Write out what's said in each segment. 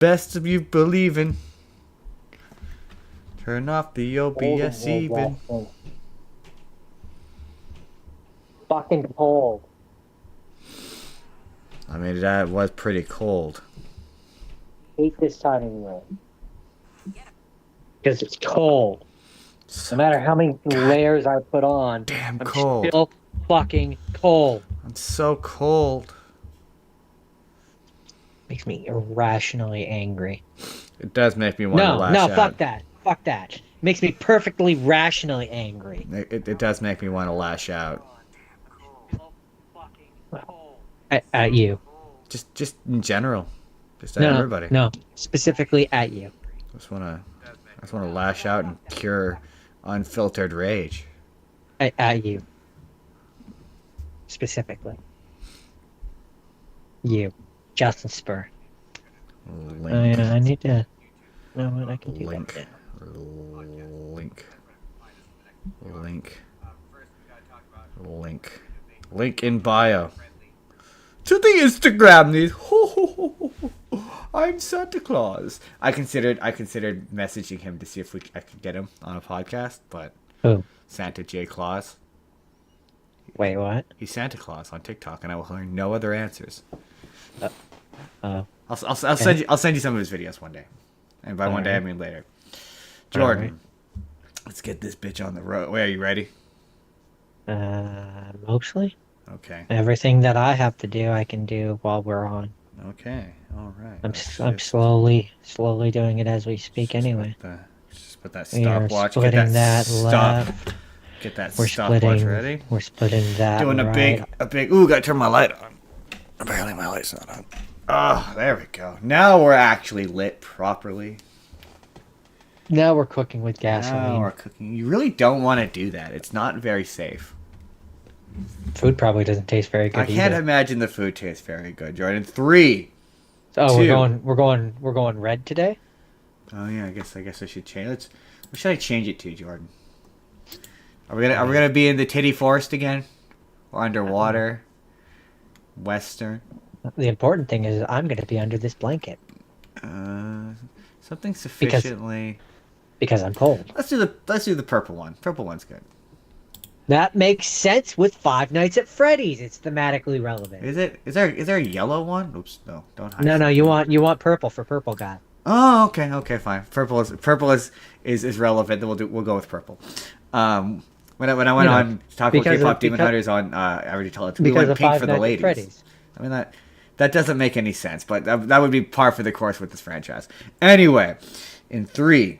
Best of you believing. Turn off the OBS even. Fucking cold. I mean, that was pretty cold. Hate this time of year. Because it's cold. No matter how many layers I put on, Damn I'm cold. still fucking cold. I'm so cold. Makes me irrationally angry. It does make me want to lash out. No, fuck that. Fuck that. Makes me perfectly rationally angry. It does make me want to lash out. At you. Just in general. Just at everybody. No, specifically at you. I just want to lash out and pure, unfiltered rage. At you. Specifically. You. Justin Spurr. Link. Oh, yeah, I need to... No, what I can do Link. that Link. Link in bio. To the Instagram needs. I'm Santa Claus. I considered messaging him to see if I could get him on a podcast, but Who? Santa J. Claus. Wait, what? He's Santa Claus on TikTok, and I will learn no other answers. Oh. I'll send you some of his videos one day, and by one day I mean later. Jordan, let's get this bitch on the road. Wait, are you ready? Mostly. Okay. Everything that I have to do, I can do while we're on. Okay. All right. I'm slowly doing it as we speak. Anyway. Just put that We are stopwatch. splitting that left. Get that We're stopwatch ready. We're splitting that. Doing a right. big. Ooh, gotta turn my light on. Apparently my light's not on. Oh, there we go. Now we're actually lit properly. Now we're cooking with gasoline. Now we're cooking. You really don't want to do that. It's not very safe. Food probably doesn't taste very good. I can't imagine the food tastes very good, Jordan. 3. Oh, 2. we're going red today. Oh yeah, I guess I should change. What should I change it to, Jordan? Are we gonna be in the titty forest again, or underwater? Western. The important thing is I'm going to be under this blanket. Something sufficiently. Because I'm cold. Let's do the purple one. Purple one's good. That makes sense with Five Nights at Freddy's. It's thematically relevant. Is it? Is there a yellow one? Oops, no, don't hide. No, you want purple for Purple God. Oh, okay, fine. Purple is relevant. Then we'll go with purple. When I went on to talk about K-pop Demon Hunters on, I already told it. We went pink for the ladies. I mean that doesn't make any sense, but that would be par for the course with this franchise. Anyway, in 3.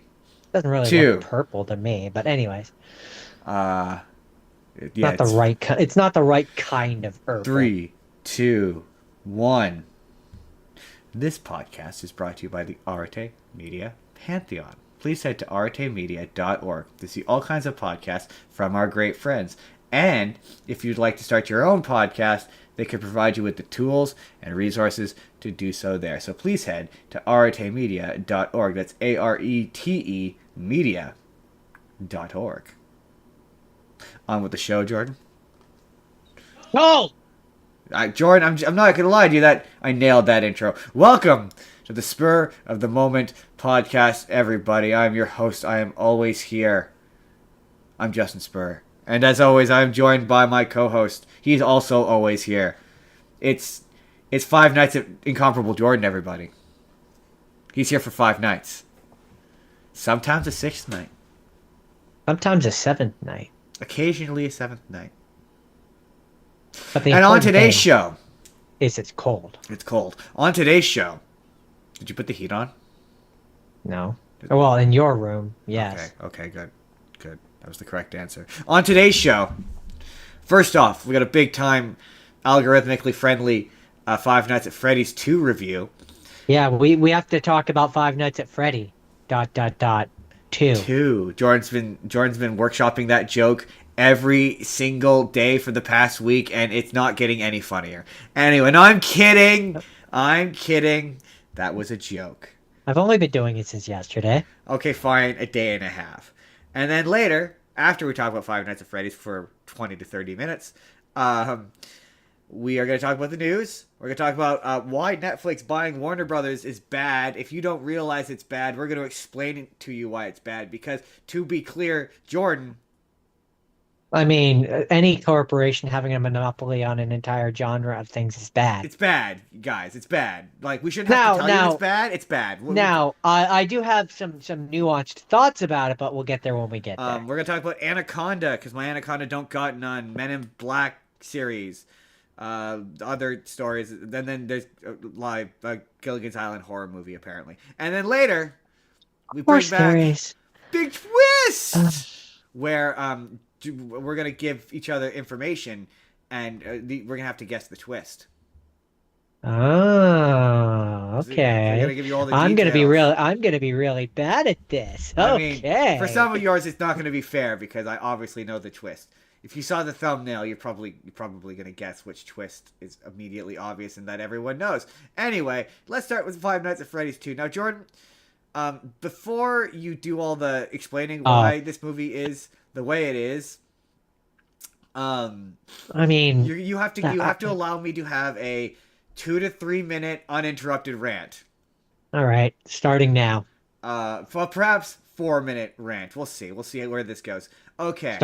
Doesn't really 2. look purple to me, but anyways. Yeah, It's not the right kind of purple. 3, 2, 1. This podcast is brought to you by the Arte Media Pantheon. Please head to artemedia.org to see all kinds of podcasts from our great friends. And if you'd like to start your own podcast, they can provide you with the tools and resources to do so there. So please head to artemedia.org. That's ARETE media.org. On with the show, Jordan. No! Jordan, I'm not going to lie to you that I nailed that intro. Welcome to the Spur of the Moment podcast, everybody. I'm your host. I am always here. I'm Justin Spurr. And as always, I'm joined by my co-host. He's also always here. It's 5 nights at Incomparable Jordan, everybody. He's here for 5 nights. Sometimes a 6th night. Sometimes a 7th night. Occasionally a 7th night. But and on today's show... it's cold. It's cold. On today's show... Did you put the heat on? No. Well, in your room, yes. Okay, good. That was the correct answer. On today's show, first off, we got a big-time, algorithmically friendly Five Nights at Freddy's 2 review. Yeah, we have to talk about Five Nights at Freddy. ... 2. Jordan's been workshopping that joke every single day for the past week, and it's not getting any funnier. Anyway, no, I'm kidding. That was a joke. I've only been doing it since yesterday. Okay, fine, a day and a half. And then later, after we talk about Five Nights at Freddy's for 20 to 30 minutes, we're We are going to talk about the news. We're going to talk about why Netflix buying Warner Brothers is bad. If you don't realize it's bad, we're going to explain it to you why it's bad. Because, to be clear, Jordan... I mean, any corporation having a monopoly on an entire genre of things is bad. It's bad, guys. It's bad. Like, we shouldn't have to Now, tell you it's now, bad. It's bad. I do have some nuanced thoughts about it, but we'll get there when we get there. We're going to talk about Anaconda, because my Anaconda don't got none. Men in Black series. Other stories. Then there's live Gilligan's Island horror movie, apparently. And then later, we bring back Big Twist! Where we're going to give each other information, and we're going to have to guess the twist. Oh, okay. I'm gonna give you all the I'm details. I'm gonna be really bad at this. I Okay. mean, for some of yours, it's not going to be fair because I obviously know the twist. If you saw the thumbnail, you're probably going to guess which twist is immediately obvious and that everyone knows. Anyway, let's start with Five Nights at Freddy's 2. Now, Jordan, before you do all the explaining why this movie is the way it is, I mean, you have to allow me to have a 2 to 3 minute uninterrupted rant. All right, starting now. Well, perhaps 4 minute rant. We'll see. We'll see where this goes. Okay.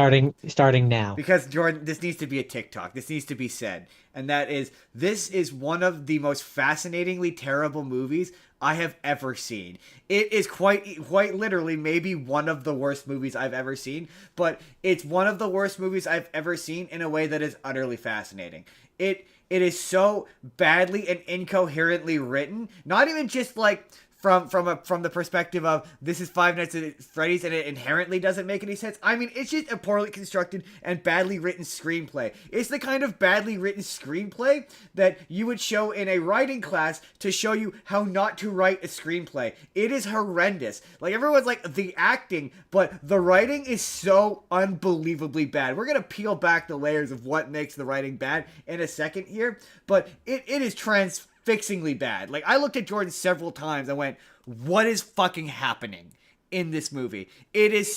Starting now. Because Jordan, this needs to be a TikTok. This needs to be said, and that is, this is one of the most fascinatingly terrible movies I have ever seen. It is quite literally maybe one of the worst movies I've ever seen, but it's one of the worst movies I've ever seen in a way that is utterly fascinating. It is so badly and incoherently written, not even just like from the perspective of this is Five Nights at Freddy's and it inherently doesn't make any sense. I mean, it's just a poorly constructed and badly written screenplay. It's the kind of badly written screenplay that you would show in a writing class to show you how not to write a screenplay. It is horrendous. Like, everyone's like, the acting, but the writing is so unbelievably bad. We're gonna peel back the layers of what makes the writing bad in a second here, but it is transfixingly bad. Like, I looked at Jordan several times and went, what is fucking happening in this movie? It is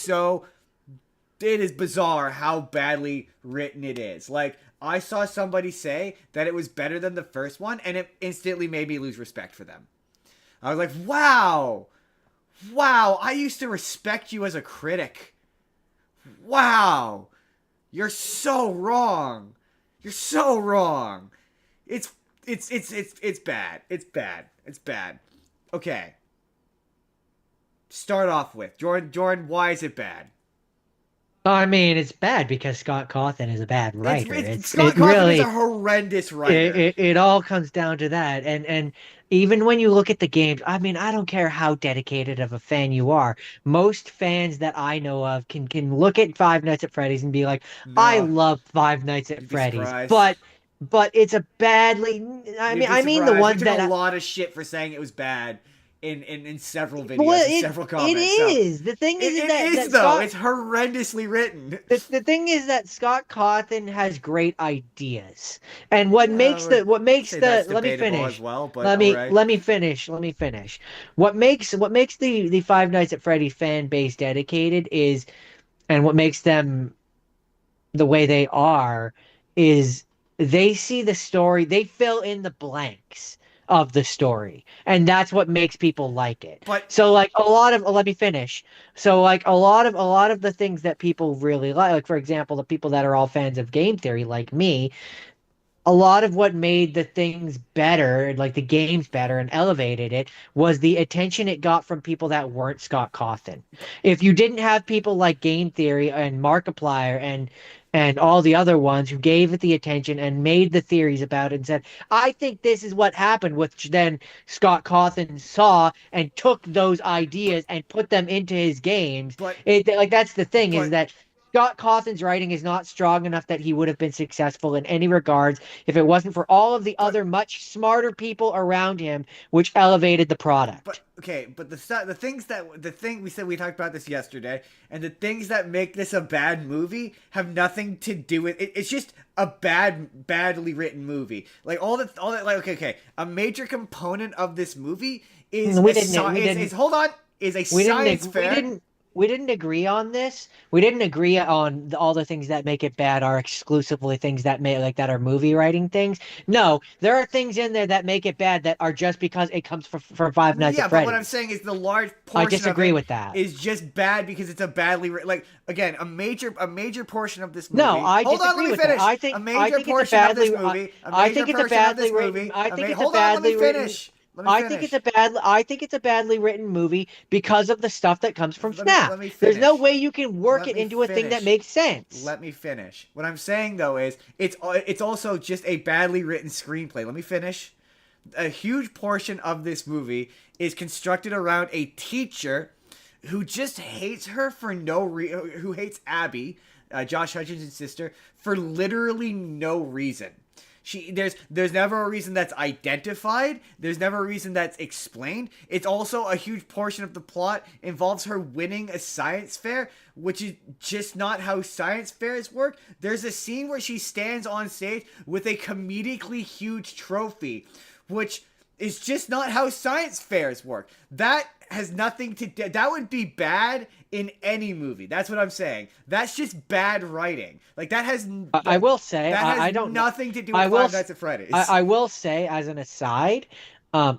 bizarre how badly written it is. Like, I saw somebody say that it was better than the first one, and it instantly made me lose respect for them. I was like, wow, I used to respect you as a critic. Wow, you're so wrong. You're so wrong. It's bad. It's bad. Okay. Start off with Jordan. Why is it bad? I mean, it's bad because Scott Cawthon is a bad writer. Scott Cawthon is a horrendous writer. It all comes down to that. And even when you look at the games, I mean, I don't care how dedicated of a fan you are. Most fans that I know of can look at Five Nights at Freddy's and be like, No, I love Five Nights at Freddy's. Surprised. But it's a badly. I mean the ones that a lot of shit for saying it was bad in several videos, well, several comments. It is. The thing is it's horrendously written. The thing is that Scott Cawthon has great ideas, and what makes the let me finish. As well, but let me finish. What makes the Five Nights at Freddy's fan base dedicated is, and what makes them the way they are is they see the story, they fill in the blanks of the story, and that's what makes people like it. But so like let me finish. So like a lot of the things that people really like for example, the people that are all fans of game theory like me, a lot of what made the things better, like the games better and elevated it, was the attention it got from people that weren't Scott Cawthon. If you didn't have people like Game Theory and Markiplier and all the other ones who gave it the attention and made the theories about it and said, I think this is what happened, which then Scott Cawthon saw and took those ideas and put them into his games. That's the thing, is that Scott Cawthon's writing is not strong enough that he would have been successful in any regards if it wasn't for all of the other much smarter people around him, which elevated the product. But the thing we said, we talked about this yesterday, and the things that make this a bad movie have nothing to do with it. It's just a badly written movie. Like all that. Like okay. A major component of this movie is a science fair. we didn't agree on this. We didn't agree on all the things that make it bad are exclusively things that make like that are movie writing things. No, there are things in there that make it bad that are just because it comes from Five Nights at Yeah, but what I'm Freddy's. saying is the large I portion of disagree it with that. is just bad because it's a badly like again a major portion of this No, movie. I Hold on, let disagree me with that. finish. A I major think it's a portion of this badly movie. A I major think it's a portion of this badly written movie. I think it's a Hold on, let me badly written finish. Let me finish. I think it's a badly written movie because of the stuff that comes from FNAF. Let me There's no finish. way you can work Let it me into a thing that finish. makes sense. Let me finish. What I'm saying though is it's also just a badly written screenplay. Let me finish. A huge portion of this movie is constructed around a teacher who just hates her for no reason, who hates Abby, Josh Hutchinson's sister, for literally no reason. There's never a reason that's identified. There's never a reason that's explained. It's also a huge portion of the plot involves her winning a science fair, which is just not how science fairs work. There's a scene where she stands on stage with a comedically huge trophy, which is just not how science fairs work. That has nothing to do. That would be bad in any movie. That's what I'm saying. That's just bad writing. Like that has. I will say That has I don't know. nothing to do with Five Nights at Freddy's. I will say as an aside,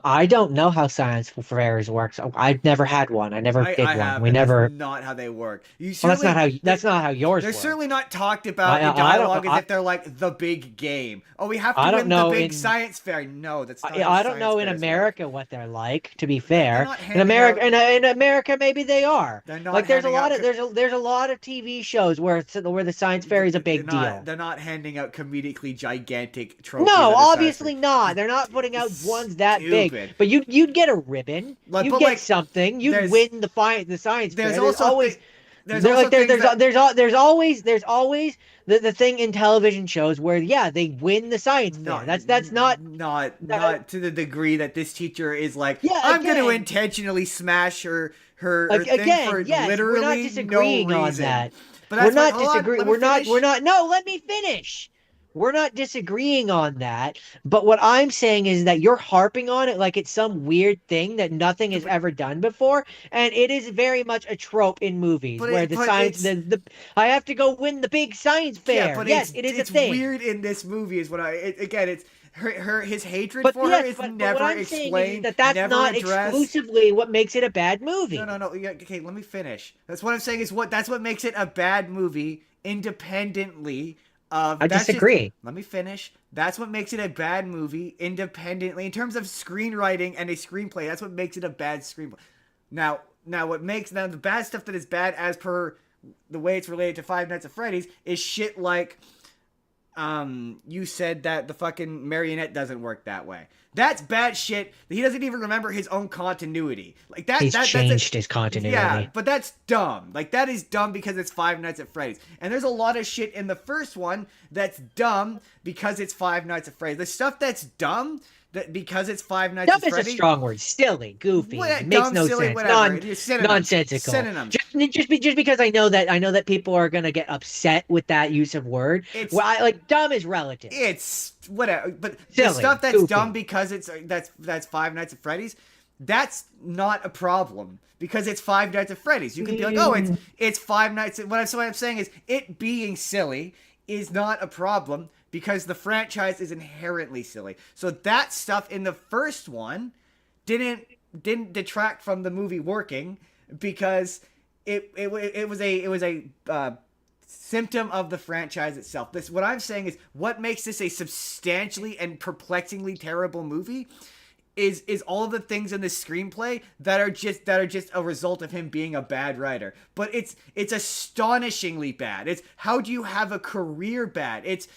I don't know how science fairs works. I've never had one. I never did I one. have, We and that's never. not how they work. You Well, certainly that's not how yours they're work. certainly not talked about in I don't dialogue as I, if they're like the big game. Oh, we have to I don't win the know big in science fair. No, that's not how I don't science know in fairs work. America what they're like, to be They're fair. not In handing America, out. in America, maybe they are. They're not Like there's a handing lot out. of there's a lot of TV shows where the science fair is a They're big not. deal. They're not handing out comedically gigantic trophies No, at a science fair. obviously not. They're not putting out ones that big. Stupid. But you'd get a ribbon. But You'd get like, something. You'd there's win the science there's fair. also there's also things that There's thing in television shows where they win the science fair. not That's not not to the degree that this teacher is like, yeah, I'm going to again, intentionally smash her thing again, for yes, we're not literally disagreeing no on reason. that. But We're that's what. not Hold on, disagreeing. let me We're finish. not. No, let me finish. We're not disagreeing on that. But what I'm saying is that you're harping on it like it's some weird thing that nothing has But ever done before, and it is very much a trope in movies where the but science it's the I have to go win the big science yeah, fair. but Yes, it is a it's thing. weird in this movie is what again it's his hatred But for her yes, is but what never I'm saying is explained, that that's never not addressed. exclusively what makes it a bad No, movie. no, no. Yeah, okay, let me finish. That's what I'm saying is that's what makes it a bad movie independently of I that's just disagree. let me finish. That's what makes it a bad movie independently in terms of screenwriting and a screenplay. That's what makes it a bad screenplay. Now the bad stuff that is bad as per the way it's related to Five Nights at Freddy's is shit like you said that the fucking marionette doesn't work that way. That's bad shit. He doesn't even remember his own continuity. Like that. He's changed that's his continuity. Yeah, but that's dumb. Like that is dumb because it's Five Nights at Freddy's. And there's a lot of shit in the first one that's dumb because it's Five Nights at Freddy's. The stuff that's dumb that because it's Five Nights Dumb at is a Freddy's. strong word. Silly, goofy, What, it makes dumb, no silly, sense. whatever. Synonyms. Nonsensical. Synonyms. Just because I know that people are gonna get upset with that use of word. It's Well, like dumb is relative. it's whatever. But the Silly, stuff that's goofy. dumb because that's Five Nights at Freddy's. That's not a problem because it's Five Nights at Freddy's. You can be like, oh, it's Five Nights. What I'm saying is it being silly is not a problem because the franchise is inherently silly. So that stuff in the first one didn't detract from the movie working because it was a symptom of the franchise itself. This what I'm saying is what makes this a substantially and perplexingly terrible movie is all of the things in the screenplay that are just a result of him being a bad writer. But it's astonishingly bad. It's how do you have a career bad? It's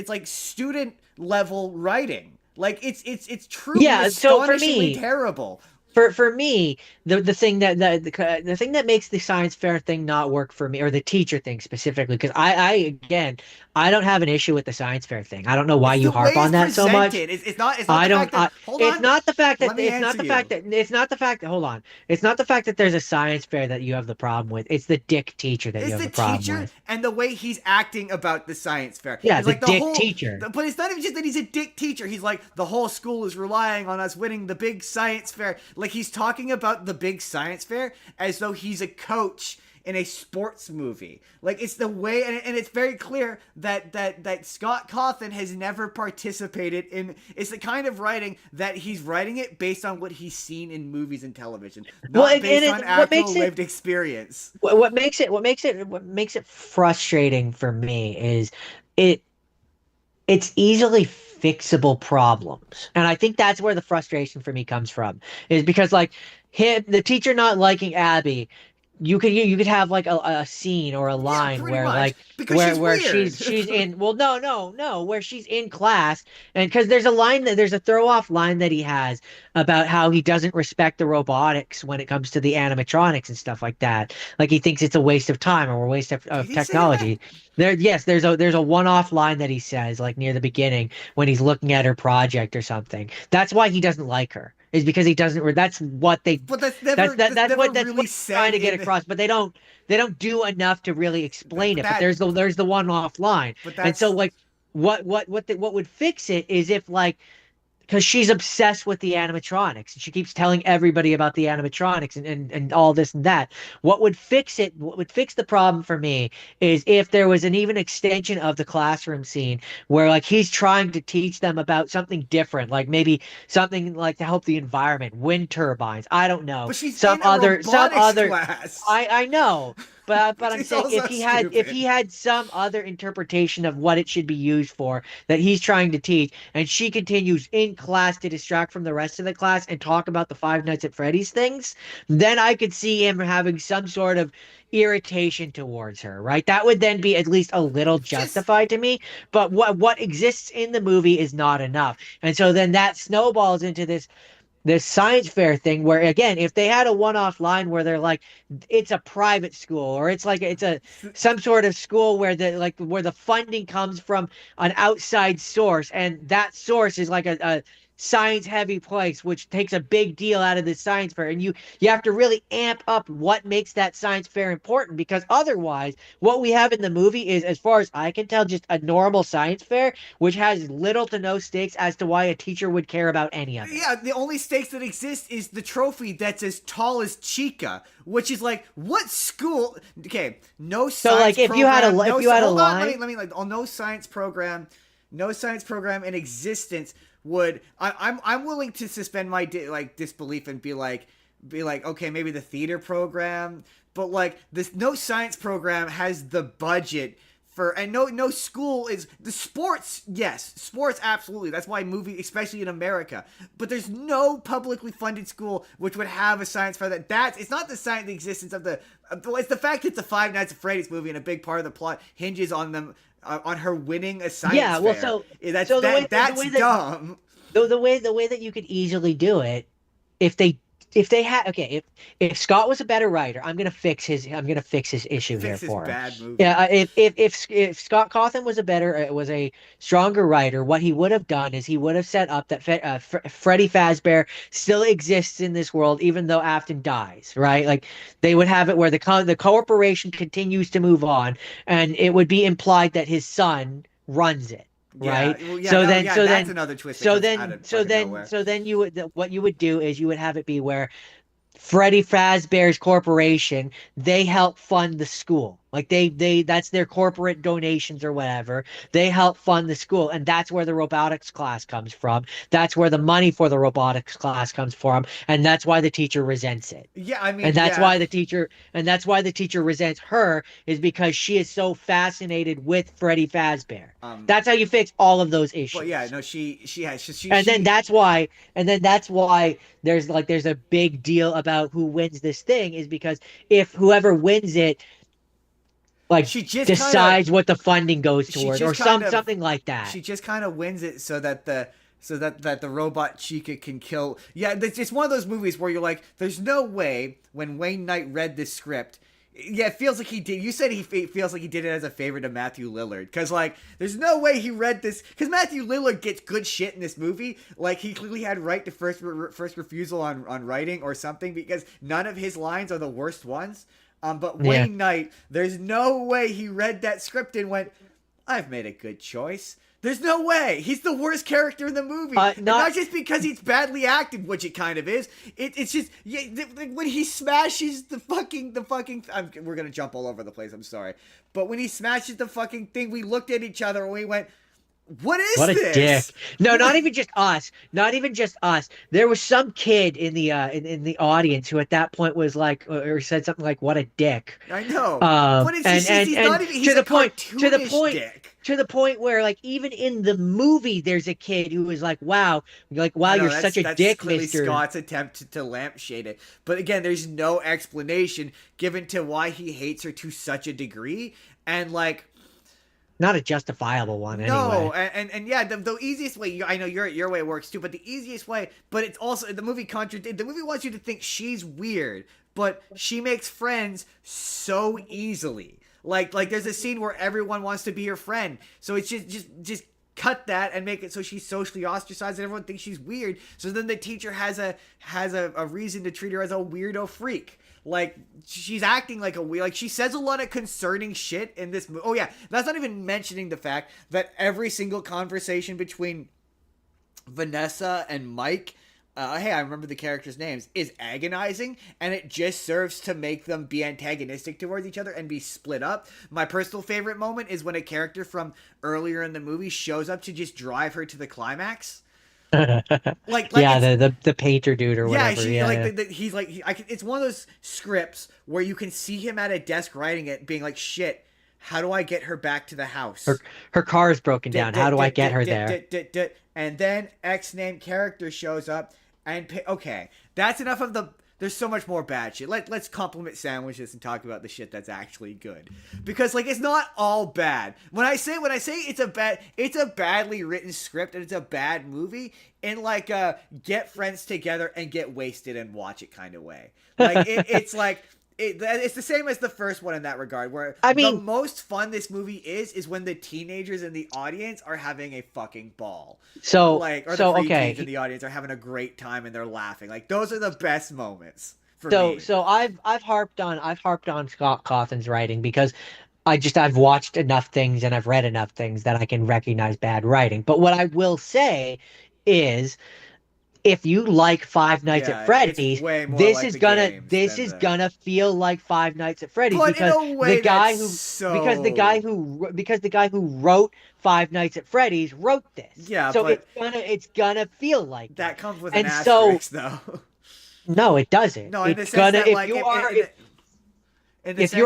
like student level writing. Like it's truly astonishingly terrible. For me, the thing the thing that makes the science fair thing not work for me, or the teacher thing specifically, because I don't have an issue with the science fair thing. I don't know why It's you the way harp on it's that so much. presented. It's not I the don't. fact that hold It's on. not the fact that Let me it's not the answer fact you. that it's not the fact that hold on. It's not the fact that there's a science fair that you have the problem with. It's the dick teacher that you It's have the the problem teacher with. and the way he's acting about the science fair. Yeah, it's the like dick teacher. But it's not even just that he's a dick teacher. He's like the whole school is relying on us winning the big science fair. Like he's talking about the big science fair as though he's a coach in a sports movie. Like it's the way, and it's very clear that Scott Cawthon has never participated in. It's the kind of writing that he's writing it based on what he's seen in movies and television, not based on actual lived experience. What makes it frustrating for me is it it's easily fixable problems. And I think that's where the frustration for me comes from, is because like the teacher not liking Abby, you could have like a scene or a Yeah, line pretty where much like because she's where weird. she's in, well, no, where she's in class, and because there's a throw off line that he has about how he doesn't respect the robotics when it comes to the animatronics and stuff like that. Like he thinks it's a waste of time or a waste Did of he say that? technology. Yes, there's a one-off line that he says like near the beginning when he's looking at her project or something. That's why he doesn't like her. Is because he doesn't. That's what they. But that's never That's really what they're trying said to get in. across. But they don't do enough to really explain But it. But that there's the one-off line, but and so that's like what would fix it is if like because she's obsessed with the animatronics and she keeps telling everybody about the animatronics and all this and that. What would fix the problem for me is if there was an even extension of the classroom scene where like he's trying to teach them about something different, like maybe something like to help the environment, wind turbines. I don't know. but she's in a Some robotics other class, I know. But which I'm is saying also if he stupid. had some other interpretation of what it should be used for that he's trying to teach, and she continues in class to distract from the rest of the class and talk about the Five Nights at Freddy's things, then I could see him having some sort of irritation towards her, right? That would then be at least a little It's just justified to me. But what exists in the movie is not enough. And so then that snowballs into this science fair thing where again if they had a one-off line where they're like it's a private school or it's like it's a some sort of school where the funding comes from an outside source and that source is like a science heavy place which takes a big deal out of the science fair, and you have to really amp up what makes that science fair important, because otherwise what we have in the movie is, as far as I can tell, just a normal science fair which has little to no stakes as to why a teacher would care about any of it. yeah, the only stakes that exist is the trophy that's as tall as Chica, which is like what school? Okay, no So science like program. if No, you had a hold on. line, Let me like. Oh, no science program. No science program in existence would. I'm willing to suspend my disbelief and be like okay, maybe the theater program, but like this no science program has the budget for, and no school is the sports. Yes, sports absolutely. That's why movie, especially in America. But there's no publicly funded school which would have a science fair. It's not the science the existence of the. It's the fact that it's a Five Nights at Freddy's movie and a big part of the plot hinges on them on her winning a science yeah. Well, fair. That's so that's dumb. the way that you could easily do it if they had, okay, if Scott was a better writer, I'm gonna fix his issue here Fix this for him. bad movie. Yeah, if Scott Cawthon was a stronger writer, what he would have done is he would have set up that Freddy Fazbear still exists in this world even though Afton dies, right? Like they would have it where the corporation continues to move on, and it would be implied that his son runs it. Yeah, Right. well, yeah, no, yeah, that's another twist that comes out of fucking nowhere. What you would do is you would have it be where Freddy Fazbear's corporation, they help fund the school. Like that's their corporate donations or whatever. They help fund the school, and that's where the robotics class comes from. That's where the money for the robotics class comes from, and that's why the teacher resents it. Yeah, I And mean, that's yeah. why the teacher resents her, is because she is so fascinated with Freddy Fazbear. Um, That's how you fix all of those but yeah, issues. no, she has And then that's why there's a big deal about who wins this thing, is because if whoever wins it like she just kind of decides what the funding goes she towards or just kind of something like that. she just kind of wins it so that the robot Chica can kill. Yeah, it's one of those movies where you're like, there's no way when Wayne Knight read this script. Yeah, it feels like he did. You said he feels like he did it as a favor to Matthew Lillard, because like there's no way he read this, because Matthew Lillard gets good shit in this movie. Like he clearly had right to first refusal on writing or something, because none of his lines are the worst ones. But Wayne Knight, there's no way he read that script and went, I've made a good choice. There's no way. He's the worst character in the movie. And Not not just because he's badly acted, which it kind of is. It's just yeah, when he smashes we're gonna jump all over the place. I'm sorry, but when he smashes the fucking thing, we looked at each other and we went, "What is what a this?" dick. No, not even just us. Not even just us. There was some kid in the in the audience who at that point was like or said something like "what a dick." I know, but it's just he's not even. He's to a the point cartoonish dick. to the point where like even in the movie there's a kid who was like wow I know, you're such a that's dick, clearly mister. Scott's attempt to lampshade it. But again, there's no explanation given to why he hates her to such a degree. And like, Not a justifiable one no, anyway. and yeah, the easiest way. I know your way works too, but the easiest way. But it's also the movie The movie wants you to think she's weird, but she makes friends so easily. Like there's a scene where everyone wants to be her friend, so it's just cut that and make it so she's socially ostracized and everyone thinks she's weird. So then the teacher has a reason to treat her as a weirdo freak. Like she's acting like a weird, like she says a lot of concerning shit in this movie. Oh yeah, that's not even mentioning the fact that every single conversation between Vanessa and Mike, hey, I remember the characters' names, is agonizing, and it just serves to make them be antagonistic towards each other and be split up. My personal favorite moment is when a character from earlier in the movie shows up to just drive her to the climax. Yeah, the painter dude or Yeah, whatever. she Yeah, like yeah. he's like it's one of those scripts where you can see him at a desk writing it, being like, "Shit, how do I get her back to the house? Her car is broken down. How do I get her there? And then X named character shows up and okay, that's enough of the. There's so much more bad shit. Let's compliment sandwiches and talk about the shit that's actually good, because like it's not all bad. When I say it's a badly written script and it's a bad movie in like a get friends together and get wasted and watch it kind of way. Like it's like. It's the same as the first one in that regard, where I mean, the most fun this movie is when the teenagers in the audience are having a fucking ball. so Like, or so the okay. preteens in the audience are having a great time and they're laughing. Like, those are the best moments for So me. so I've harped on Scott Cawthon's writing because I've watched enough things and I've read enough things that I can recognize bad writing. But what I will say is if you like Five Nights at Yeah, it's Freddy's, way more like the games this than is the. gonna feel like Five Nights at Freddy's But in because a the way guy that's who so. because the guy who wrote Five Nights at Freddy's wrote this. Yeah, So but it's gonna feel like it. that comes with an And so asterisk, though. no, it doesn't. No, in the It's sense gonna that, if like, you are in the if sense.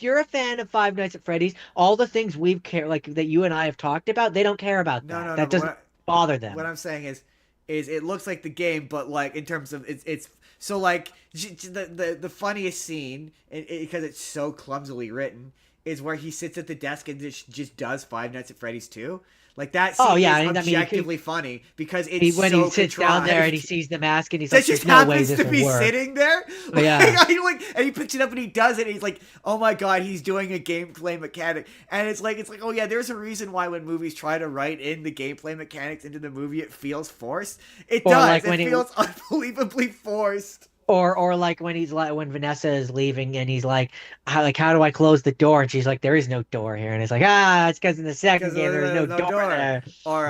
you're a fan of Five Nights at Freddy's, all the things like that you and I have talked about, they don't care about No, that. no, no. That But doesn't bother them. what I'm saying is it looks like the game, but like in terms of it's so like the funniest scene because it's so clumsily written is where he sits at the desk and just does Five Nights at Freddy's 2. Like that Oh scene yeah, is I mean, objectively funny because it's when so he sits down there and he contrived. sees the mask and he's That like, just "There's no way happens this to will be work." sitting there. Yeah. And he picks it up and he does it. And he's like, "Oh my god, he's doing a gameplay mechanic." And it's like, oh yeah, there's a reason why when movies try to write in the gameplay mechanics into the movie, it feels forced. It Or does. like It when feels unbelievably forced. or like when Vanessa is leaving and he's like, how do I close the door? And she's like, there is no door here. And it's like, it's because in the second Because game there was no there's no door door. there. Or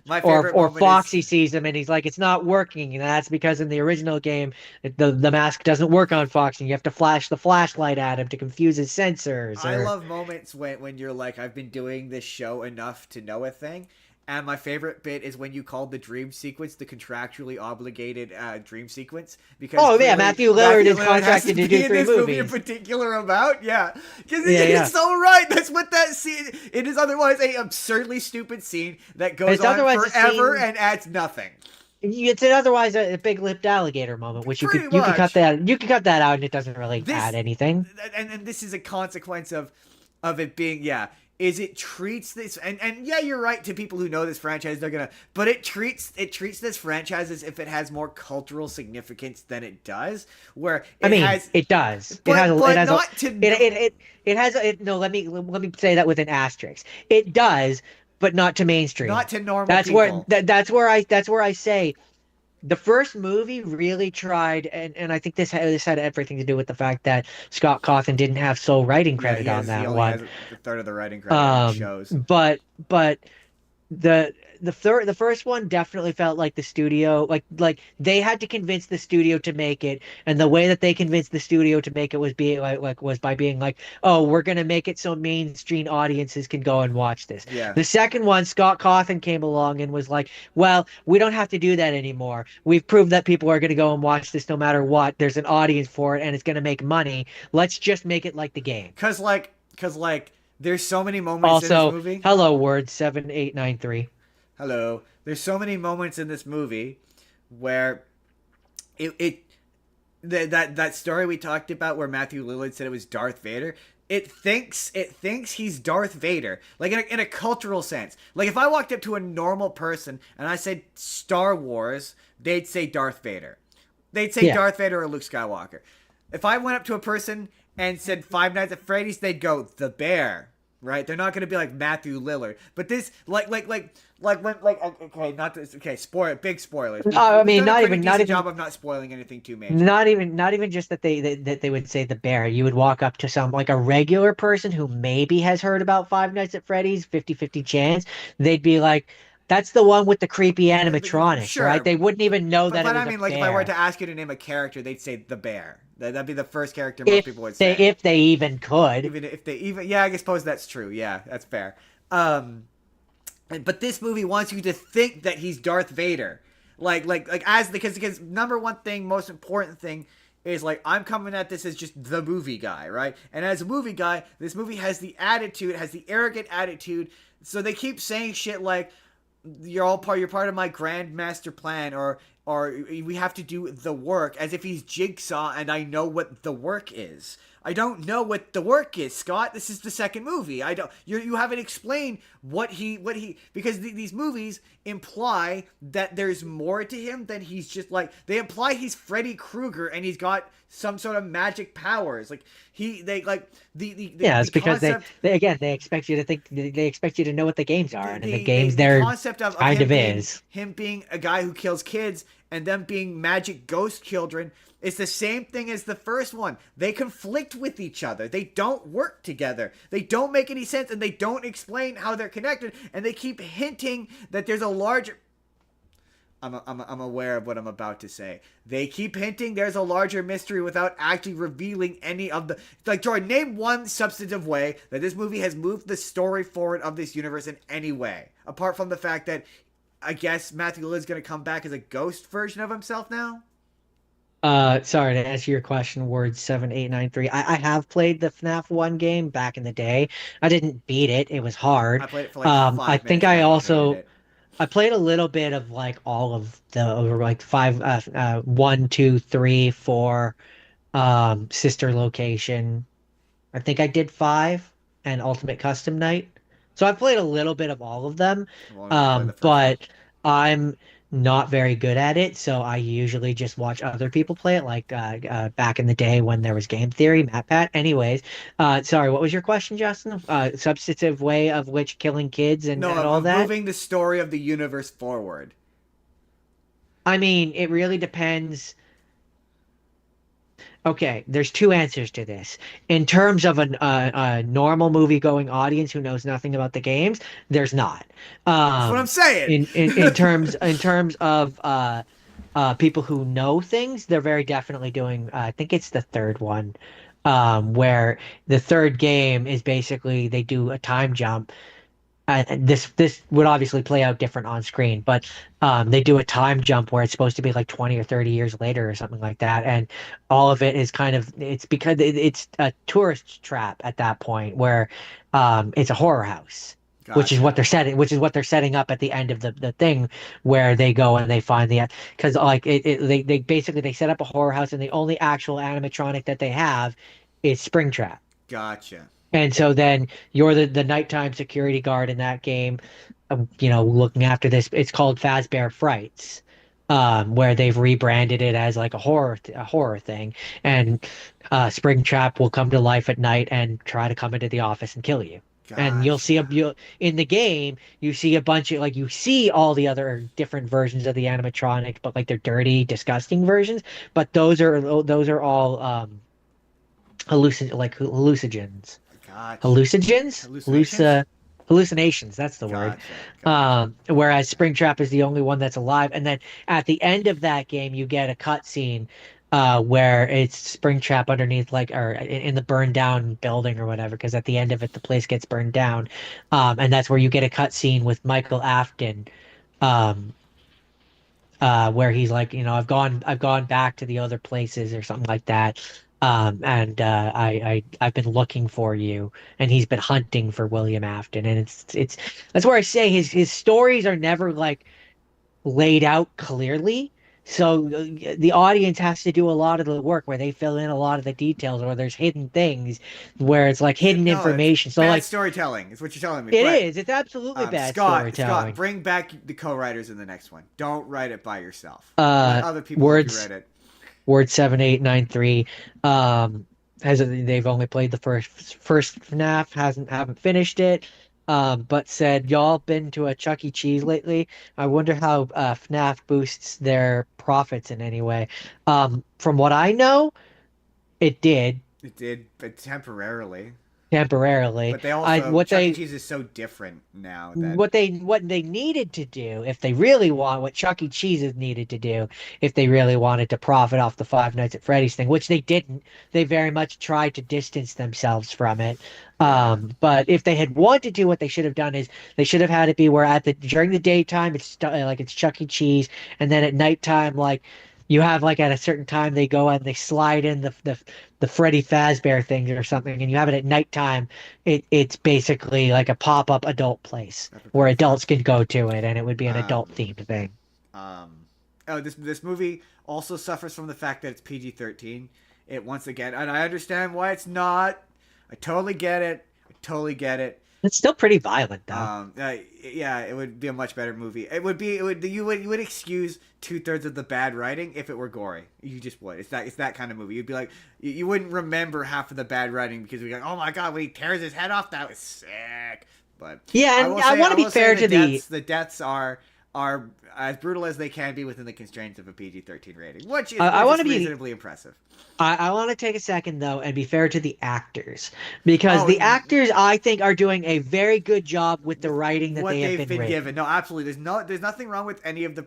my favorite Or moment is Foxy sees him and he's like, it's not working. And that's because in the original game, the mask doesn't work on Foxy. You have to flash the flashlight at him to confuse his sensors. I Or love moments when you're like, I've been doing this show enough to know a thing. And my favorite bit is when you called the dream sequence the contractually obligated dream sequence because oh yeah, clearly Matthew Lillard is has contracted to be do in three this movie a movies. particular amount. Yeah, because Yeah, yeah. it's so right. That's what that scene. It is otherwise a absurdly stupid scene that goes It's on otherwise a forever scene- and adds nothing. It's otherwise a big lipped alligator moment, which Pretty you could cut much. that out and it doesn't really add This anything. and this is a consequence of it being is it treats this and yeah, you're right, to people who know this franchise they're gonna, but it treats this franchise as if it has more cultural significance than it does, where It does. but, It has not to it has no, let me say that with an asterisk. It does, but not to mainstream. not to normal That's people. that's where I say the first movie really tried, and I think this had everything to do with the fact that Scott Cawthon didn't have sole writing Yeah, credit on he that only one. has a third of the writing credit on shows. But The first one definitely felt like the studio, like they had to convince the studio to make it, and the way that they convinced the studio to make it was being was by being like, oh, we're gonna make it so mainstream audiences can go and watch this. Yeah. The second one, Scott Cawthon came along and was like, well, we don't have to do that anymore. We've proved that people are gonna go and watch this no matter what. There's an audience for it and it's gonna make money. Let's just make it like the game. Cause like there's so many moments in this Also, movie. hello, word 7893. Hello. There's so many moments in this movie where it that story we talked about where Matthew Lillard said it was Darth Vader. It thinks he's Darth Vader, like in a cultural sense. Like if I walked up to a normal person and I said Star Wars, they'd say Darth Vader. They'd say Yeah. Darth Vader or Luke Skywalker. If I went up to a person and said Five Nights at Freddy's, they'd go the Bear. Right? They're not going to be like Matthew Lillard. But this, okay, not this, okay, big spoilers. No, We've, I we've mean, done a not pretty even, not decent even, job of not spoiling anything too major. not even just that that they would say the bear. You would walk up to some like a regular person who maybe has heard about Five Nights at Freddy's, 50-50 chance. They'd be like, "That's the one with the creepy animatronics," right? Sure, They wouldn't even know but that it I was a mean, like, if I were bear to ask you to name a character, they'd say the Bear. That'd be the first character most people would say. if they even could. Even if they even, yeah, I suppose that's true. Yeah, that's fair. Um, but this movie wants you to think that he's Darth Vader, like as because number one thing, most important thing is like I'm coming at this as just the movie guy, right? And as a movie guy, this movie has the attitude, has the arrogant attitude. So they keep saying shit like you're part of my grand master plan, or we have to do the work, as if he's Jigsaw and I know what the work is. I don't know what the work is, Scott. This is the second movie. I don't. You haven't explained what he because these movies imply that there's more to him than he's just like they imply he's Freddy Krueger and he's got some sort of magic powers. Like they like Yeah, the it's because concept they again they expect you to think they expect you to know what the games are, and in the games the there concept of kind of is. him being a guy who kills kids and them being magic ghost children is the same thing as the first one. They conflict with each other. They don't work together. They don't make any sense, and they don't explain how they're connected. And they keep hinting that there's a larger. I'm aware of what I'm about to say. They keep hinting there's a larger mystery without actually revealing any of the. Like, Jordan, name one substantive way that this movie has moved the story forward of this universe in any way. Apart from the fact that I guess Matthew Lillard's going to come back as a ghost version of himself now? Sorry to answer your question, word 7893. I have played the FNAF 1 game back in the day. I didn't beat it. It was hard. I played it for like I five think minutes and I I hated also it. I played a little bit of like all of the over like five 1, 2, 3, 4 sister location. I think I did 5 and Ultimate Custom Night. So I played a little bit of all of them. I've only ever played the first one. But I'm not very good at it, so I usually just watch other people play it, like back in the day when there was game theory, MatPat. Anyways, sorry, what was your question, Justin? Substantive way of which killing kids No, and all of that? moving the story of the universe forward. I mean, it really depends. Okay, there's two answers to this. In terms of a normal movie-going audience who knows nothing about the games, there's not. That's what I'm saying. In terms of people who know things, they're very definitely doing. I think it's the third one, where the third game is basically they do a time jump, and this would obviously play out different on screen, but they do a time jump where it's supposed to be like 20 or 30 years later or something like that, and all of it is kind of it's because it's a tourist trap at that point where it's a horror house. Gotcha. Which is what they're setting up at the end of the thing where they go and they find the because like they basically they set up a horror house and the only actual animatronic that they have is Springtrap. Gotcha. And so then you're the nighttime security guard in that game, looking after this. It's called Fazbear Frights, where they've rebranded it as like a horror thing. And Springtrap will come to life at night and try to come into the office and kill you. And Gotcha. in the game, you see a bunch of like you see all the other different versions of the animatronic, but like they're dirty, disgusting versions. But those are all hallucinogens. Gotcha. Hallucinogens? Hallucinations? hallucinations. That's the word. Gotcha. Whereas Springtrap is the only one that's alive. And then at the end of that game, you get a cutscene where it's Springtrap underneath, like, or in the burned down building or whatever. Because at the end of it, the place gets burned down, and that's where you get a cutscene with Michael Afton, um, where he's like, I've gone back to the other places or something like that. And I've been looking for you, and he's been hunting for William Afton, and it's that's where I say his stories are never like laid out clearly. So the audience has to do a lot of the work where they fill in a lot of the details, or there's hidden things where it's like hidden No, it's information. So bad like storytelling. Is what you're telling me. it But is, it's absolutely bad Scott, storytelling. bring back the co-writers in the next one. Don't write it by yourself. Let Uh, other people help you words write it. Word 7893 um they've only played the first FNAF, haven't finished it, but said, y'all been to a Chuck E. Cheese lately? I wonder how FNAF boosts their profits in any way. From what I know, it did It did, but temporarily. temporarily. But they I also what Chuck E. they Cheese is so different now that what they needed to do, if they really want what Chuck E. Cheese's needed to do, if they really wanted to profit off the Five Nights at Freddy's thing, which they didn't. They very much tried to distance themselves from it. yeah. But if they had wanted to, what they should have done is they should have had it be where during the daytime like it's Chuck E. Cheese, and then at nighttime, like, you have, like, at a certain time they go and they slide in the Freddy Fazbear thing or something, and you have it at nighttime. It's basically like a pop-up adult place That'd be where pretty fun. adults can go to it, and it would be an adult Um, themed thing. this movie also suffers from the fact that it's PG-13. It once again, and I understand why it's not. I totally get it. I totally get it. It's still pretty violent, though. Yeah, it would be a much better movie. You would excuse 2/3 of the bad writing if it were gory. You just would. It's that kind of movie. You'd be like, you wouldn't remember half of the bad writing because we're like, oh my god, when he tears his head off, that was sick. But Yeah, and I want to be fair to the deaths are as brutal as they can be within the constraints of a PG-13 rating, which is, I which want is to be reasonably impressive. I want to take a second, though, and be fair to the actors, because Oh, the actors, I think, are doing a very good job with the with writing that what they have they've been been written. given. No, absolutely. There's nothing wrong with any of the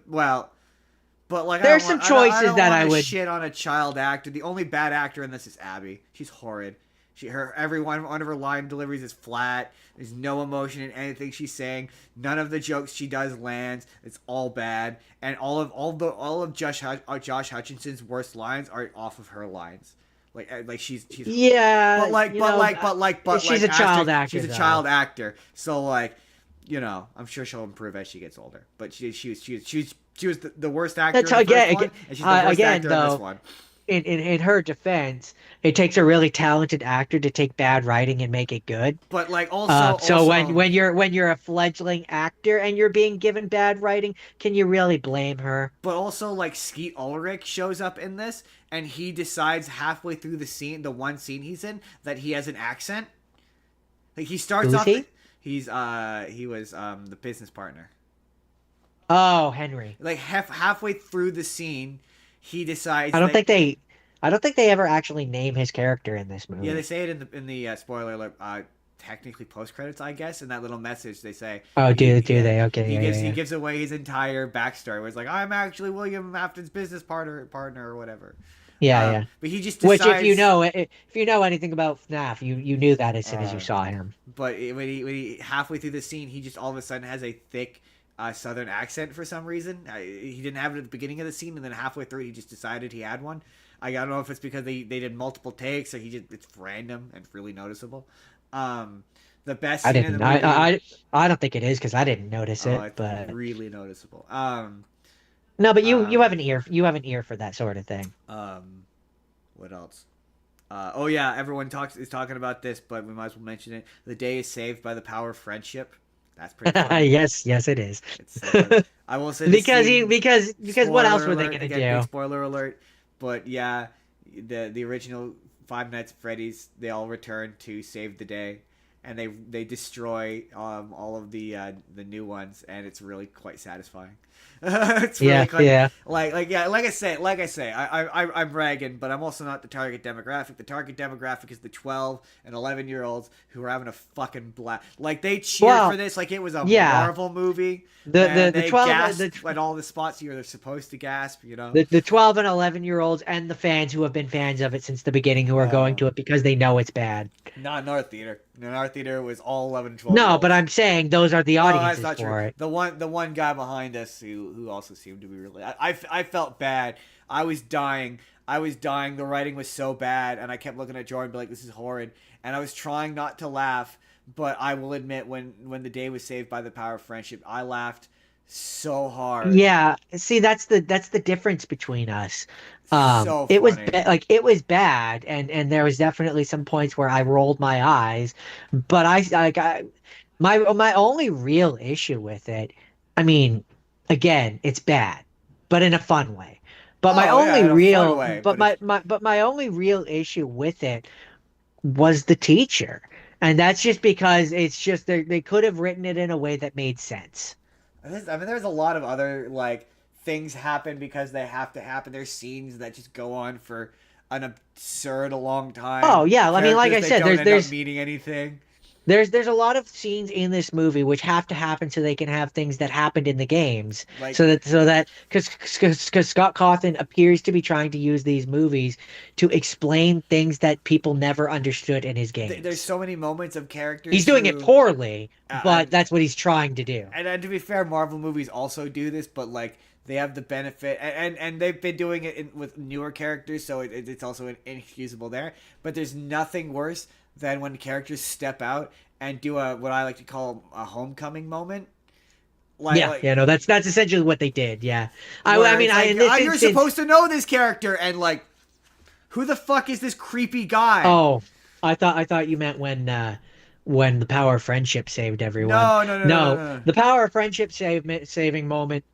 but like There are some I choices don't that want I to would. shit on a child actor. The only bad actor in this is Abby. She's horrid. Every one of her line deliveries is flat. There's no emotion in anything she's saying. None of the jokes she does lands. It's all bad. And all of Josh Hutchinson's worst lines are off of her lines. Like she's Yeah, but she's like a child asterisk, actor, she's a though. child actor. So like, I'm sure she'll improve as she gets older. But she was the worst actor That's in the first again, one, and she's the worst again, actor in this though. one. In her defense, it takes a really talented actor to take bad writing and make it good. But like also So also when you're a fledgling actor and you're being given bad writing, can you really blame her? but also like Skeet Ulrich shows up in this, and he decides halfway through the one scene he's in, that he has an accent. Like he starts Who's off he? he was the business partner. Oh, Henry. Like halfway through the scene, he decides I don't that think they I don't think they ever actually name his character in this yeah, they movie. say it in the spoiler alert, technically post credits, I guess. In that little message, they say Oh, do yeah, they? Okay, he yeah, gives yeah, he yeah. gives away his entire backstory. Where it's like, I'm actually William Afton's business partner or whatever. Yeah, yeah. But he just Which, decides. if you know anything about FNAF, you knew that as soon as you Uh, saw him. but when he halfway through the scene, he just all of a sudden has a thick southern accent for some reason. He didn't have it at the beginning of the scene, and then halfway through, he just decided he had one. I don't know if it's because they did multiple takes, or it's random and really noticeable. Um, the best I scene in the didn't. movie. I don't think it is because I didn't notice Oh, it. it's But really noticeable. no, but you have Um, an ear. You have an ear for that sort of thing. um, what else? Oh yeah, everyone is talking about this, but we might as well mention it. The day is saved by the power of friendship. That's pretty funny. Yes, yes, it is. It's so funny. I will say the scene. Because what else Spoiler were they alert gonna again, big do? spoiler alert. But yeah, the original Five Nights at Freddy's, they all return to save the day, and they destroy all of the new ones, and it's really quite satisfying. It's really Yeah, kind of yeah. yeah, like I say, I'm bragging, but I'm also not the target demographic. The target demographic is the 12 and 11 year olds who are having a fucking blast. Like they cheered for Well, this like it was a yeah. Marvel movie, The the and the they 12 gasped at all the spots you're supposed to gasp. You know. the 12 and 11-year-olds and the fans who have been fans of it since the beginning who are going Uh, to it because they know it's bad. Not in our theater. In our theater, it was all 11, 12 year No, but olds. I'm saying those are the No, that's audiences not true. for it. The one guy behind us who also seemed to be really. I felt bad. I was dying. I was dying. The writing was so bad, and I kept looking at Jordan, and be like, "This is horrid." And I was trying not to laugh, but I will admit, when the day was saved by the power of friendship, I laughed so hard. Yeah, see that's the difference between us. So It was funny. like it was bad and there was definitely some points where I rolled my eyes, but my only real issue with it, I mean, again, it's bad, but in a fun way. But my Oh yeah, only in a fun real way, but it's but my only real issue with it was the teacher. And that's just because it's just they could have written it in a way that made sense. I mean, there's a lot of other like things happen because they have to happen. There's scenes that just go on for an absurd a long time. Oh yeah, I mean, like Characters I that said, don't end up meaning anything. there's a lot of scenes in this movie which have to happen so they can have things that happened in the games. Like So that because Scott Cawthon appears to be trying to use these movies to explain things that people never understood in his there's games. so many moments of He's characters doing it who, poorly, but and that's what he's trying to do. to be fair, Marvel movies also do this, but like they have the benefit, and they've been doing it with newer characters, so it's also inexcusable there. But there's nothing worse than when characters step out and do a what I like to call a homecoming moment. Like Yeah, like yeah, no, that's essentially what they did. Yeah, I where mean, it's I like, in this you're instance, supposed to know this character, and like, who the fuck is this creepy guy? oh, I thought you meant when the power of friendship saved everyone. No, no, no, no, no, No, no. No. the power of friendship saving moment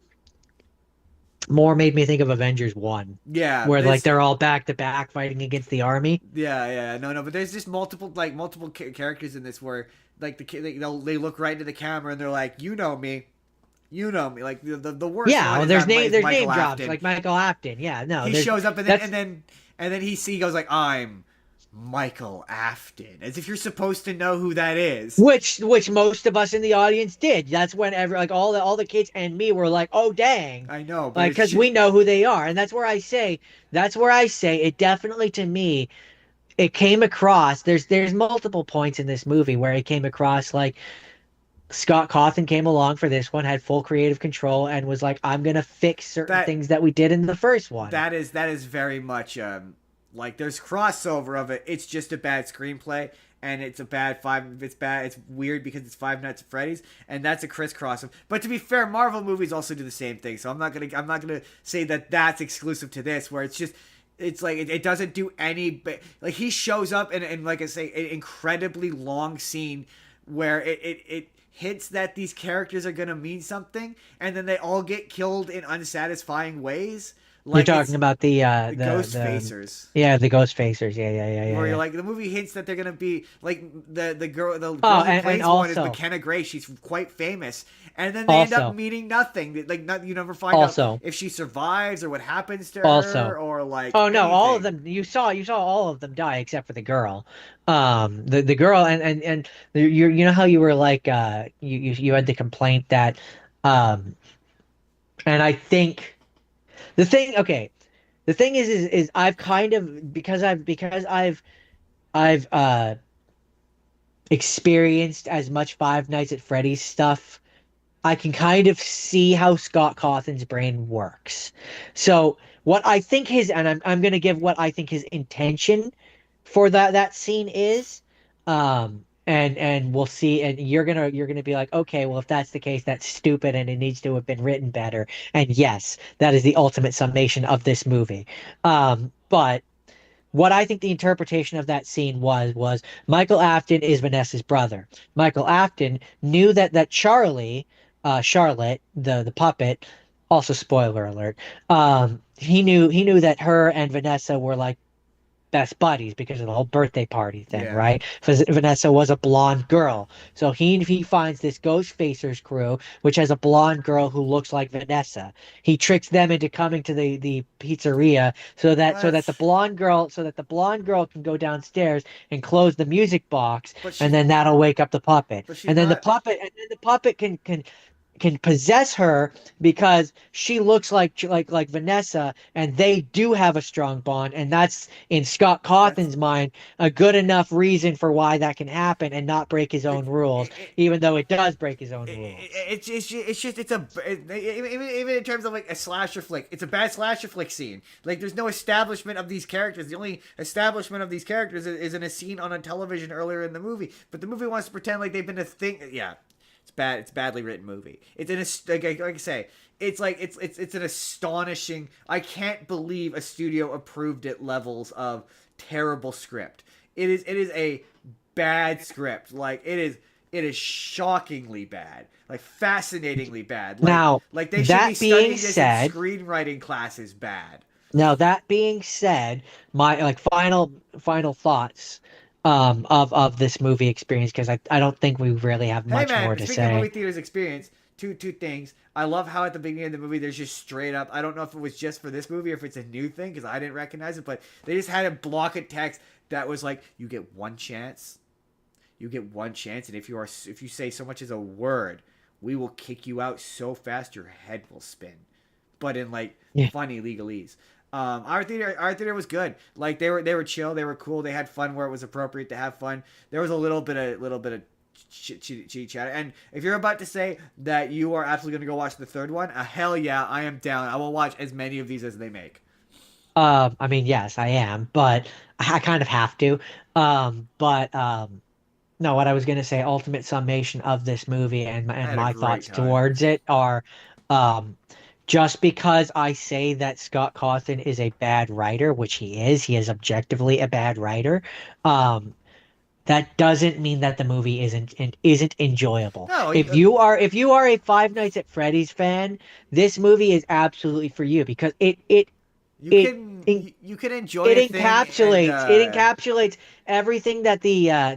more made me think of Avengers 1, Yeah, where like this. they're all back to back fighting against the army. Yeah, yeah, no, no. But there's just multiple characters in this where like they look right into the camera and they're like, you know me. Like the worst Yeah, one well, is that is there's Michael name drops Afton. like Michael Apton. Yeah, no, He there's shows up and then that's he goes like, I'm Michael Afton, as if you're supposed to know who that is. which most of us in the audience did. That's when like all the kids and me were like, "Oh dang." I know, but Like it's cuz just we know who they are. And that's where I say it definitely to me it came across there's multiple points in this movie where it came across like Scott Cawthon came along for this one, had full creative control, and was like, "I'm gonna fix certain that things that we did in the first one." that is very much like there's crossover of it. It's just a bad screenplay, and it's a bad five. It's bad. It's weird because it's Five Nights at Freddy's, and that's a crisscross of. But to be fair, Marvel movies also do the same thing. So I'm not gonna say that that's exclusive to this, where it's just. It's like it doesn't do any like he shows up in like I say an incredibly long scene where it hints that these characters are gonna mean something, and then they all get killed in unsatisfying ways. You're Like talking it's about the Ghost Facers. yeah, the ghost facers. Yeah, yeah, yeah, yeah, Where you're yeah. like the movie hints that they're gonna be like the girl Oh, who and plays one is also McKenna Gray. She's quite famous, and then they end up also meaning nothing. Like you never find out also if she survives or what happens to her also or like Oh no, all of anything. them you saw all of them die except for the girl. The girl and you know how you were like you had the complaint that um and I think the thing okay, the thing is I've kind of because I've experienced as much Five Nights at Freddy's stuff. I can kind of see how Scott Cawthon's brain works. So what I think his and I'm gonna give what I think his intention for that scene is. And we'll see, and you're gonna be like, okay, well if that's the case, that's stupid and it needs to have been written better. And yes, that is the ultimate summation of this movie. But what I think the interpretation of that scene was Michael Afton is Vanessa's brother. Michael Afton knew that Charlie, Charlotte, the puppet, also spoiler alert, he knew that her and Vanessa were like best buddies because of the whole birthday party thing, Yeah. right? Vanessa was a blonde girl. So he finds this Ghost Facers crew, which has a blonde girl who looks like Vanessa. He tricks them into coming to the pizzeria so that What? the blonde girl can go downstairs and close the music box, But and she's then that'll wake up the puppet. but she's And then not. the puppet can possess her because she looks like Vanessa, and they do have a strong bond, and that's in Scott That's Cawthon's mind a good enough reason for why that can happen and not break his own it. rules, it, even though it does break his own it, rules. even in terms of like a slasher flick, it's a bad slasher flick scene. Like there's no establishment of these characters. The only establishment of these characters is in a scene on a television earlier in the movie. But the movie wants to pretend like they've been a thing. Yeah, it's bad. It's a badly written movie. It's in a like I say. It's an astonishing. I can't believe a studio approved it levels of terrible script. It is a bad script. Like it is shockingly bad, like fascinatingly bad. Now, Like they should be that being studying this in said, screenwriting classes. Bad. Now that being said, my like final thoughts of this movie experience, because I don't think we really have Hey much more man, to speaking of movie say. theaters experience, two things. I love how at the beginning of the movie there's just straight up. I don't know if it was just for this movie or if it's a new thing because I didn't recognize it, but they just had a block of text that was like, "You get one chance. You get one chance, and if you say so much as a word, we will kick you out so fast your head will spin." But in like Yeah. funny legalese. Our theater was good. Like they were chill, they were cool, they had fun where it was appropriate to have fun. There was a little bit of cheat chat. And if you're about to say that you are absolutely gonna go watch the third one, hell yeah, I am down. I will watch as many of these as they make. I mean, yes, I am, but I kind of have to. But no, what I was gonna say, ultimate summation of this movie I and had a my great thoughts time. towards it are, um, just because I say that Scott Cawthon is a bad writer, which he is objectively a bad writer. Um, that doesn't mean that the movie isn't enjoyable. No, If you are a Five Nights at Freddy's fan, this movie is absolutely for you because you it can it you can enjoy a thing and it encapsulates everything that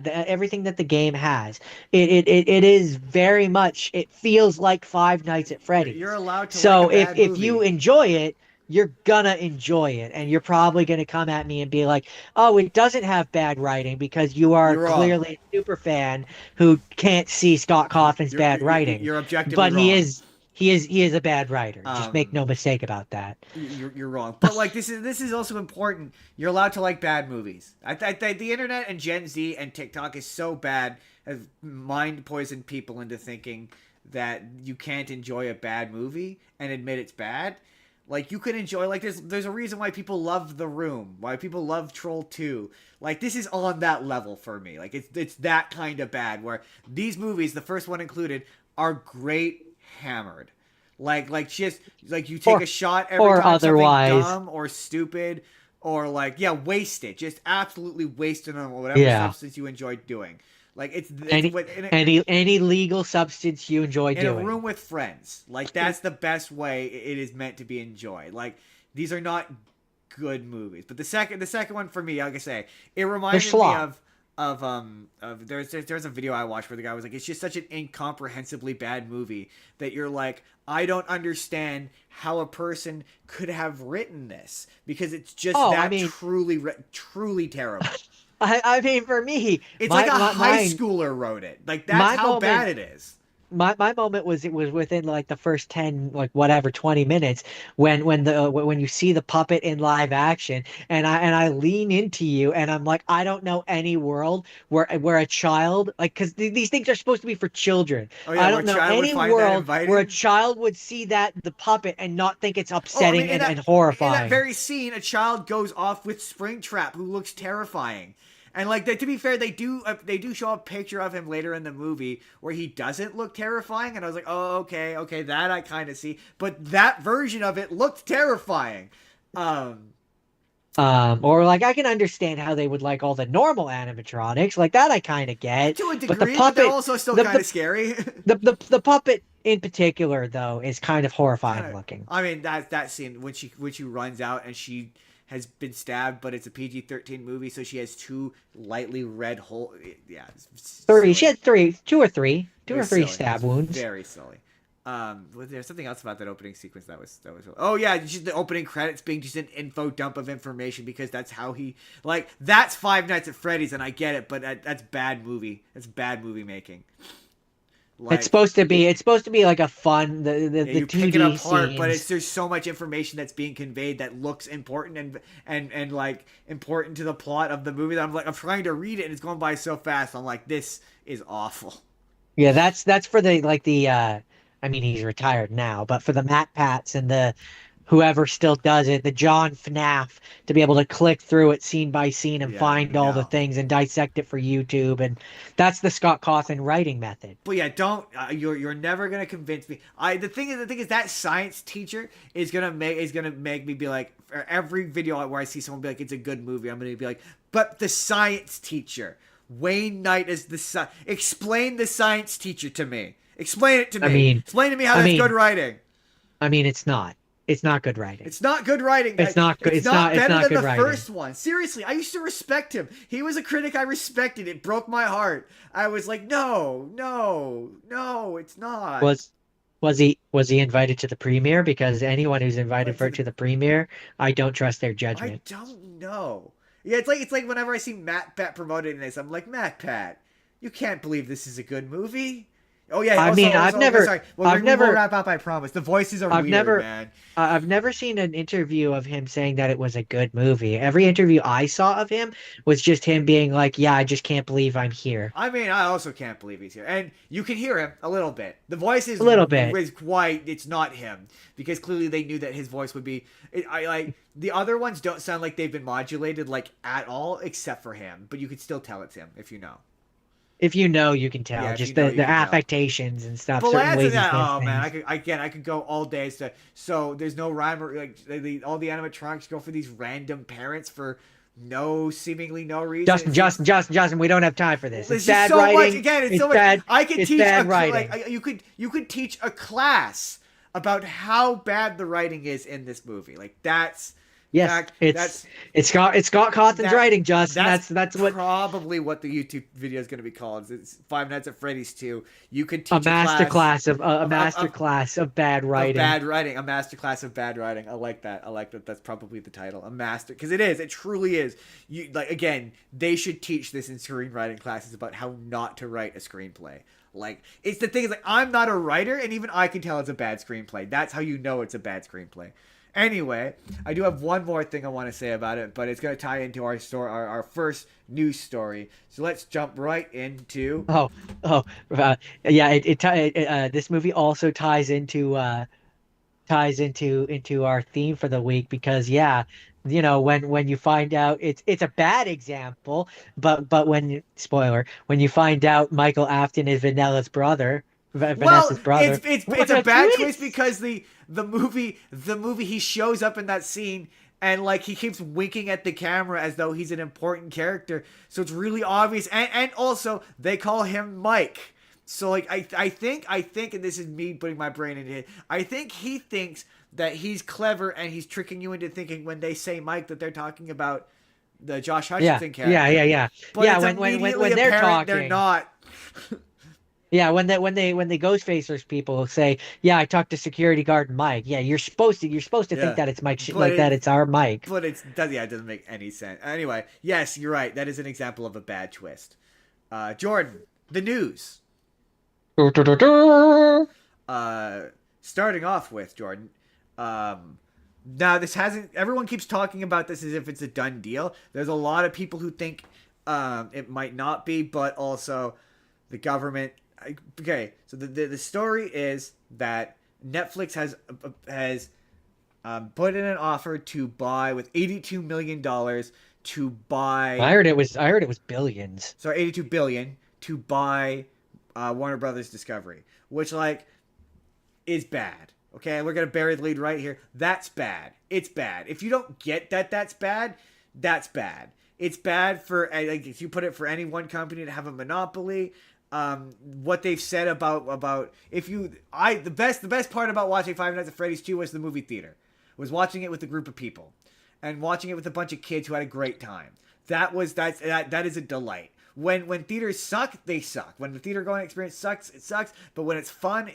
everything that the game has. It is very much, it feels like Five Nights at you're Freddy's. allowed to like a So bad if you movie. enjoy it, you're gonna enjoy it, and you're probably gonna come at me and be like, "Oh, it doesn't have bad writing," because you are You're wrong. clearly a super fan who can't see Scott Cawthon's You're bad you're, writing. you're objectively But wrong. he is a bad writer. Just make no Um, mistake about that. you're wrong. But like this is also important. You're allowed to like bad movies. The internet and Gen Z and TikTok is so bad, has mind poisoned people into thinking that you can't enjoy a bad movie and admit it's bad. Like you can enjoy, like there's a reason why people love The Room, why people love Troll 2. Like this is on that level for me. Like it's that kind of bad where these movies, the first one included, are great hammered. Like just like you take Or a shot every or time something otherwise. dumb or stupid or like yeah, waste it. Just absolutely waste it on whatever Yeah. substance you enjoyed doing. Like it's Any what any legal substance you enjoy in a doing. room with friends. Like that's the best way it is meant to be enjoyed. Like these are not good movies. But the second one for me, like I say, it They're reminded me slop. of there's a video I watched where the guy was like, it's just such an incomprehensibly bad movie that you're like, I don't understand how a person could have written this because it's just Oh, I that mean, truly terrible. I mean, for me, It's like a high mine, schooler wrote it. Like that's my how moment bad it is. my moment was, it was within like the first 10, like whatever, 20 minutes, when you see the puppet in live action, and I lean into you and I'm like, I don't know any world where a child, like, because these things are supposed to be for children. Oh yeah, I where a don't know child would any find that world where a inviting. child would see the puppet and not think it's Oh, I mean, upsetting in and that horrifying. very scene, a child goes off with Springtrap, who looks terrifying. And like, to be fair, they do show a picture of him later in the movie where he doesn't look terrifying, and I was like, oh, okay, that I kind of see. But that version of it looked terrifying. Um, Or like, I can understand how they would like all the normal animatronics, like that I kind of get, to a but the degree, but they're puppet, also still the kind of the scary. the puppet in particular though is kind of kind horrifying of. looking. I mean, that scene when she runs out and she has been stabbed, but it's a PG-13 movie, so she has two lightly red hole. Yeah, it's Three. She silly. had three, two or three, It two or was three silly. It stab was wounds. very silly. There's something else about that opening sequence that was. Oh yeah, just the opening credits being just an info dump of information because that's how he that's Five Nights at Freddy's, and I get it, but that's bad movie. That's bad movie making. It's Like supposed to be. It's supposed to be like a fun yeah, the you pick it 2D apart, but scenes. there's so much information that's being conveyed that looks important and like important to the plot of the movie that I'm trying to read it and it's going by so fast. I'm like, this is awful. Yeah, that's for the I mean he's retired now, but for the Matt Pats and the whoever still does it, the John FNAF to be able to click through it scene by scene and Yeah, find all the no. things and dissect it for YouTube, and that's the Scott Cawthon writing method. But yeah, don't you're never gonna convince me. The thing is that science teacher is gonna make me be like for every video where I see someone be like it's a good movie, I'm gonna be like, but the science teacher, Wayne Knight is explain the science teacher to me. Explain it to me. I mean, Explain to me how I that's mean, good writing. I mean, it's not. It's not good writing. It's not good writing. It's not good. It's not better than good the writing. first one. Seriously, I used to respect him. He was a critic I respected. It broke my heart. I was like, no, no, no, it's not. Was he invited to the premiere? Because anyone who's invited to the premiere, I don't trust their I judgment. don't know. Yeah, it's like whenever I see Matt Pat promoted in this, I'm like, Matt Pat, you can't believe this is a good movie. Oh yeah, I mean, sorry. We'll wrap up. I promise. The voices are weird, man. I've never seen an interview of him saying that it was a good movie. Every interview I saw of him was just him being like, "Yeah, I just can't believe I'm here." I mean, I also can't believe he's here, and you can hear him a little bit. The voice is A little bit. It's not him because clearly they knew that his voice would be. I like the other ones don't sound like they've been modulated like at all, except for him. But you could still tell it's him if you know. If you know, you can tell. Yeah, if Just you know, you the can tell. affectations and stuff. But Certain answer ways he that, says oh man, things. I could go all day. So there's no rhyme or all the animatronics go for these random parents for seemingly no reason. Justin, we don't have time for this. It's It's just bad so writing. much. Again, it's so much. bad. I could It's teach bad writing. you could teach a class about how bad the writing is in this movie. Like that's. Yes, That's it's Scott Cawthon's writing, Justin. That's what probably what the YouTube video is going to be called. It's Five Nights at Freddy's 2. You could teach a master class of bad writing. Bad writing, a master class of bad writing. I like that. That's probably the title. A master, because it is. It truly is. You like again. They should teach this in screenwriting classes about how not to write a screenplay. Like it's the thing is like I'm not a writer, and even I can tell it's a bad screenplay. That's how you know it's a bad screenplay. Anyway, I do have one more thing I want to say about it, but it's going to tie into our story, our first news story. So let's jump right into. Yeah. This movie also ties into our theme for the week because when you find out it's a bad example, but when you find out Michael Afton is Vanessa's brother. Vanessa's brother. It's a bad twist because the movie he shows up in that scene and like he keeps winking at the camera as though he's an important character, so it's really obvious, and also they call him Mike. So like I think and this is me putting my brain into it, I think he thinks that he's clever and he's tricking you into thinking when they say Mike that they're talking about the Josh Hutcherson character. Yeah. But yeah, it's when they're talking, they're not. Yeah, when the Ghostfacers people say, "Yeah, I talked to security guard Mike." Yeah, you're supposed to think that it's Mike, that it's our Mike. But it doesn't make any sense. Anyway, yes, you're right. That is an example of a bad twist. Jordan, the news. Starting off with Jordan. Now this hasn't. Everyone keeps talking about this as if it's a done deal. There's a lot of people who think it might not be, but also the government. Okay, so the story is that Netflix has put in an offer to buy with $82 million to buy. I heard it was billions. So 82 billion to buy Warner Brothers Discovery, which like is bad. Okay, we're gonna bury the lead right here. That's bad. It's bad. If you don't get that, that's bad. That's bad. It's bad for like if you put it for any one company to have a monopoly. What they've said about the best part about watching Five Nights at Freddy's 2 was the movie theater. Was watching it with a group of people. and watching it with a bunch of kids who had a great time. That is a delight. When theaters suck, they suck. When the theater going experience sucks, it sucks. But when it's fun,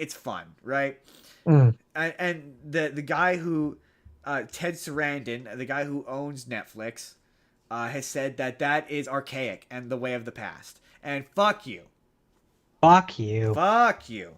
right? Mm. And the guy who Ted Sarandon, the guy who owns Netflix, has said that is archaic and the way of the past. And fuck you. Fuck you. Fuck you.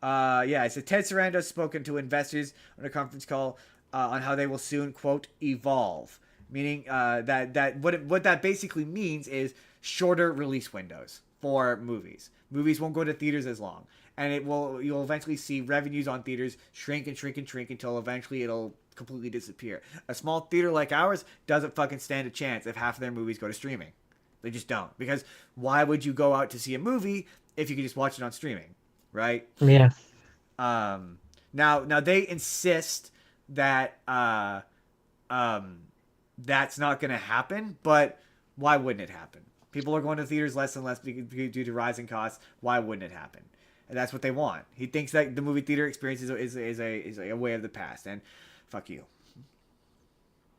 Yeah, so Ted Sarandon has spoken to investors on a conference call on how they will soon, quote, evolve. Meaning that what that basically means is shorter release windows for movies. Movies won't go to theaters as long. And you'll eventually see revenues on theaters shrink and shrink and shrink until eventually it'll completely disappear. A small theater like ours doesn't fucking stand a chance if half of their movies go to streaming. They just don't. Because why would you go out to see a movie if you could just watch it on streaming, right? Yeah. Now they insist that that's not going to happen, but why wouldn't it happen? People are going to theaters less and less due to rising costs. Why wouldn't it happen? And that's what they want. He thinks that the movie theater experience is a way of the past, and fuck you.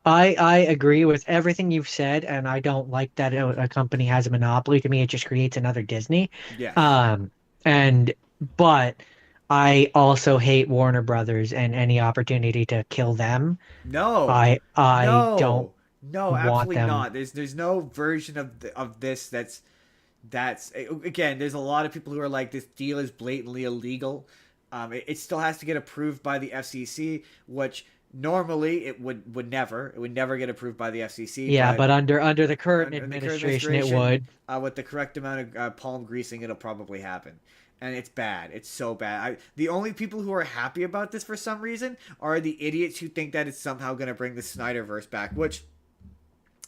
I agree with everything you've said, and I don't like that a company has a monopoly. To me, it just creates another Disney. Yes. And but I also hate Warner Brothers and any opportunity to kill them. No. I don't No. No, want absolutely them. not. There's no version of this that's again. There's a lot of people who are like, this deal is blatantly illegal. It still has to get approved by the FCC, which normally it would never get approved by the FCC. Yeah, But but under the current under the current administration, it would. with the correct amount of palm greasing, it'll probably happen. And it's bad. It's so bad. The only people who are happy about this for some reason are the idiots who think that it's somehow going to bring the Snyderverse back, which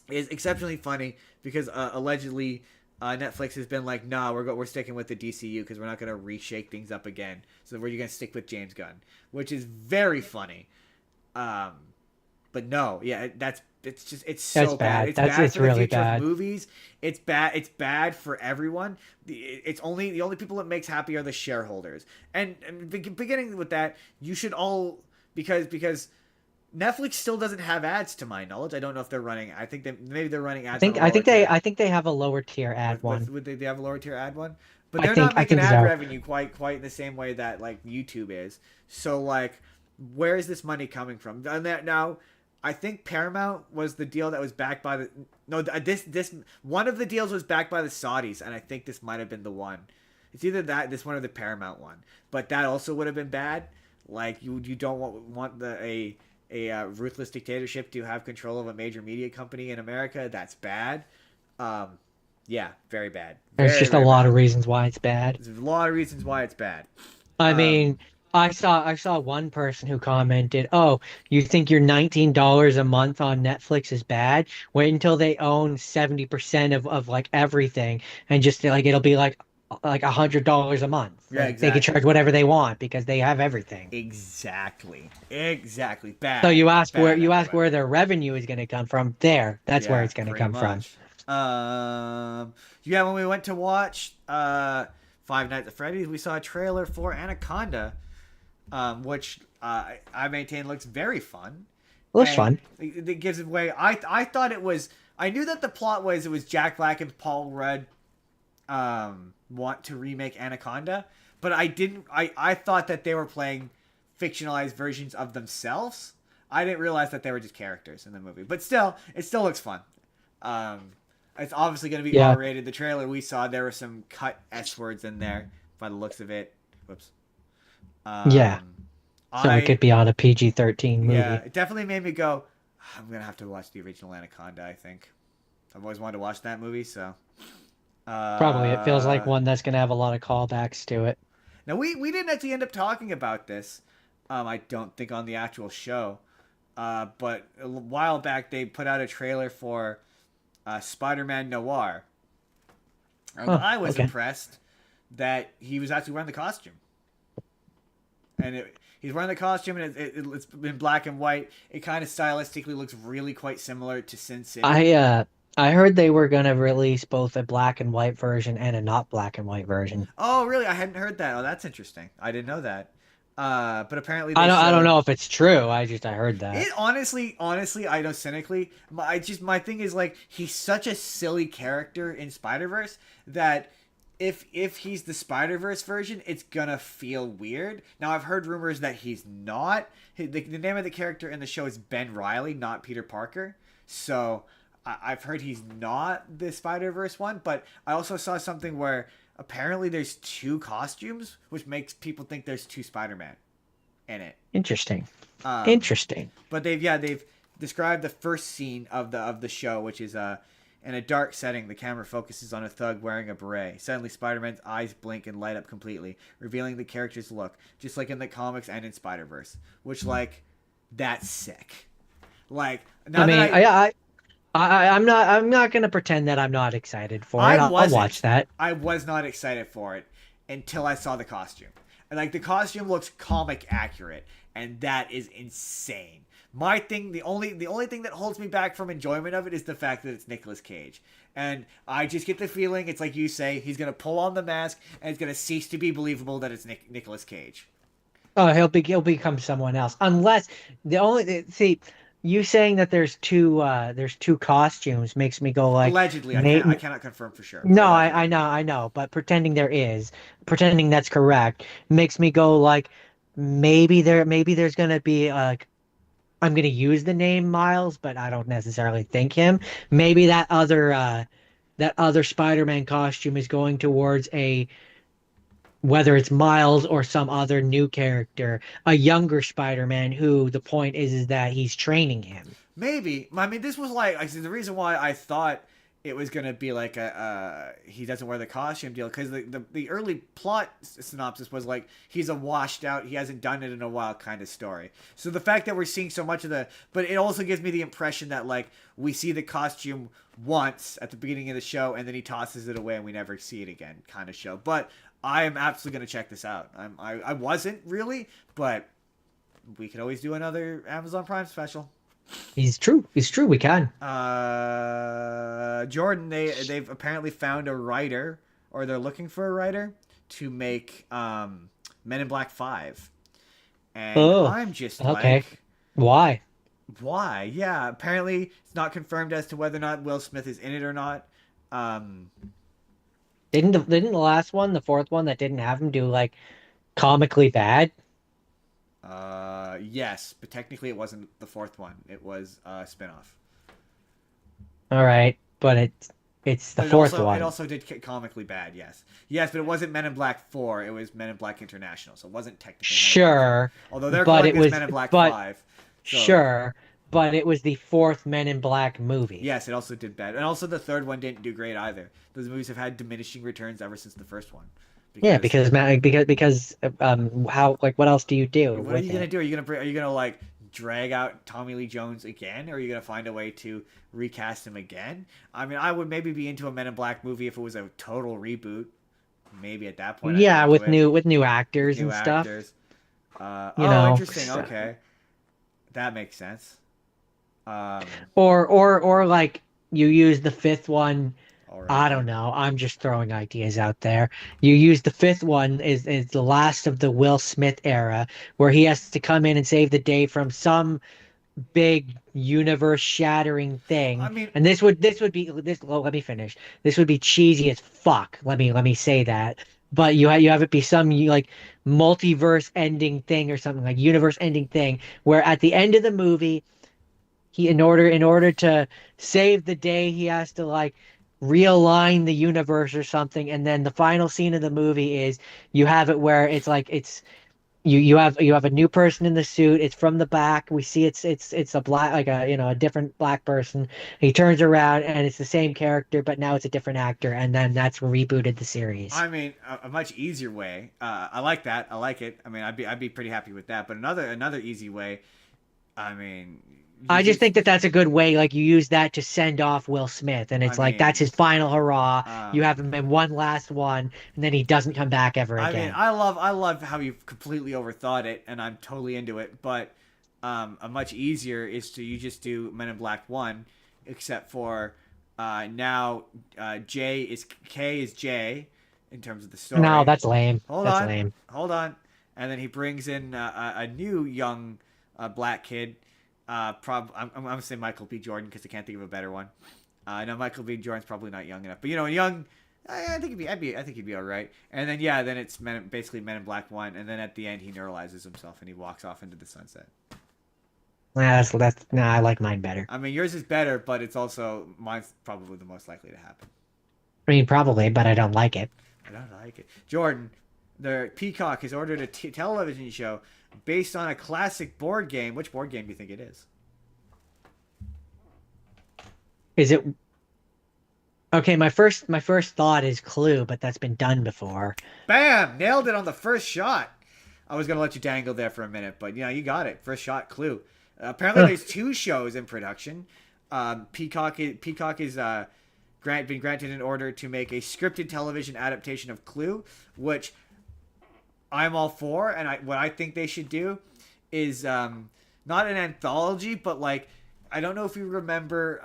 is exceptionally funny because allegedly Netflix has been like, nah, we're sticking with the DCU because we're not going to reshake things up again. So we're going to stick with James Gunn, which is very funny. But no, yeah, it's so bad. It's bad It's for the really future bad. of movies. It's bad. It's bad for everyone. The only people it makes happy are the shareholders. And beginning with that, you should all because Netflix still doesn't have ads to my knowledge. I don't know if they're running. I think maybe they're running ads on a lower tier. I think they have a lower tier ad one. Would they have a lower tier ad one? But they're not I making think ad so. revenue quite in the same way that like YouTube is. So like, where is this money coming from? And now, I think Paramount was the deal that was backed by the this one of the deals was backed by the Saudis, and I think this might have been the one. It's either this one or the Paramount one, but that also would have been bad. Like you don't want a ruthless dictatorship to have control of a major media company in America. That's bad. Yeah, very bad. There's just a lot of reasons why it's bad. There's a lot of reasons why it's bad. I mean, I saw one person who commented, "Oh, you think your $19 a month on Netflix is bad? Wait until they own 70% of like everything, and just like it'll be like $100 a month. Yeah, Like, exactly. they can charge whatever they want because they have everything." Exactly. Bad. So you ask Bad where everywhere. their revenue is going to come from. That's where Yeah, it's going to pretty come from. much. Yeah, when we went to watch Five Nights at Freddy's, we saw a trailer for Anaconda, which I maintain looks very fun. It looks And fun. It gives away. I thought it was. I knew that the plot was it was Jack Black and Paul Rudd want to remake Anaconda, but I didn't. I thought that they were playing fictionalized versions of themselves. I didn't realize that they were just characters in the movie. But still, it still looks fun. It's obviously going to be Yeah. R-rated. The trailer we saw, there were some cut S words in there by the looks of it. Whoops. Yeah. So it could be on a PG-13 movie. Yeah, it definitely made me go, I'm going to have to watch the original Anaconda, I think. I've always wanted to watch that movie, so. Probably. It feels like one that's going to have a lot of callbacks to it. Now, we didn't actually end up talking about this, I don't think, on the actual show. But a while back, they put out a trailer for Spider-Man Noir. And I was impressed that he was actually wearing the costume. And he's wearing the costume, and it's in black and white. It kind of stylistically looks really quite similar to Sin City. I heard they were going to release both a black and white version and a not black and white version. Oh, really? I hadn't heard that. Oh, that's interesting. I didn't know that. But apparently I they don't showed. know if it's true. I heard that. It honestly, I know cynically. My thing is like he's such a silly character in Spider Verse that if he's the Spider Verse version, it's gonna feel weird. Now I've heard rumors that he's not. The name of the character in the show is Ben Riley, not Peter Parker. So I've heard he's not the Spider Verse one. But I also saw something where apparently there's two costumes, which makes people think there's two Spider Man in it. Interesting. Um, Interesting. but they've described the first scene of the show, which is in a dark setting. The camera focuses on a thug wearing a beret. Suddenly, Spider-Man's eyes blink and light up completely, revealing the character's look, just like in the comics and in Spider-Verse. Which that's sick. Like now I mean, that I'm not gonna pretend that I'm not excited for it. I I'll wasn't. watch that. I was not excited for it until I saw the costume. And like the costume looks comic accurate, and that is insane. My thing, the only thing that holds me back from enjoyment of it is the fact that it's Nicolas Cage. And I just get the feeling it's like you say, he's gonna pull on the mask and it's gonna cease to be believable that it's Nicolas Cage. Oh, he'll become someone else. Unless see, you saying that there's two costumes makes me go like Allegedly, I may, cannot confirm for sure. But no, allegedly. I know, but pretending that's correct makes me go like maybe there's gonna be I'm gonna use the name Miles, but I don't necessarily think him. Maybe that other Spider-Man costume is going towards a whether it's Miles or some other new character, a younger Spider-Man who the point is that he's training him. Maybe. I mean, this was like I said, the reason why I thought it was gonna be like a he doesn't wear the costume deal because the early plot synopsis was like he's a washed out, he hasn't done it in a while kind of story. So the fact that we're seeing so much of but it also gives me the impression that like we see the costume once at the beginning of the show and then he tosses it away and we never see it again kind of show. But I am absolutely gonna check this out. I wasn't really, but we could always do another Amazon Prime special. He's true. He's true. We can. Jordan, they've apparently found a writer, or they're looking for a writer to make Men in Black 5. And Oh, I'm just okay. like, Why? why? Yeah, apparently it's not confirmed as to whether or not Will Smith is in it or not. Um, Didn't the last one, the fourth one that didn't have him do like comically bad? yes, but technically it wasn't the fourth one. It was a spinoff. All right, but it's the But fourth it one. also did comically bad. Yes, yes, but it wasn't Men in Black 4. It was Men in Black International, so it wasn't technically Men in Black 4. Sure, Although they're but calling it this was Men in Black but 5. So sure, but it was the fourth Men in Black movie. yes, it also did bad, and also the third one didn't do great either. Those movies have had diminishing returns ever since the first one. Yeah, Because because how like what else do you do what are with you gonna it? do? Are you gonna like drag out Tommy Lee Jones again, or are you gonna find a way to recast him again? I mean, I would maybe be into a Men in Black movie if it was a total reboot. Maybe at that point I'd be Yeah, into it with new with actors new and stuff. actors. You Oh, know, interesting. Okay, that makes sense. Um, or like you use the fifth one. all right. I don't know. I'm just throwing ideas out there. You use the fifth one is the last of the Will Smith era, where he has to come in and save the day from some big universe shattering I thing. mean, And this. Well, let me finish. This would be cheesy as fuck. Let me say that. But you have it be some like multiverse ending thing or something like universe ending thing, where at the end of the movie he in order to save the day he has to like realign the universe or something, and then the final scene of the movie is you have it where it's like it's you have a new person in the suit. It's from the back. We see it's a black like a a different black person. He turns around and it's the same character, but now it's a different actor, and then that's rebooted the series. I mean, a much easier way. I like that. I like it. I mean, I'd be pretty happy with that. But another easy way. I mean, you I just just. think that that's a good way. Like you use that to send off Will Smith, and I it's like that's mean, his final hurrah. You have um, him in one last one, and then he doesn't come back ever I mean, again. I love how you've completely overthought it, and I'm totally into it. But a much easier is to you just do Men in Black 1, except for now K is J in terms of the No, story. that's lame. Hold That's on, lame. hold on, and then he brings in a new young black kid. I'm gonna say Michael B. Jordan because I can't think of a better one. I know Michael B. Jordan's probably not young enough, but young. I think I think he'd be all right. And then then it's basically Men in Black 1, and then at the end he neuralizes himself and he walks off into the sunset. Nah, I like mine better. I mean, yours is better, but it's also mine's probably the most likely to happen. I mean, probably, but I don't like it. I don't like it. Jordan, the Peacock has ordered a television show based on a classic board game. Which board game do you think it is? Is it okay? My first thought is Clue, but that's been done before. Bam! Nailed it on the first shot. I was gonna let you dangle there for a minute, but you got it. First shot, Clue. Apparently, there's 2 shows in production. Peacock is been granted an order to make a scripted television adaptation of Clue, which I'm all for. And what I think they should do is not an anthology, but like I don't know if you remember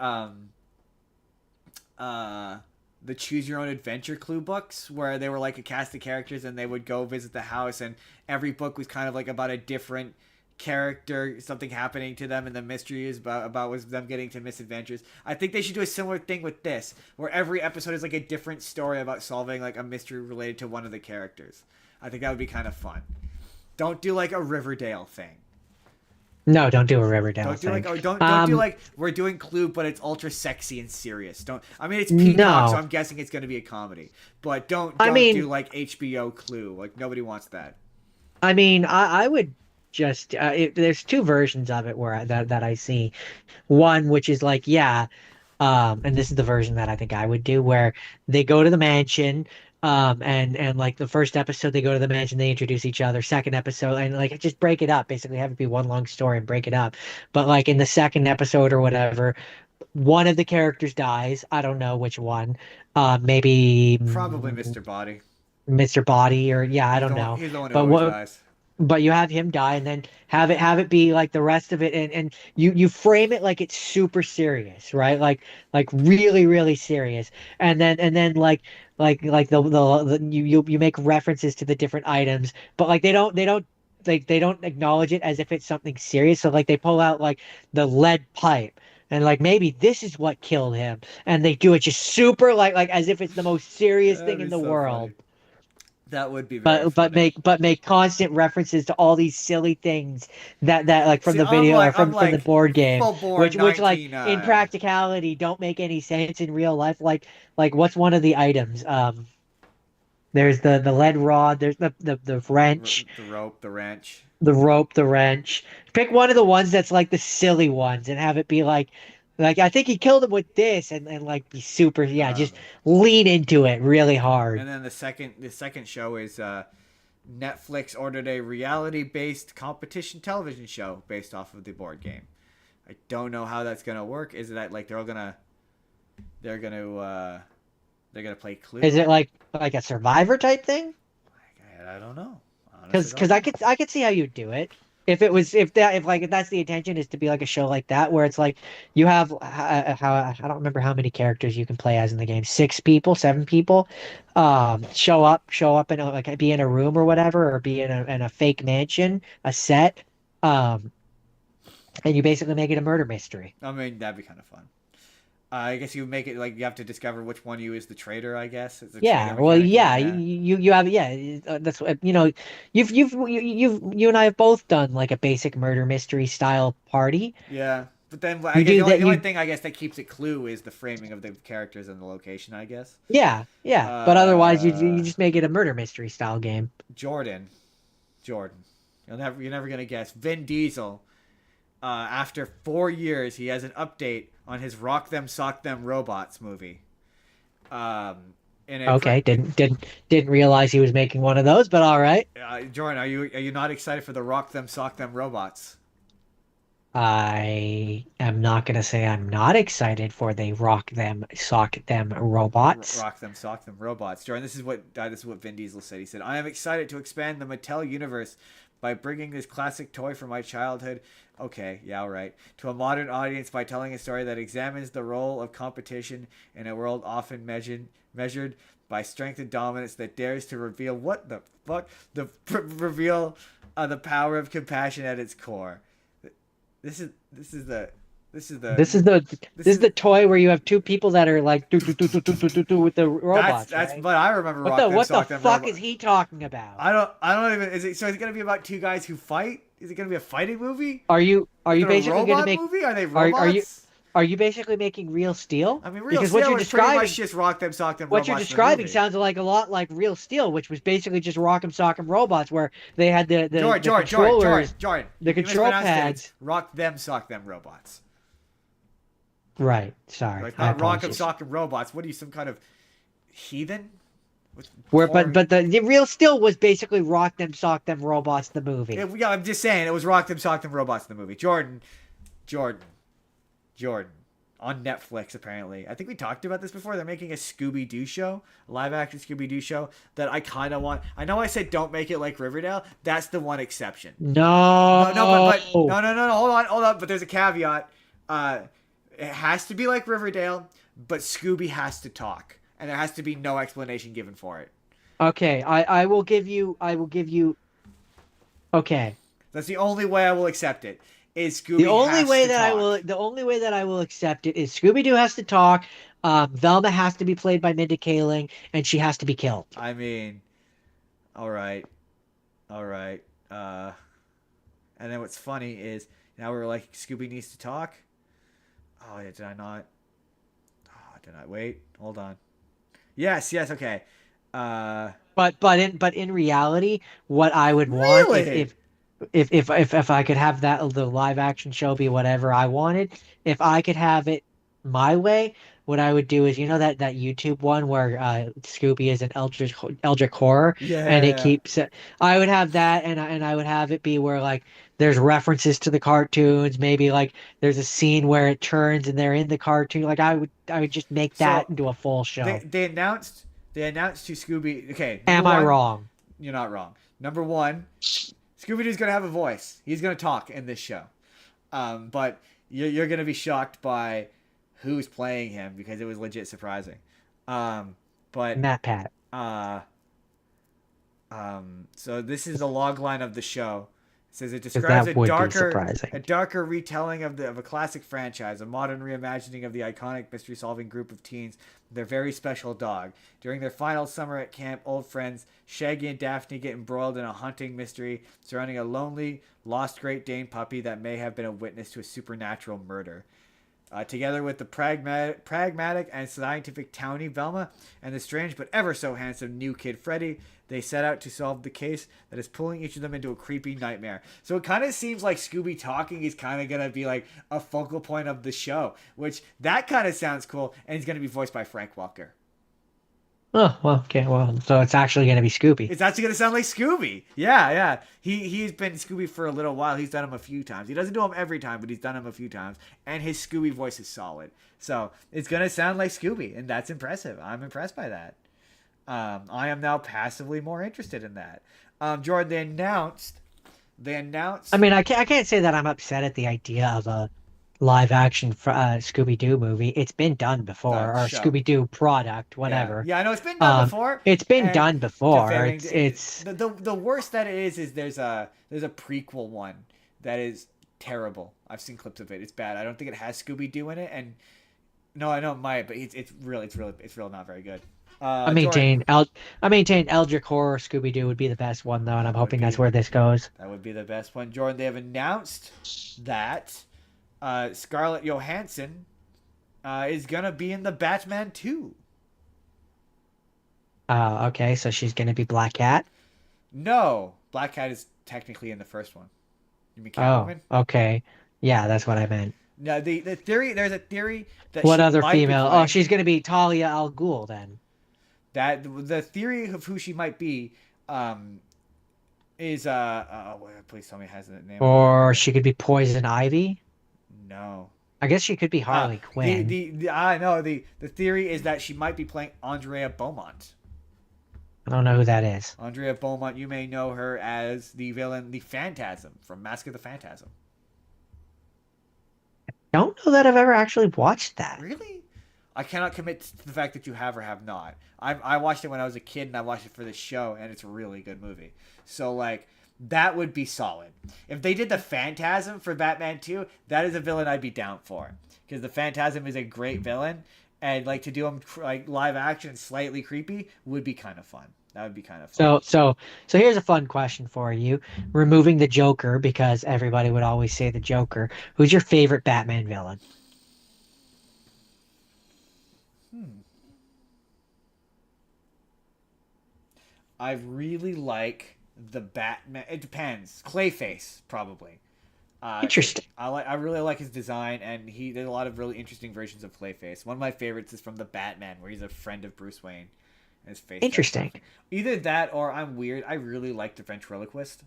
the Choose Your Own Adventure Clue books, where they were like a cast of characters and they would go visit the house, and every book was kind of like about a different character, something happening to them, and the mystery is about was them getting to misadventures. I think they should do a similar thing with this, where every episode is like a different story about solving like a mystery related to one of the characters. I think that would be kind of fun. Don't do like a Riverdale thing. No, don't do a Riverdale Don't do thing. don't do like we're doing Clue, but it's ultra sexy and serious. Don't. I mean, it's Peacock, so I'm guessing it's going to be a comedy. But don't do like HBO Clue. Like nobody wants that. I mean, I would just there's 2 versions of it where that I see. One which is like, and this is the version that I think I would do, where they go to the mansion, and like the first episode they go to the mansion, they introduce each other. Second episode, and like just break it up, basically have it be one long story and break it up. But like in the second episode or whatever, one of the characters dies. I don't know which one. Maybe Probably Mr. Body. Mr. Body, or I don't know. He's the one who But always dies. But you have him die, and then have it be like the rest of it, and you frame it like it's super serious, right? Like really really serious, and then you make references to the different items, but like they don't acknowledge it as if it's something serious. So like they pull out like the lead pipe, and like maybe this is what killed him, and they do it just super like as if it's the most serious That'd thing in be the so world. funny. That would be very But funny. make constant references to all these silly things that like from See, the video or from like the board game, full-born which like 19, in practicality don't make any sense in real life. Like what's one of the items? There's the lead rod. There's the wrench, the rope, the wrench. the rope, the wrench. Pick one of the ones that's like the silly ones and have it be like I think he killed him with this, and like be super just lean into it really hard. And then the second show is Netflix ordered a reality-based competition television show based off of the board game. I don't know how that's gonna work. Is it that like they're gonna play Clue? Is it like a Survivor type thing? I don't know. Because I could see how you'd do it if that's the intention, is to be like a show like that, where it's like you have how I don't remember how many characters you can play as in the game, 6 people, 7 people, show up and like be in a room or whatever, or be in a fake mansion, a set, and you basically make it a murder mystery. I mean, that'd be kind of fun. I guess you make it like you have to discover which one of you is the traitor. I guess it's a Yeah, traitor well, mechanic, you have that's what you and I have both done like a basic murder mystery style party. Yeah, but then I You guess do that. the only thing I guess that keeps it Clue is the framing of the characters and the location. I guess. Yeah, but otherwise you just make it a murder mystery style game. Jordan, you're never gonna guess. Vin Diesel, after 4 years, he has an update on his Rock Them Sock Them Robots movie. Okay, didn't realize he was making one of those, but all right. Jordan, are you not excited for the Rock Them Sock Them Robots? I am not gonna say I'm not excited for the Rock Them Sock Them Robots. Rock Them Sock Them Robots. Jordan, this is what Vin Diesel said. He said, "I am excited to expand the Mattel universe by bringing this classic toy from my childhood Okay, yeah, all right. To a modern audience by telling a story that examines the role of competition in a world often measured by strength and dominance that dares to reveal what the fuck reveal the power of compassion at its core. This is the this is the This is the this this is is the toy where you have two people that are like do with the robots, that's right? what I remember. What Rock the them, what the sock them, fuck robot. is he talking about? I don't even. Is it so? Is it gonna be about two guys who fight? Is it gonna be a fighting movie? Are Is you it a basically going to robot make movie? Are they are you robots? are you basically making Real Steel? I mean, Real Because what Steel you're was pretty much describing just rock them, sock them, what you're robots in the describing movie. sounds like a lot like Real Steel, which was basically just Rock'em Sock'em Robots, where they had the controllers, Jordan. the You control mispronounced it. It's pads. rock them, sock them, robots. Right. Sorry, Like I not rock 'em, apologize. sock 'em, robots. What are you, some kind of heathen? With Where four... but the Real Steel was basically Rock Them Sock Them Robots the movie. Yeah, I'm just saying it was rock them, sock them, robots in the movie. Jordan, Jordan. On Netflix, apparently. I think we talked about this before. They're making a Scooby Doo show, a live action Scooby Doo show that I kind of want. I know I said don't make it like Riverdale. That's the one exception. No, no, but No. no. Hold on. But there's a caveat. It has to be like Riverdale, but Scooby has to talk, and there has to be no explanation given for it. Okay, I will give you okay. That's the only way I will accept it. Is Scooby has to talk. The only way that I will accept it is Scooby Doo has to talk, Velma has to be played by Mindy Kaling, and she has to be killed. I mean, all right, all right. And then what's funny is now we're like Scooby needs to talk. Oh yeah, did I not? Oh, did I wait? Hold on. Yes, okay. Uh, But in reality, what I would want really? if I could have that the live action show be whatever I wanted, if I could have it my way, what I would do is that YouTube one where Scooby is an eldritch horror and it Yeah. keeps I would have that and I would have it be where like there's references to the cartoons, maybe like there's a scene where it turns and they're in the cartoon. Like I would just make that So into a full they show. they announced they announced to Scooby. Okay, number Am I one, wrong? you're not wrong. Number one, Scooby Doo's gonna have a voice. He's gonna talk in this show. But you're gonna be shocked by who's playing him because it was legit surprising. But Matt Pat. uh, so this is the log line of the show. It says it Because describes that would be surprising. a darker retelling of a classic franchise, a modern reimagining of the iconic mystery-solving group of teens with their very special dog. During their final summer at camp, old friends Shaggy and Daphne get embroiled in a haunting mystery surrounding a lonely, lost Great Dane puppy that may have been a witness to a supernatural murder. Together with the pragmatic and scientific townie Velma and the strange but ever so handsome new kid Freddy, they set out to solve the case that is pulling each of them into a creepy nightmare. So it kind of seems like Scooby talking is kind of going to be like a focal point of the show, which that kind of sounds cool, and he's going to be voiced by Frank Welker. Oh, well, okay, well, so it's actually going to be Scooby. It's actually gonna sound like Scooby. Yeah. He's been Scooby for a little while. He's done him a few times. He doesn't do them every time, but he's done them a few times. And his Scooby voice is solid. So it's gonna sound like Scooby, and that's impressive. I'm impressed by that. I am now passively more interested in that. Jordan, they announced. I mean, I can't say that I'm upset at the idea of a live action Scooby Doo movie. It's been done before, or Show. Scooby Doo product, Yeah, whatever. yeah, I know it's been done before. It's been And done to before. varying, It's the worst that it is there's a prequel one that is terrible. I've seen clips of it. It's bad. I don't think it has Scooby Doo in it, and no, I know it might, but it's really not very good. Jordan, I maintain Eldritch Horror Scooby Doo would be the best one though, and I'm hoping that's where this goes. that would be the best one. Jordan, they have announced that Scarlett Johansson is gonna be in the Batman 2. Okay, so she's gonna be Black Cat. No, Black Cat is technically in the first one. You mean Oh, Catwoman? okay. Yeah, that's what I meant. No, the theory there's a theory that What she other might be female? Oh, playing she's gonna be Talia al Ghul then. that the theory of who she might be is please tell me it has the name of Or the she could be Poison Ivy. no. I guess she could be Harley Quinn. The I know the theory is that she might be playing Andrea Beaumont. I don't know who that is. Andrea Beaumont, you may know her as the villain, the Phantasm from Mask of the Phantasm. don't know that I've ever actually watched that. Really? I cannot commit to the fact that you have or have not. I watched it when I was a kid, and I watched it for this show, and it's a really good movie. So like that would be solid. If they did the Phantasm for Batman 2, that is a villain I'd be down for, because the Phantasm is a great villain, and like to do him like live action, slightly creepy, would be kind of fun. That would be kind of fun. So here's a fun question for you. Removing the Joker, because everybody would always say the Joker. Who's your favorite Batman villain? Hmm. I really like the Batman. It depends. Clayface, probably. Interesting. I really like his design, and there's a lot of really interesting versions of Clayface. One of my favorites is from the Batman, where he's a friend of Bruce Wayne, and his face does Interesting. stuff. Either that, or I'm weird. I really like the ventriloquist.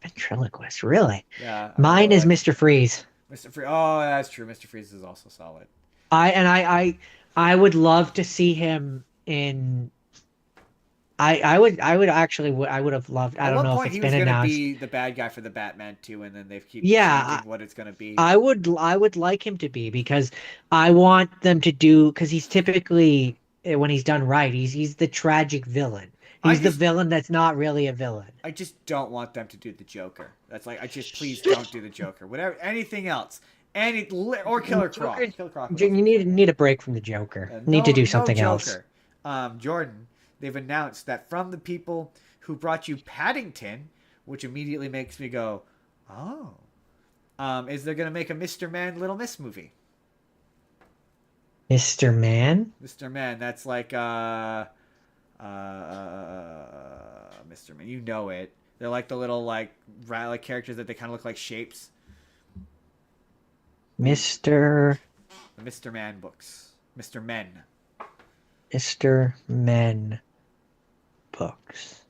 Ventriloquist, really? Yeah, I really Mine is like Mr. Freeze. Mr. Freeze. Oh, that's true. Mr. Freeze is also solid. I would love to see him in. I would actually I would have loved. I At don't one know if point, it's he been was gonna announced. be the bad guy for the Batman 2, and then they keep Yeah, changing what it's gonna be. I would like him to be because I want them to do because he's typically when he's done right, he's the tragic villain. I He's the just villain that's not really a villain. I just don't want them to do the Joker. That's like, I just, please don't do the Joker. Whatever, anything else, or Killer Croc. Joker, Killer Croc was you also need a break from the Joker. Need to no, do no something else. Joker. Jordan, they've announced that from the people who brought you Paddington, which immediately makes me go, oh, is they're gonna make a Mr. Man, Little Miss movie? Mr. Man? Mr. Man, that's like Mr. Man. You know it. They're like the little like characters that they kind of look like shapes. Mr. The Mr. Man books. Mr. Men. Mr. Men books.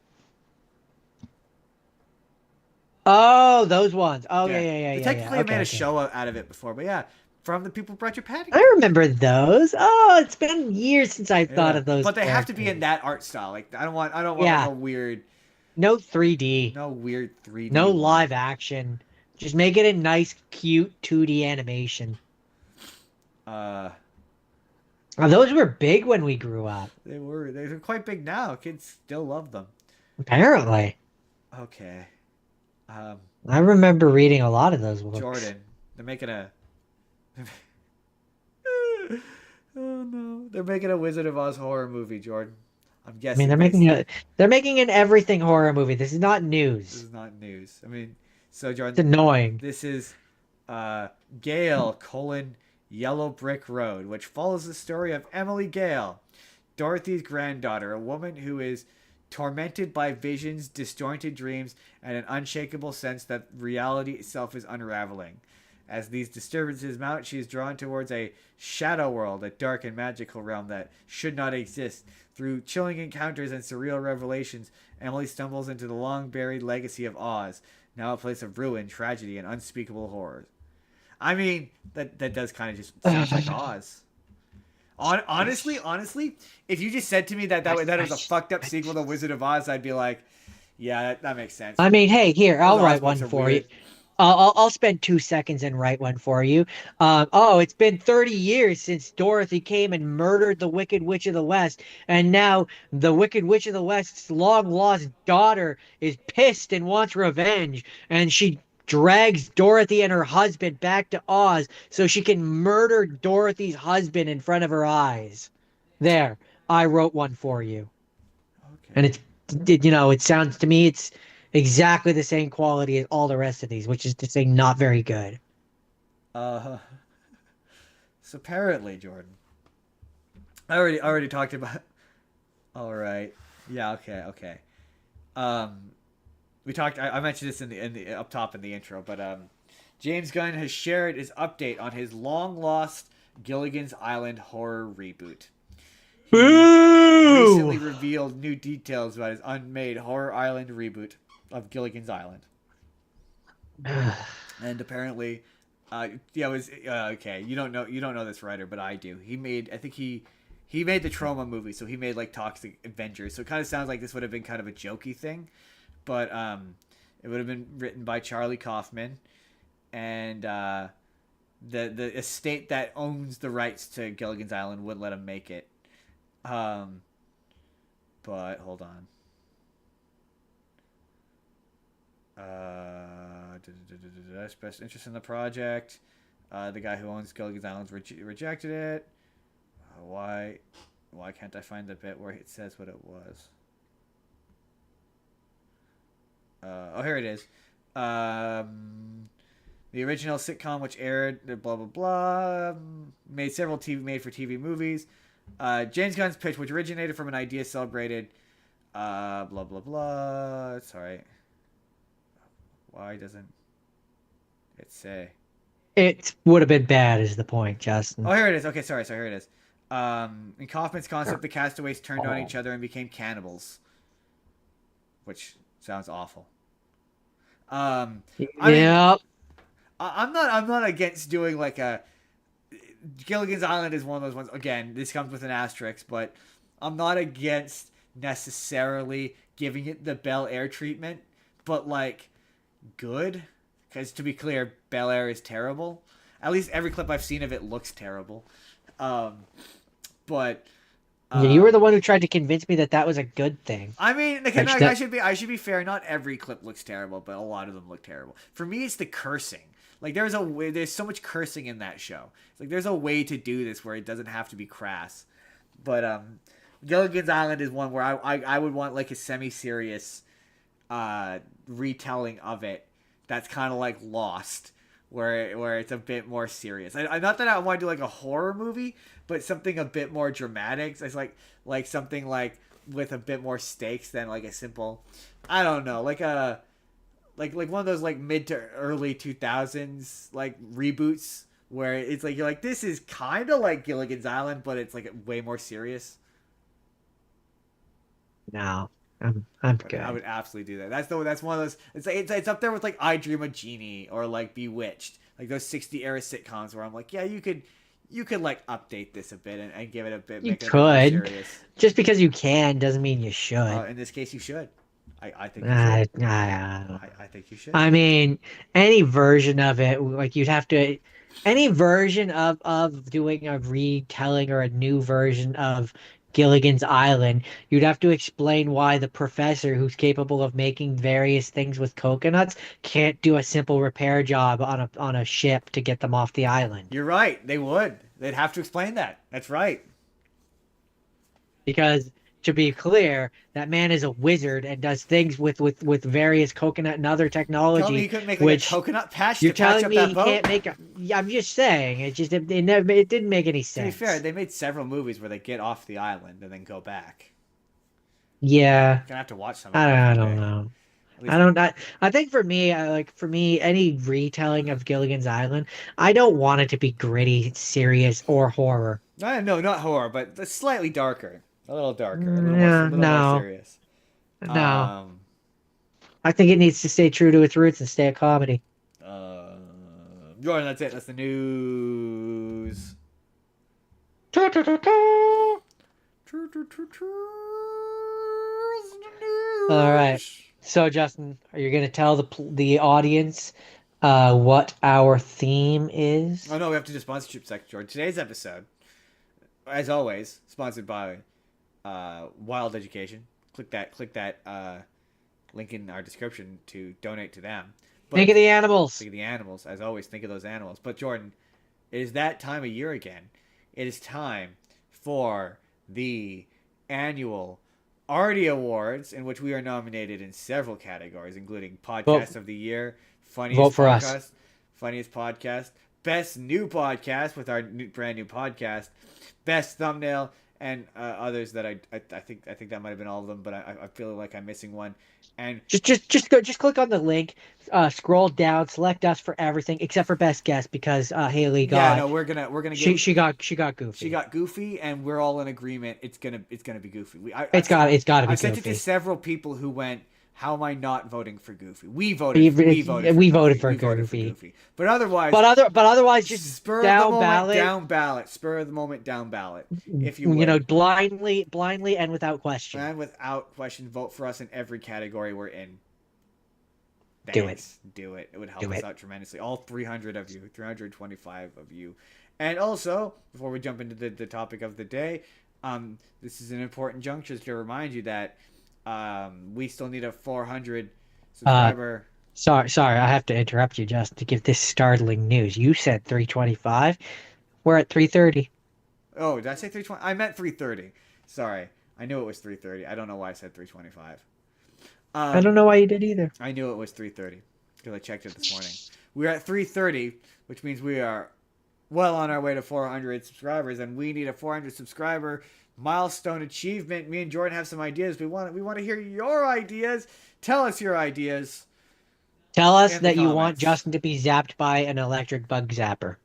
Oh, those ones. Oh, yeah, Yeah. yeah, yeah, They yeah, yeah. technically have Okay, made a okay. show out of it before, but yeah, from the people who brought you I Paddington. remember those. Oh, it's been years since I thought Yeah, of those but they have to be in characters. that art style. Like I don't want like Yeah, a weird, no 3D, no weird 3D no one. live action. Just make it a nice, cute 2D animation. Uh, Oh, those were big when we grew up. they're quite big now. Kids still love them. Apparently. Okay. Um, I remember reading a lot of those books. Jordan, they're making a. Oh no, they're making a Wizard of Oz horror movie, Jordan. I'm I mean, guessing based. they're making an everything horror movie. This is not This news. is not news. I mean, so It's Jordan, annoying. this is Gale colon Yellow Brick Road, which follows the story of Emily Gale, Dorothy's granddaughter, a woman who is tormented by visions, disjointed dreams, and an unshakable sense that reality itself is unraveling. As these disturbances mount, she is drawn towards a shadow world, a dark and magical realm that should not exist. Through chilling encounters and surreal revelations, Emily stumbles into the long buried legacy of Oz, now a place of ruin, tragedy, and unspeakable horrors. I mean, that does kind of just sounds like Oz. Honestly, if you just said to me that it was a fucked up sequel to Wizard of Oz, I'd be like, yeah, that makes sense. I mean, hey, here, Those I'll Oz write books one are for you. weird. I'll spend 2 seconds and write one for you. Oh, it's been 30 years since Dorothy came and murdered the Wicked Witch of the West, and now the Wicked Witch of the West's long lost daughter is pissed and wants revenge, and she drags Dorothy and her husband back to Oz so she can murder Dorothy's husband in front of her eyes. There, I wrote one for you. And Okay. it sounds to me it's exactly the same quality as all the rest of these, which is to say not very good. Uh, so apparently, Jordan, I already talked about. All right. Yeah. Okay. Okay. Um, we talked. I mentioned this in the up top in the intro, but James Gunn has shared his update on his long lost Gilligan's Island horror reboot. He recently Boo! revealed new details about his unmade Horror Island reboot of Gilligan's Island, and apparently, yeah, it was okay. You don't know this writer, but I do. I think he made the Trauma movie, so he made like Toxic Avengers. So it kind of sounds like this would have been kind of a jokey thing, but it would have been written by Charlie Kaufman, and the estate that owns the rights to Gilligan's Island wouldn't let him make it. But hold on. Expressed interest in the project. The guy who owns Gilligan's Island rejected it. Why can't I find the bit where it says what it was? Here it is. The original sitcom, which aired blah blah blah, made several made-for-TV movies. James Gunn's pitch, which originated from an idea celebrated, blah blah blah. Sorry. Why doesn't it say? It would have been bad, is the point, Justin. Oh, here it is. Okay, sorry. So here it is. In Kaufman's concept, the castaways turned on each other and became cannibals, which sounds awful. I'm not against doing like a Gilligan's Island is one of those ones. Again, this comes with an asterisk, but I'm not against necessarily giving it the Bel Air treatment, but like good, because to be clear, Bel Air is terrible. At least every clip I've seen of it looks terrible. But you were the one who tried to convince me that was a good thing. I mean, I should be fair. Not every clip looks terrible, but a lot of them look terrible. For me, it's the cursing. Like there's so much cursing in that show. It's like there's a way to do this where it doesn't have to be crass. But Gilligan's Island is one where I would want like a semi-serious retelling of it. That's kind of like Lost, where it's a bit more serious. I not that I want to do like a horror movie, but something a bit more dramatic. So it's like something like with a bit more stakes than like a simple, I don't know, like one of those like mid to early 2000s like reboots where it's like you're like, this is kind of like Gilligan's Island, but it's like way more serious. No. I'm good. I would absolutely do that. That's one of those. It's up there with like I Dream of Jeannie or like Bewitched, like those 60 era sitcoms where I'm like, yeah, you could like update this a bit and give it a bit. You could. Just because you can doesn't mean you should. In this case, you should. I think you should. I think you should. I mean, any version of it, like you'd have to, any version of doing a retelling or a new version of Gilligan's Island, you'd have to explain why the professor who's capable of making various things with coconuts can't do a simple repair job on a ship to get them off the island. You're right. They would. They'd have to explain that. That's right. Because to be clear, that man is a wizard and does things with various coconut and other technology. Tell me you couldn't make like a coconut patch to patch up that boat? You're telling me he can't make a... Yeah, I'm just saying. It didn't make any sense. To be fair, they made several movies where they get off the island and then go back. Yeah. You're gonna have to watch some of I don't know. I think for me, any retelling of Gilligan's Island, I don't want it to be gritty, serious, or horror. No, not horror, but slightly darker. A little darker. A little more serious. No. I think it needs to stay true to its roots and stay a comedy. Jordan, that's it. That's the news. All right. So, Justin, are you going to tell the audience what our theme is? Oh, no, we have to do sponsorship section, Jordan. Today's episode, as always, sponsored by Wild Education. Click that link in our description to donate to them. But think of the animals. Think of the animals. As always, think of those animals. But Jordan, it is that time of year again. It is time for the annual Artie Awards, in which we are nominated in several categories, including Podcast of the Year, Funniest Podcast, Best New Podcast with our brand new podcast, Best Thumbnail, and others that I think that might have been all of them, but I feel like I'm missing one. And just click on the link, scroll down, select us for everything except for Best Guest because Haley got. Yeah, no, we're gonna she got goofy. She got goofy, and we're all in agreement. It's gonna be goofy. It's got to be goofy. I sent it to several people who went, how am I not voting for Goofy? We voted for Goofy. But otherwise, just Spur down ballot. Spur of the moment, down ballot. If you would. You know, blindly and without question. And without question, vote for us in every category we're in. Do it. Thanks. Do it. It would help Do us it. out tremendously. All 300 of you, 325 of you. And also, before we jump into the topic of the day, this is an important juncture to remind you that we still need a 400 Uh, subscriber. sorry, I have to interrupt you just to give this startling news. You said 325. We're at 330. Oh, did I say 320? I meant 330. Sorry. I knew it was 330. I don't know why I said 325. I don't Um, know why you did either. I knew it was 330 because I checked it this morning. We're at 330, which means we are well on our way to 400 subscribers, and we need a 400 subscriber milestone achievement. Me and Jordan have some ideas. We want to hear your ideas. Tell us your ideas Tell us in the that you want comments. Justin to be zapped by an electric bug zapper.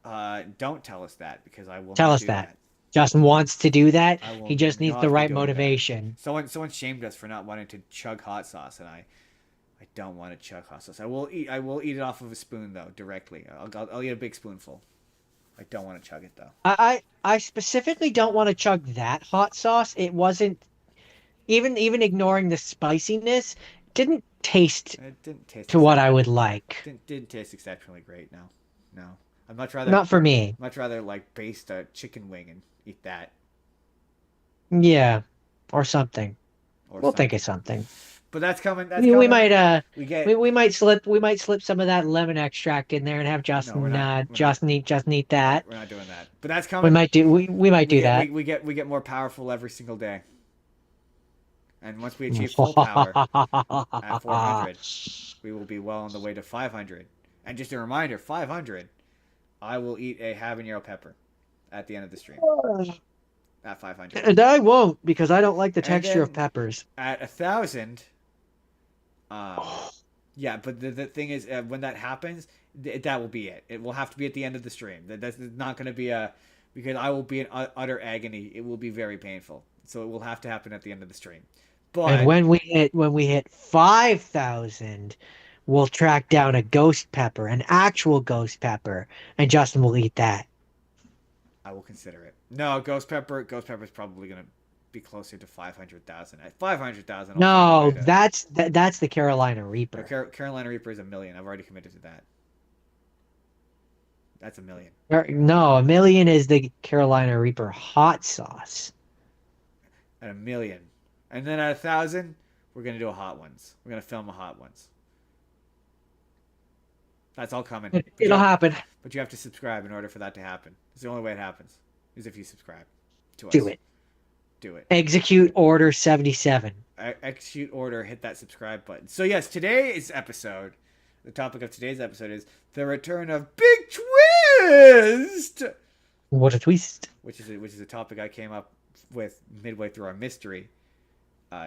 Don't tell us that because I will Tell not us do that. that. Justin wants to do that. I will He just needs the not be right doing that. motivation. Someone shamed us for not wanting to chug hot sauce, and I don't want to chug hot sauce. I will eat it off of a spoon though, directly. I'll eat a big spoonful. I don't want to chug it though. I specifically don't want to chug that hot sauce. It wasn't even ignoring the spiciness, didn't taste It didn't taste to what except I would like. didn't taste exceptionally great. No, no. I'd much rather Not for me. like baste a chicken wing and eat that Yeah, or something. or We'll think of something. something. But that's coming. That's We coming. might We we, get we might slip some of that lemon extract in there and have no. We're Justin not. We're not. Justin eat that. We're not doing that. But that's We coming. might do we might We do get that. we get more powerful every single day. And once we achieve full power at 400, we will be well on the way to 500. And just a reminder, 500, I will eat a habanero pepper at the end of the stream. At 500. And I won't because I don't like the And texture of then peppers. at 1,000, um, yeah, but the thing is, when that happens, that will be it. It will have to be at the end of the stream. That's not going to be because I will be in utter agony. It will be very painful. So it will have to happen at the end of the stream. And But when we hit 5,000, we'll track down a ghost pepper, an actual ghost pepper, and Justin will eat that. I will consider it. No, ghost pepper is probably going to be closer to 500,000. At 500,000, I'll find a No, way to. that's the Carolina No, Reaper. Carolina Reaper is 1,000,000. I've already committed to that. That's 1,000,000. No, a million is the Carolina Reaper hot sauce. At 1,000,000. And then at 1,000, we're going to do a hot ones. We're going to film a hot ones. That's all coming. It'll happen. But you have to subscribe in order for that to happen. It's the only way it happens. Is if you subscribe to us. Do it. Do it. Execute Order 77. Execute order, hit that subscribe button. So yes, today's episode, the topic of today's episode is the return of Big Twist, What a twist. which is a topic I came up with midway through our mystery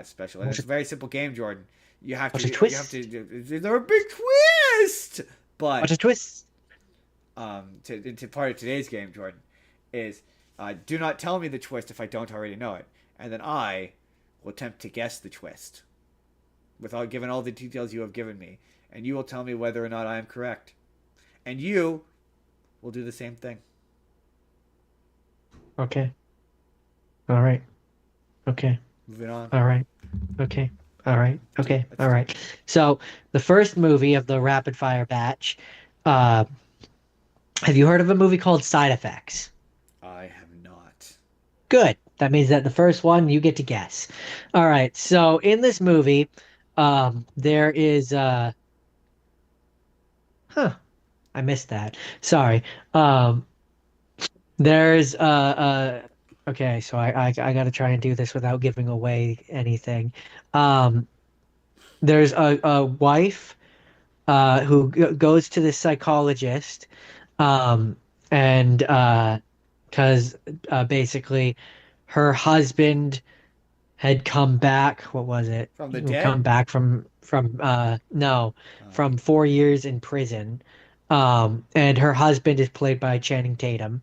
special. And it's a very simple game, Jordan. You have What to a twist. you have to there's a big twist. What But a twist. to part of today's game, Jordan, is do not tell me the twist if I don't already know it, and then I will attempt to guess the twist without giving all the details you have given me, and you will tell me whether or not I am correct, and you will do the same thing. Okay. All right. Okay. Moving on. All right. Okay. All right. Okay. All right. So the first movie of the rapid fire batch, have you heard of a movie called Side Effects? I have not. Good. That means that the first one you get to guess. All right. So in this movie, there is I missed that. Sorry. There's okay, so I got to try and do this without giving away anything. There's a wife who goes to the psychologist, and because basically her husband had come back. What was it? From the He'd dead? come back from no, from 4 years in prison. And her husband is played by Channing Tatum.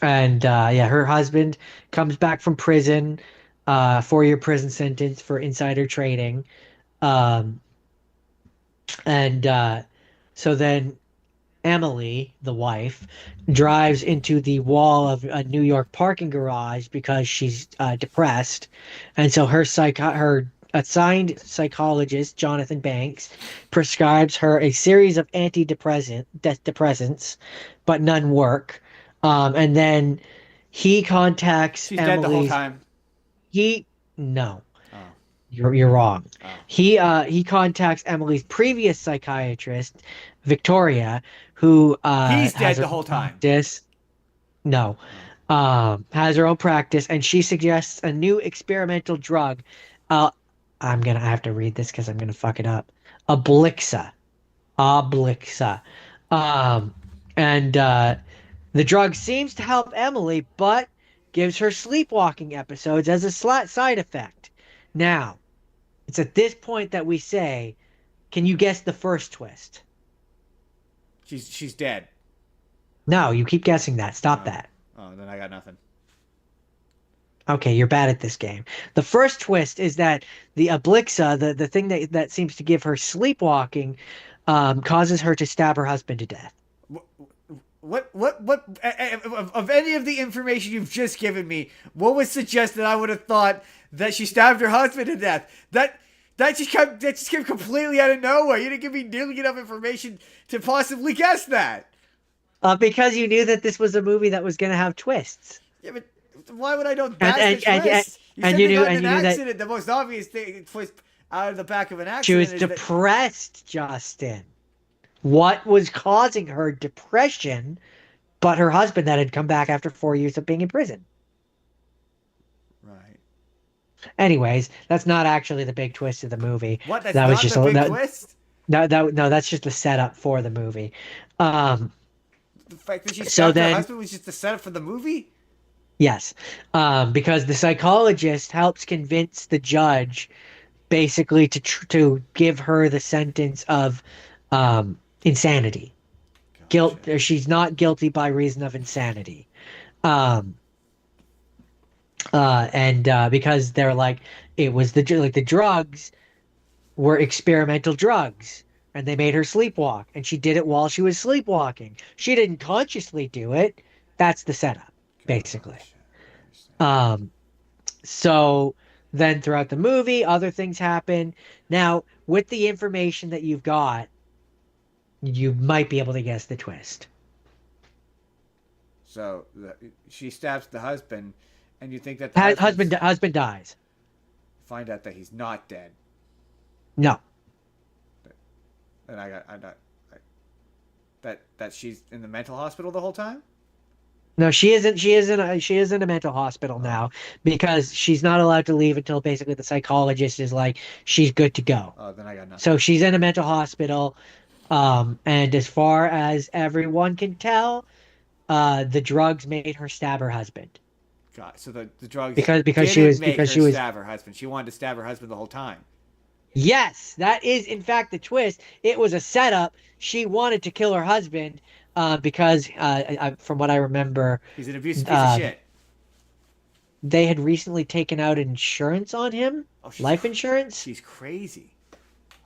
And yeah, her husband comes back from prison, 4-year prison sentence for insider trading. Um, and so then Emily, the wife, drives into the wall of a New York parking garage because she's depressed, and so her assigned psychologist, Jonathan Banks, prescribes her a series of depressants, but none work. And then he contacts She's dead the whole Emily's. time. He no, Oh, you're wrong. oh. He contacts Emily's previous psychiatrist, Victoria, who He's dead has her the whole time. practice. No, Oh. has her own practice, and she suggests a new experimental drug. Uh, I have to read this because I'm gonna fuck it up. Ablixa, Ablixa, um, and the drug seems to help Emily, but gives her sleepwalking episodes as a side effect. Now, it's at this point that we say, can you guess the first twist? She's dead. No, you keep guessing that. Stop Oh. that. Oh, then I got nothing. Okay, you're bad at this game. The first twist is that the Ablixa, the thing that seems to give her sleepwalking, causes her to stab her husband to death. What of any of the information you've just given me, what would suggest that I would have thought that she stabbed her husband to death? That just came completely out of nowhere. You didn't give me nearly enough information to possibly guess that. Because you knew that this was a movie that was going to have twists. Yeah, but why would I know And that's the and twist? You and said you they knew got in and an you knew that accident. The most obvious thing twist out of the back of an she accident was is that depressed, Justin. What was causing her depression but her husband that had come back after 4 years of being in prison? right. Anyways, that's not actually the big twist of the movie. What? That's That was not just the big that, twist. no, that's just the setup for the movie. Um, The fact that she so stabbed her then, husband was just the setup for the movie. yes, because the psychologist helps convince the judge basically to give her the sentence of insanity. Gotcha. She's not guilty by reason of insanity. Um, and because they're like, it was the drugs were experimental drugs, and they made her sleepwalk, and she did it while she was sleepwalking. She didn't consciously do it. That's the setup, basically. Gotcha. I understand. Um, so then throughout the movie, other things happen. Now, with the information that you've got, you might be able to guess the twist. So she stabs the husband, and you think that the Husband dies. find out that he's not dead. No, And that she's in the mental hospital the whole time. no, she isn't. She is in a mental hospital now because she's not allowed to leave until basically the psychologist is like she's good to go. Oh, then I got nothing. So she's in a mental hospital. And as far as everyone can tell, the drugs made her stab her husband. God, so the drugs Because didn't make her she was. stab her husband. She wanted to stab her husband the whole time. Yes, that is in fact the twist. It was a setup. She wanted to kill her husband because, from what I remember, He's an abusive piece of shit. they had recently taken out insurance on him, Oh, life insurance. She's crazy.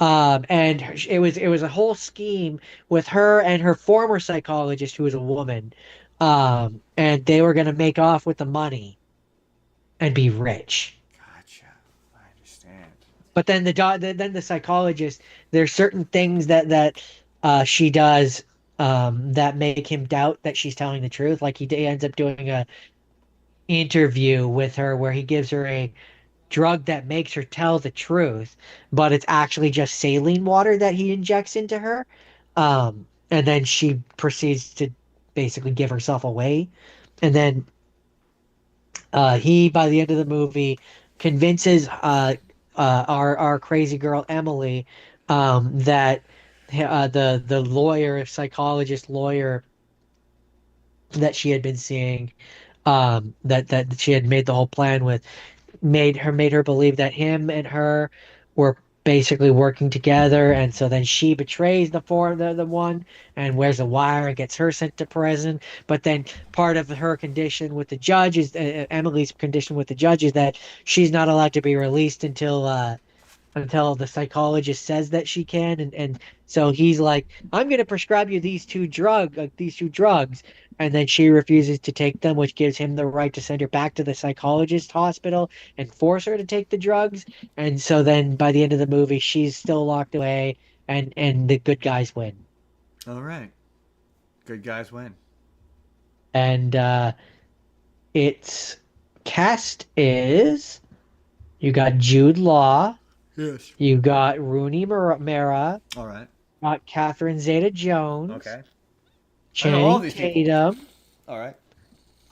And it was a whole scheme with her and her former psychologist, who was a woman, and they were gonna make off with the money and be rich. Gotcha. I understand. But then then the psychologist, there's certain things that she does that make him doubt that she's telling the truth. Like he ends up doing a interview with her where he gives her a drug that makes her tell the truth, but it's actually just saline water that he injects into her. And then she proceeds to basically give herself away. And then he, by the end of the movie, convinces our crazy girl Emily that the lawyer, psychologist lawyer that she had been seeing, that she had made the whole plan with, made her believe that him and her were basically working together, and so then she betrays the one and wears a wire and gets her sent to prison. But then part of her condition with the judge is Emily's condition with the judge is that she's not allowed to be released until until the psychologist says that she can, and so he's like, I'm going to prescribe you these two drugs, and then she refuses to take them, which gives him the right to send her back to the psychologist hospital and force her to take the drugs. And so then by the end of the movie, she's still locked away, and the good guys win. All right. Good guys win. And its cast is, you got Jude Law, Yes. you got Rooney Mara, All right. got Catherine Zeta-Jones, Okay. I know all Channing these people. Tatum, All right.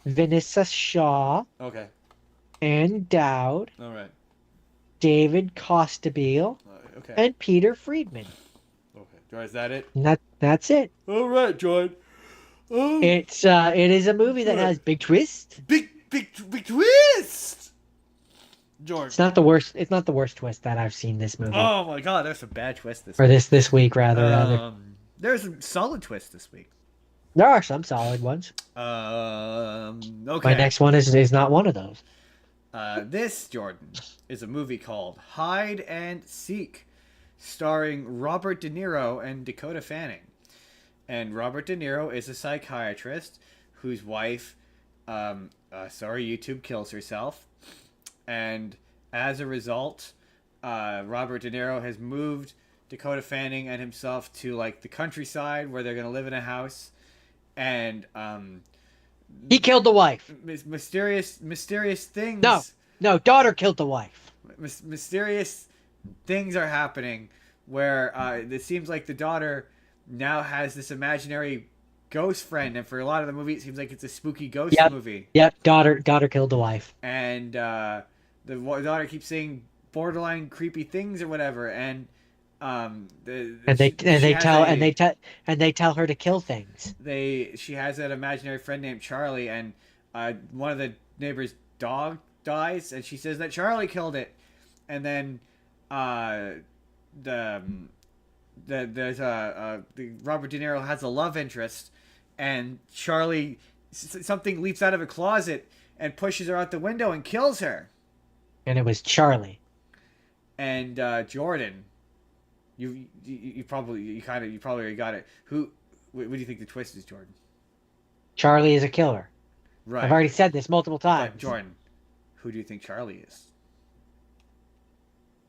Vanessa Shaw, Okay. Ann Dowd, All right. David Costabile, Okay. and Peter Friedman. Okay. Joy, is that it? And that's it. All right, Joy. Oh, It is a movie that has big twists. big twist. Jordan. It's not the worst twist that I've seen this movie. Oh my God, there's some bad twists this Or week. this week rather. There's a solid twist this week. There are some solid ones. Okay. My next one is not one of those. This, Jordan, is a movie called Hide and Seek, starring Robert De Niro and Dakota Fanning. And Robert De Niro is a psychiatrist whose wife, YouTube kills herself. And as a result, Robert De Niro has moved Dakota Fanning and himself to like the countryside where they're going to live in a house. And He killed the wife. mysterious things. No, daughter killed the wife. Mysterious things are happening where it seems like the daughter now has this imaginary ghost friend, and for a lot of the movie it seems like it's a spooky ghost movie. Yep, daughter killed the wife. And the daughter keeps saying borderline creepy things or whatever, and they tell her to kill things. She has an imaginary friend named Charlie, and one of the neighbors' dog dies, and she says that Charlie killed it, and then the Robert De Niro has a love interest, and Charlie something leaps out of a closet and pushes her out the window and kills her. And it was Charlie. And Jordan, you probably already got it. What do you think the twist is, Jordan? Charlie is a killer. Right. I've already said this multiple times. But Jordan, who do you think Charlie is?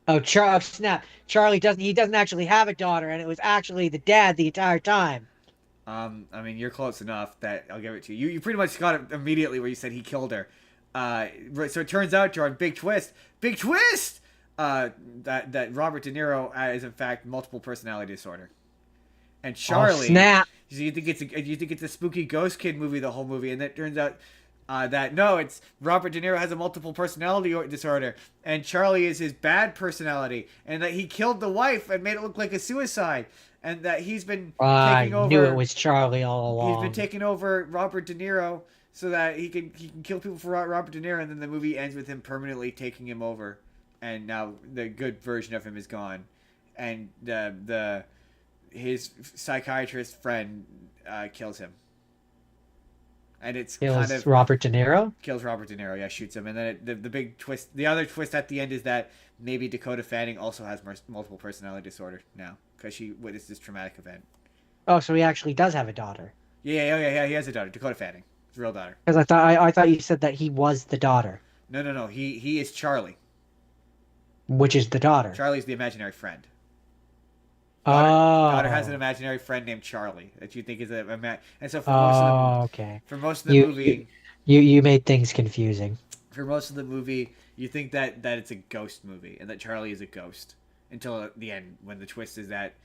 Oh, snap! Charlie doesn't actually have a daughter, and it was actually the dad the entire time. I mean, you're close enough that I'll give it to you. You pretty much got it immediately where you said he killed her. So it turns out, Jordan, big twist! That Robert De Niro is in fact multiple personality disorder, and Charlie. Oh, snap! So you think it's a spooky ghost kid movie the whole movie, and it turns out that no, it's Robert De Niro has a multiple personality disorder, and Charlie is his bad personality, and that he killed the wife and made it look like a suicide, and that he's been taking over. I knew it was Charlie all along. He's been taking over Robert De Niro so that he can kill people for Robert De Niro, and then the movie ends with him permanently taking him over, and now the good version of him is gone, and his psychiatrist friend kills him. And it's kind of Robert De Niro. Kills Robert De Niro, yeah, shoots him, and then the big twist, the other twist at the end is that maybe Dakota Fanning also has multiple personality disorder now because she witnessed this traumatic event. Oh, so he actually does have a daughter. Yeah, he has a daughter, Dakota Fanning, his real daughter. Because I thought you said that he was the daughter. No, he is Charlie. Which is the daughter? Charlie's the imaginary friend. Daughter has an imaginary friend named Charlie that you think is and so for most of the movie, you made things confusing. For most of the movie, you think that it's a ghost movie and that Charlie is a ghost until the end when the twist is that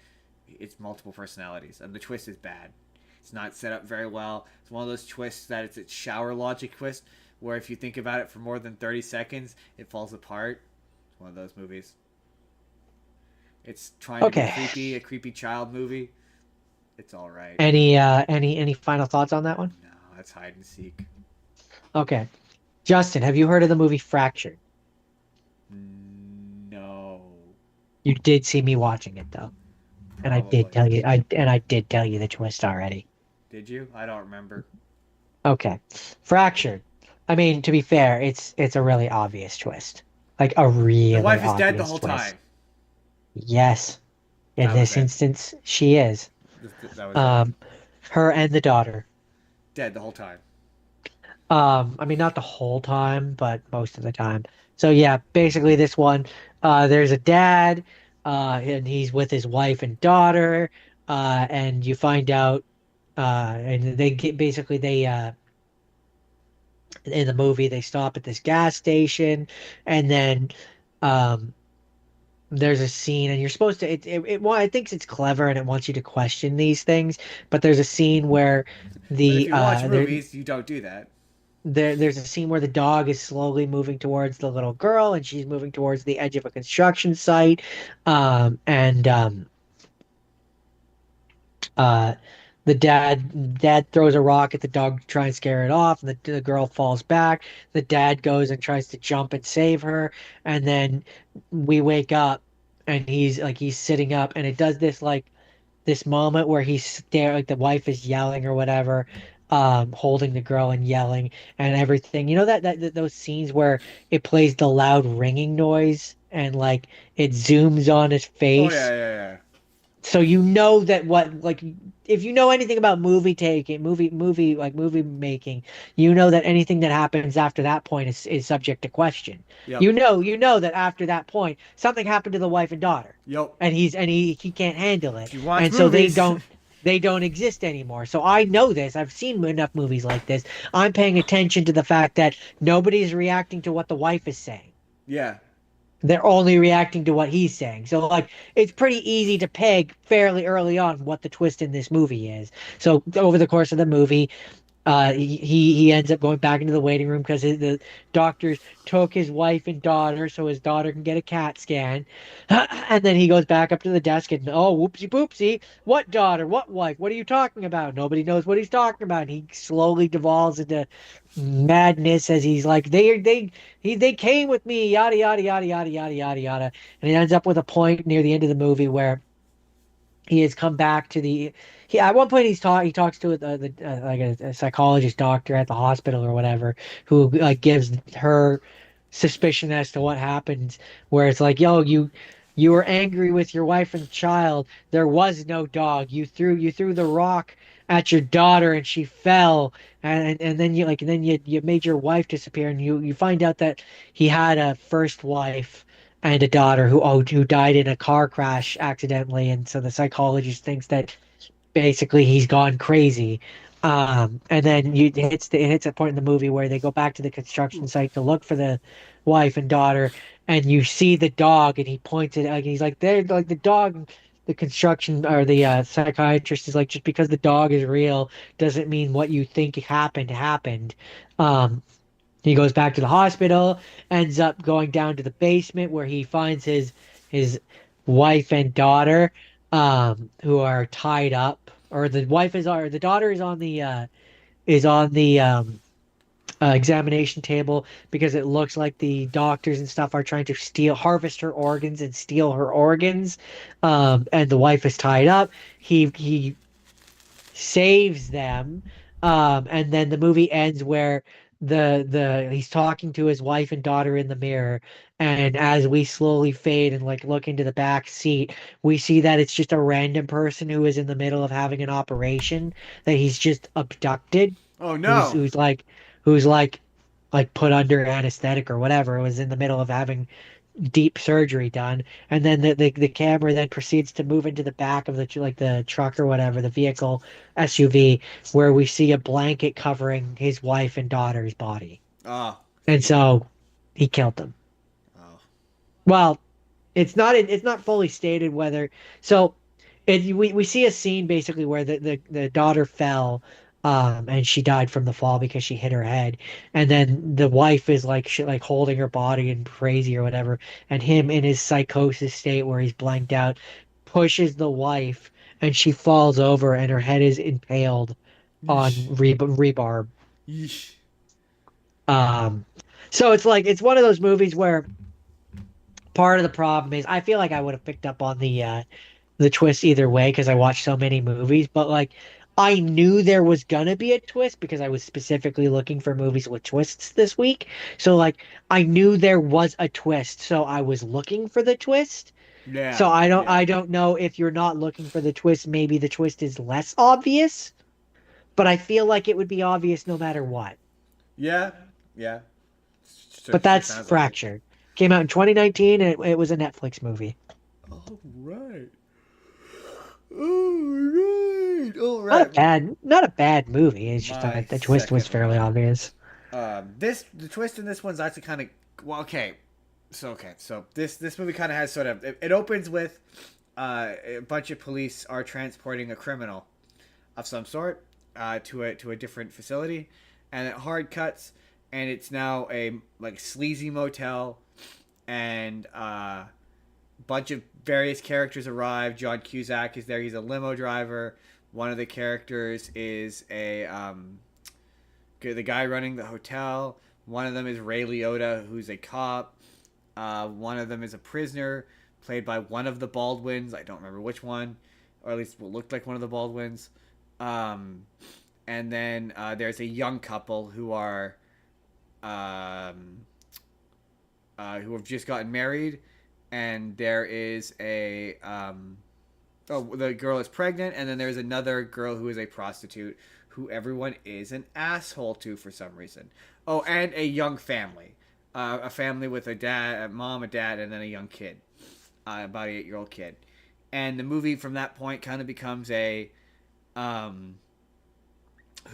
it's multiple personalities, and the twist is bad. It's not set up very well. It's one of those twists that it's a shower logic twist where if you think about it for more than 30 seconds, it falls apart. It's one of those movies. It's trying to be a creepy child movie. It's all right. Any final thoughts on that one? No, that's hide and seek. Okay. Justin, have you heard of the movie Fractured? No. You did see me watching it though. And Probably. I did tell you the twist already. Did you? I don't remember. Okay. Fractured. I mean, to be fair, it's a really obvious twist. Like a really The wife is obvious dead the whole twist. time. Yes, in That was this it. instance, she is. That was it. Um, her and the daughter. Dead the whole time. I mean, not the whole time, but most of the time. So yeah, basically this one, there's a dad, and he's with his wife and daughter, and you find out, and they get basically in the movie they stop at this gas station, and then, um, there's a scene, and you're supposed to, well, it thinks it's clever and it wants you to question these things, but there's a scene where But if the, you watch movies, you don't do that. there's a scene where the dog is slowly moving towards the little girl and she's moving towards the edge of a construction site, and uh the dad throws a rock at the dog to try and scare it off, and the girl falls back. The dad goes and tries to jump and save her, and then we wake up and he's sitting up, and it does this moment where like the wife is yelling or whatever, holding the girl and yelling and everything. You know those scenes where it plays the loud ringing noise and like it zooms on his Oh yeah, face. yeah, yeah. So you know that what like if you know anything about movie making, you know that anything that happens after that point is subject to question. Yep. You know that after that point something happened to the wife and daughter, Yep. and he can't handle it, If you watch and so movies, they don't exist anymore. So I know this. I've seen enough movies like this. I'm paying attention to the fact that nobody's reacting to what the wife is saying. yeah. They're only reacting to what he's saying. So like it's pretty easy to peg fairly early on what the twist in this movie is. So over the course of the movie, he ends up going back into the waiting room because the doctors took his wife and daughter so his daughter can get a CAT scan, and then he goes back up to the desk and oh whoopsie poopsie, what daughter, what wife, what are you talking about? Nobody knows what he's talking about. And he slowly devolves into madness as he's like they came with me, yada yada yada yada yada yada yada, and it ends up with a point near the end of the movie where he has come back to the at one point he talks to like a psychologist doctor at the hospital or whatever, who like gives her suspicion as to what happened, where it's like, yo, you were angry with your wife and child, there was no dog, you threw the rock at your daughter and she fell, and then you made your wife disappear, and you find out that he had a first wife and a daughter who died in a car crash accidentally, and so the psychologist thinks that basically he's gone crazy. And then it hits a point in the movie where they go back to the construction site to look for the wife and daughter, and you see the dog, and he points it, like he's like they're like the dog. The construction or the psychiatrist is like, just because the dog is real doesn't mean what you think happened. Um, he goes back to the hospital, ends up going down to the basement where he finds his wife and daughter, who are tied up, or the wife is or the daughter is on the examination table because it looks like the doctors and stuff are trying to harvest her organs and steal her organs. And the wife is tied up. He saves them. And then the movie ends where the he's talking to his wife and daughter in the mirror, and as we slowly fade and like look into the back seat, we see that it's just a random person who is in the middle of having an operation that he's just abducted, Oh who's no. who's like who's like put under anesthetic or whatever, was in the middle of having deep surgery done, and then the camera then proceeds to move into the back of the truck or whatever, the vehicle, SUV, where we see a blanket covering his wife and daughter's body, Oh. and so he killed them. Oh. Well, it's not fully stated whether, so we see a scene basically where the daughter fell, and she died from the fall because she hit her head, and then the wife is like holding her body and crazy or whatever, and him in his psychosis state where he's blanked out pushes the wife, and she falls over and her head is impaled on Yeesh. rebarb. Yeesh. um so it's like it's one of those movies where part of the problem is I feel like I would have picked up on the twist either way because I watched so many movies, but like I knew there was gonna be a twist because I was specifically looking for movies with twists this week. So like I knew there was a twist, so I was looking for the twist. So Yeah, I don't yeah, I don't know if you're not looking for the twist, maybe the twist is less obvious, but I feel like it would be obvious no matter what. yeah, yeah. Sure, But sure that's sounds like it. Fractured. Came out in 2019 and it was a Netflix movie. All right. All right. All Not a right. bad movie. It's just My that the twist was second fairly one. obvious. The twist in this one's actually kind of well. So this movie kind of has sort of it opens with a bunch of police are transporting a criminal of some sort to a different facility, and it hard cuts, and it's now a like sleazy motel, and bunch of various characters arrive. John Cusack is there. He's a limo driver. One of the characters is the guy running the hotel. One of them is Ray Liotta, who's a cop. One of them is a prisoner, played by one of the Baldwins. I don't remember which one, or at least what looked like one of the Baldwins. Um, and then there's a young couple um, who have just gotten married, and there is the girl is pregnant, and then there's another girl who is a prostitute who everyone is an asshole to for some reason. Oh, and a young family, a family with a mom, a dad, and then a young kid, about an 8-year-old kid. And the movie from that point kind of becomes a um,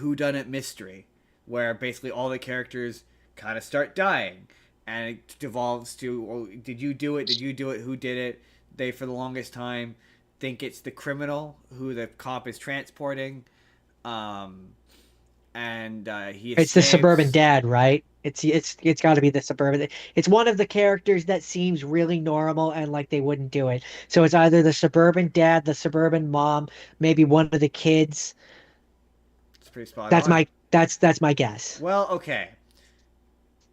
whodunit mystery, where basically all the characters kind of start dying, and it devolves to, oh, did you do it? Did you do it? Who did it? They, for the longest time, think it's the criminal who the cop is transporting, um, and he It's the suburban escapes. dad, right? It's got to be the suburban. It's one of the characters that seems really normal and like they wouldn't do it. So it's either the suburban dad, the suburban mom, maybe one of the kids. It's pretty spot That's on. my that's my guess. Well, okay,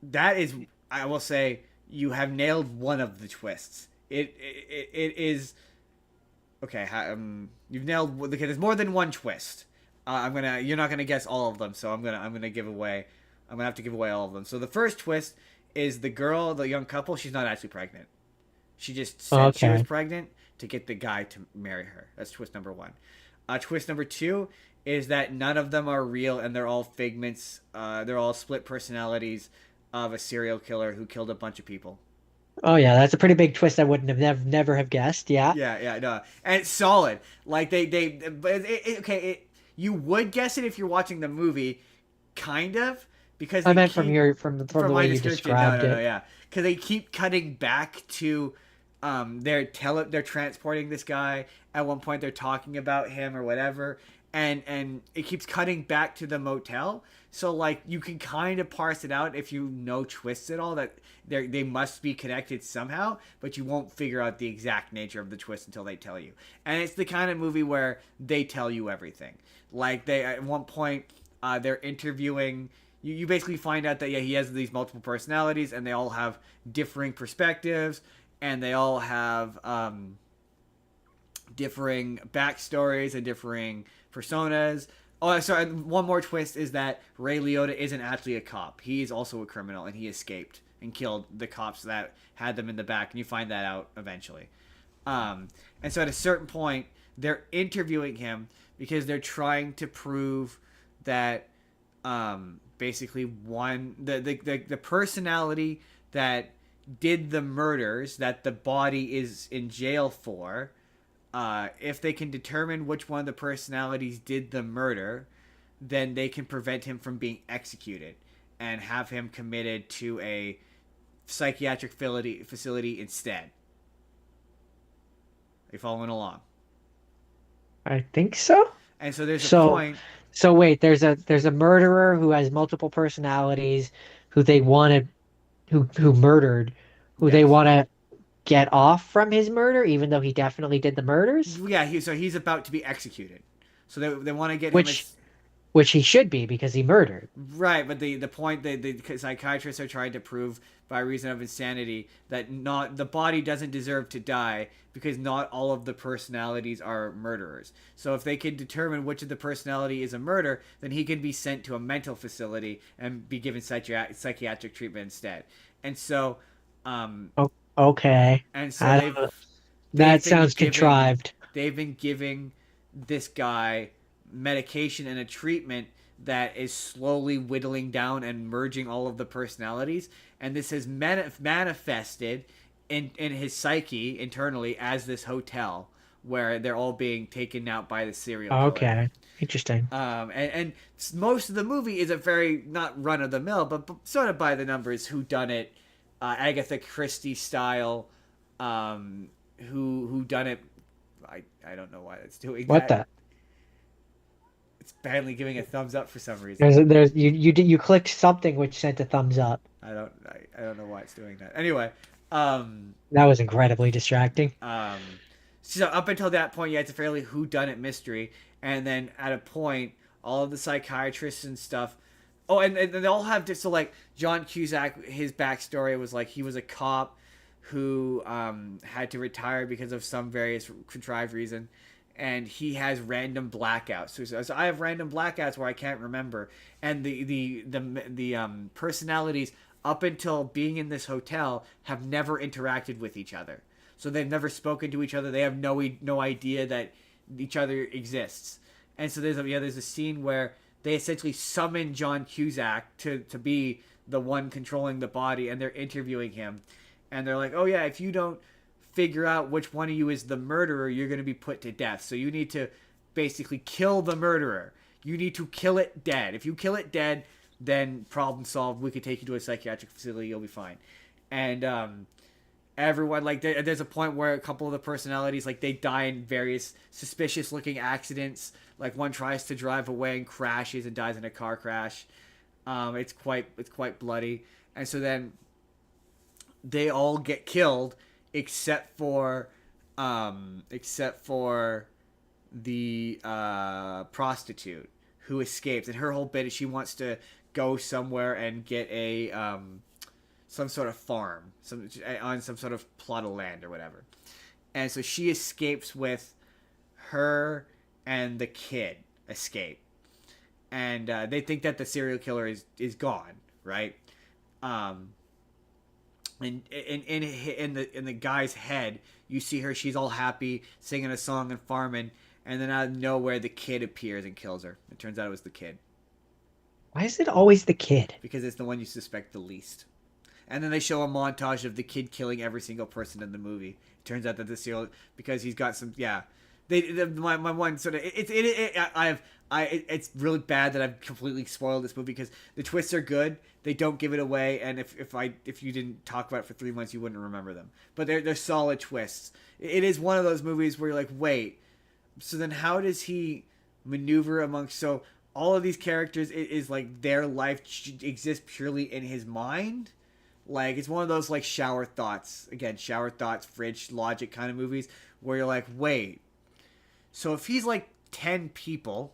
that is, I will say, you have nailed one of the twists. It is okay. You've nailed. Okay, there's more than one twist. You're not gonna guess all of them, so I'm gonna give away. I'm gonna have to give away all of them. So the first twist is the girl, the young couple. She's not actually pregnant. She just said she was Okay. pregnant to get the guy to marry her. That's twist number one. Twist number two is that none of them are real, and they're all figments. They're all split personalities of a serial killer who killed a bunch of people. Oh yeah, that's a pretty big twist I wouldn't have never have guessed. Yeah. Yeah, no, and it's solid. Like but okay. You would guess it if you're watching the movie, kind of, because I they meant from keep your from from the my way you description. No, described no, no, it. yeah, because they keep cutting back to, they're transporting this guy. At one point, they're talking about him or whatever, and it keeps cutting back to the motel. So like you can kind of parse it out if you know twists at all, that they must be connected somehow, but you won't figure out the exact nature of the twist until they tell you. And it's the kind of movie where they tell you everything. Like they at one point, they're interviewing. You basically find out that, yeah, he has these multiple personalities, and they all have differing perspectives, and they all have differing backstories and differing personas. Oh, sorry. One more twist is that Ray Liotta isn't actually a cop. He's also a criminal, and he escaped and killed the cops that had them in the back. And you find that out eventually. And so at a certain point, they're interviewing him because they're trying to prove that, basically, the personality that did the murders that the body is in jail for, if they can determine which one of the personalities did the murder, then they can prevent him from being executed and have him committed to a psychiatric facility instead. Are you following along? I think so. And so there's a So point. so wait, there's a murderer who has multiple personalities who they want to who murdered, who they Yes. want to get off from his murder, even though he definitely did the murders, Yeah, so he's about to be executed. So they want to get him which as which he should be because he murdered. right, but the point that the psychiatrists are trying to prove by reason of insanity that not the body doesn't deserve to die because not all of the personalities are murderers. So if they can determine which of the personality is a murder, then he can be sent to a mental facility and be given psychiatric treatment instead. And so, um, Oh, okay. and so I they've don't. That they've been sounds giving contrived. they've been giving this guy medication and a treatment that is slowly whittling down and merging all of the personalities, and this has manifested in his psyche internally as this hotel where they're all being taken out by the serial killer. Okay. Interesting. And most of the movie is a very not run of the mill, but sort of by the numbers who done it, Agatha Christie style, who done it. I don't know why it's doing What that. the? It's badly giving a thumbs up for some reason. There's you clicked something which sent a thumbs up. I don't know why it's doing that. Anyway, um, That was incredibly distracting. um, so up until that point, yeah, it's a fairly whodunit mystery, and then at a point, all of the psychiatrists and stuff. Oh, and they all have so like John Cusack, his backstory was like he was a cop who had to retire because of some various contrived reason, and he has random blackouts. So I have random blackouts where I can't remember, and the personalities up until being in this hotel have never interacted with each other. So they've never spoken to each other. They have no idea that each other exists. And so there's a scene where they essentially summon John Cusack to be the one controlling the body, and they're interviewing him, and they're like, "Oh yeah, if you don't figure out which one of you is the murderer, you're going to be put to death. So you need to basically kill the murderer. You need to kill it dead. If you kill it dead, then problem solved. We could take you to a psychiatric facility. You'll be fine." And everyone like there's a point where a couple of the personalities like they die in various suspicious looking accidents. Like one tries to drive away and crashes and dies in a car crash. It's quite bloody. And so then they all get killed except for the prostitute who escapes, and her whole bit is she wants to go somewhere and get a some sort of farm, on some sort of plot of land or whatever. And so she escapes with her and the kid escape, and they think that the serial killer is gone, right? Um, and in the guy's head, you see her. She's all happy, singing a song and farming, and then out of nowhere, the kid appears and kills her. It turns out it was the kid Why is it always the kid? because it's the one you suspect the least. And then they show a montage of the kid killing every single person in the movie. It turns out that the serial because he's got some my one sort of it's really bad that I've completely spoiled this movie because the twists are good. They don't give it away, and if you didn't talk about it for 3 months, you wouldn't remember them. But they're solid twists. It is one of those movies where you're like, wait, so then how does he maneuver amongst all of these characters? Is like their life exists purely in his mind. Like it's one of those like shower thoughts, fridge logic kind of movies where you're like, wait, so if he's like 10 people,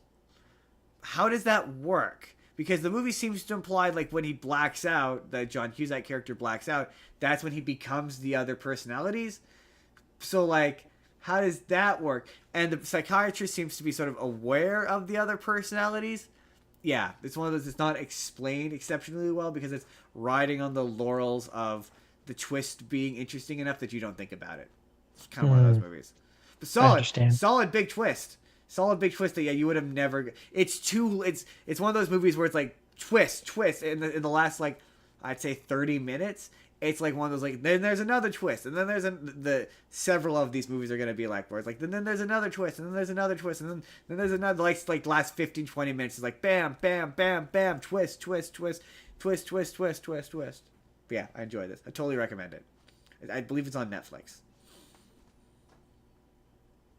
how does that work? Because the movie seems to imply like when he blacks out, the John Cusack character blacks out, that's when he becomes the other personalities. So like, how does that work? And the psychiatrist seems to be sort of aware of the other personalities. Yeah, it's one of those. It's not explained exceptionally well because it's riding on the laurels of the twist being interesting enough that you don't think about it. It's kind of one of those movies. But solid big twist. Solid big twist that you would have never. It's one of those movies where it's like twist in the last like I'd say 30 minutes. It's like one of those like then there's another twist and then the several of these movies are gonna be like where it's like then there's another twist and then there's another twist and then there's another like last 15-20 minutes is like bam bam bam bam twist twist twist twist twist twist twist twist. But yeah, I enjoy this. I totally recommend it. I believe it's on Netflix.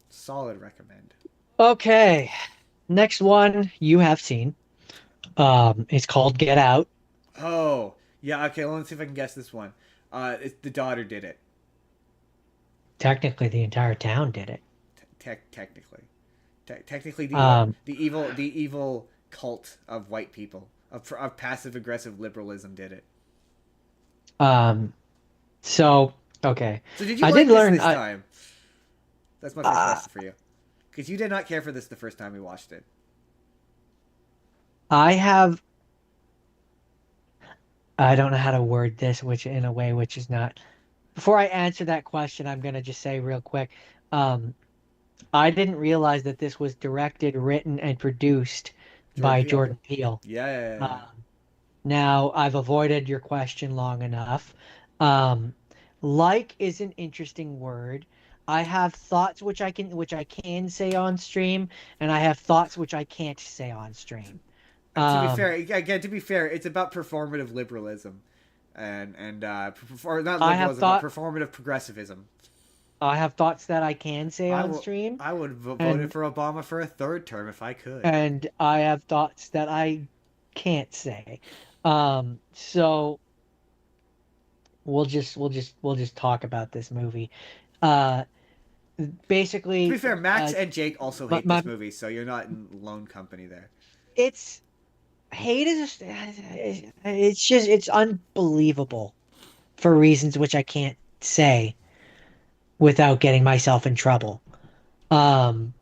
Solid recommend. Okay. Next one you have seen. It's called Get Out. Oh yeah, okay. Well, let's see if I can guess this one. The daughter did it. Technically, the entire town did it. Technically, Um, the evil cult of white people of passive aggressive liberalism did it. so okay. So did you I like did learn this time? That's my first question for you. Because you did not care for this the first time we watched it. I have I don't know how to word this which in a way which is not before I answer that question, I'm gonna just say real quick. Um, I didn't realize that this was directed, written, and produced Jordan by Peele. Jordan Peele. Yeah, yeah, yeah, yeah. Now, I've avoided your question long enough. Um, like is an interesting word. I have thoughts which I can say on stream, and I have thoughts which I can't say on stream. And to be Um, fair, again, to be fair, it's about performative liberalism, or not I have liberalism, but thought performative progressivism. I have thoughts that I can say I on will. stream, I would vote and for Obama for a third term if I could. and I have thoughts that I can't say. So we'll just talk about this movie. Uh, To be basically, fair, Max and Jake also my, hate my this movie, so you're not in lone company there. it's hate is it's unbelievable for reasons which I can't say without getting myself in trouble.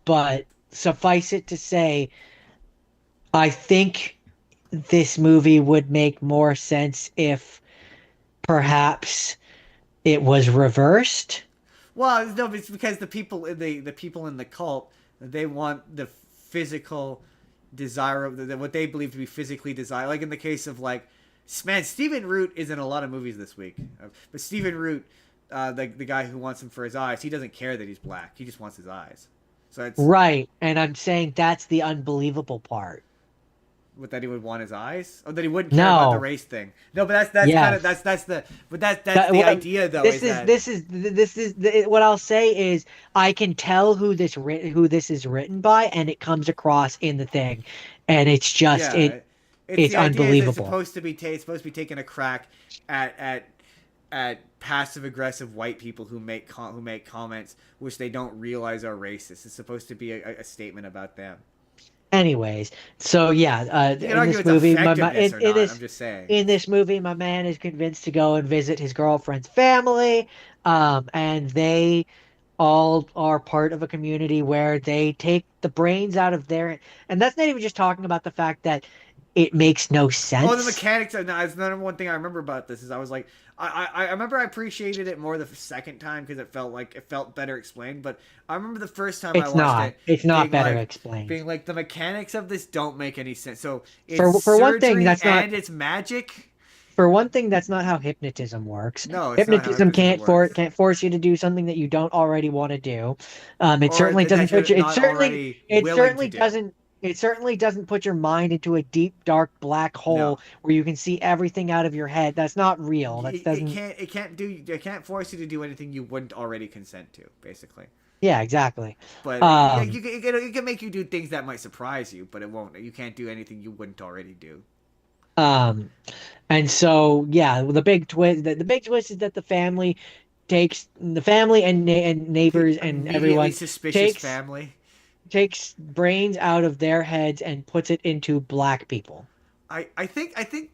But suffice it to say, I think this movie would make more sense if perhaps it was reversed. Well, no, it's because the people in the cult, they want the physical desire of what they believe to be physically desire. Like in the case of man, Stephen Root is in a lot of movies this week, but Stephen Root, the guy who wants him for his eyes, he doesn't care that he's black. He just wants his eyes. So it's Right. And I'm saying that's the unbelievable part. what that he would want his eyes, or that he wouldn't care about the No. race thing. No, but that's kind of Yes. that's That, the well, idea though. this Is is that this is this is what I'll say is I can tell who this is written by, and it comes across in the thing, and it's just yeah, it's it's the idea is it's unbelievable. supposed to be it's supposed to be taking a crack at passive aggressive white people who make comments which they don't realize are racist. It's supposed to be a statement about them. Anyways, so yeah, You can in argue this its movie, effectiveness or not. I'm just saying. in this movie, my man is convinced to go and visit his girlfriend's family, and they all are part of a community where they take the brains out of their, and that's not even just talking about the fact that it makes no Oh, the sense. mechanics. No, that's the number one thing I remember about this is I was like, I remember I appreciated it more the second time because it felt better explained. But I remember the first time I watched it It's not being better like, explained. the mechanics of this don't make any sense. So it's For one thing, surgery that's not and it's magic. for one thing, that's not how hypnotism works. No, it's not how Hypnotism hypnotism works. can't force you to do something that you don't already want to do. It Or certainly doesn't that put you're you. not already It willing to certainly do. doesn't. It certainly doesn't put your mind into a deep, dark black No, hole where you can see everything out of your head. That's not real. That doesn't. it can't force you to do anything you wouldn't already consent to, basically. Yeah, exactly. But yeah, Um, it can make you do things that might surprise you, but it won't. You can't do anything you wouldn't already do. um, and so yeah, the big twist is that the family and The neighbors and immediately everyone suspicious takes family. brains out of their heads and puts it into black people. I think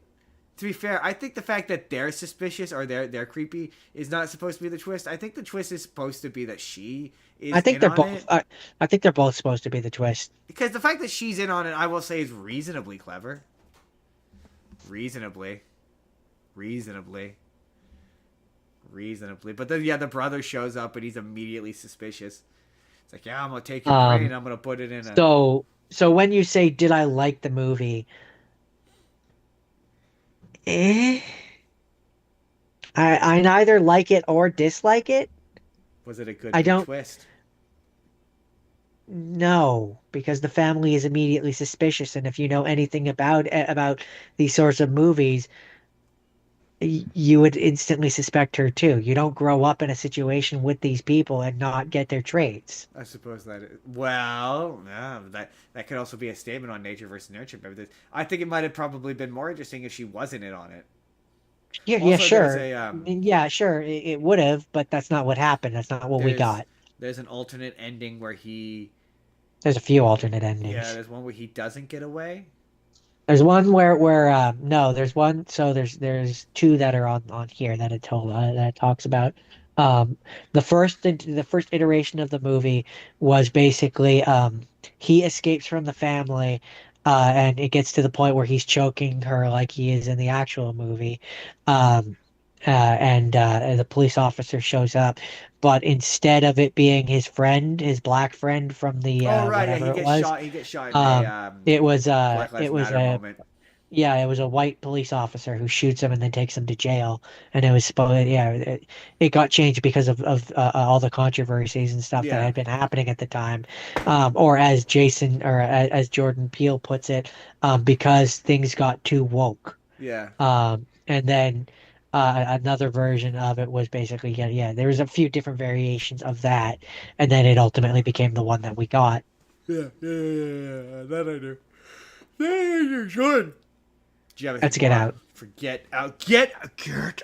to be fair, I think the fact that they're suspicious or they're creepy is not supposed to be the twist. I think the twist is supposed to be that she I is think in they're on both. it. I think they're both supposed to be the twist. Because the fact that she's in on it, I will say, is reasonably clever. Reasonably, reasonably, reasonably. But then yeah, the brother shows up and he's immediately suspicious. It's like, yeah, I'm gonna take your brain, Um. I'm gonna put it in a. So when you say, "Did I like the movie?" Eh, I neither like it or dislike it. Was it a I good don't twist? know because the family is immediately suspicious, and if you know anything about these sorts of movies, you would instantly suspect her too. You don't grow up in a situation with these people and not get their traits. I suppose that is, well, yeah, that could also be a statement on nature versus nurture. But I think it might have probably been more interesting if she wasn't in on it. Yeah, yeah, Also, there's sure. a Yeah, sure. It would have, but that's not what happened. That's not what we there's got. there's an alternate ending where he There's a few alternate yeah, endings. there's one where he doesn't get away. There's one where no, there's one. So there's two that are on here that it talks about. Um, the first iteration of the movie was basically he escapes from the family, and it gets to the point where he's choking her like he is in the actual movie, um, and the police officer shows up, but instead of it being his friend, his black friend from the Oh right, yeah, whatever it was, he gets shot in a Black Lives it was Matter a moment. yeah, it was a white police officer who shoots him and then takes him to jail. And it was supposed, yeah, it got changed because of all the controversies and stuff that Yeah, had been happening at the time. Or as Jason or as Jordan Peele puts it, because things got too woke. yeah, And then another version of it was basically, yeah, there was a few different variations of that, and then it ultimately became the one that we got. yeah. That I do. Yeah, you should. Do you have anything Let's get more? out. Forget out. Get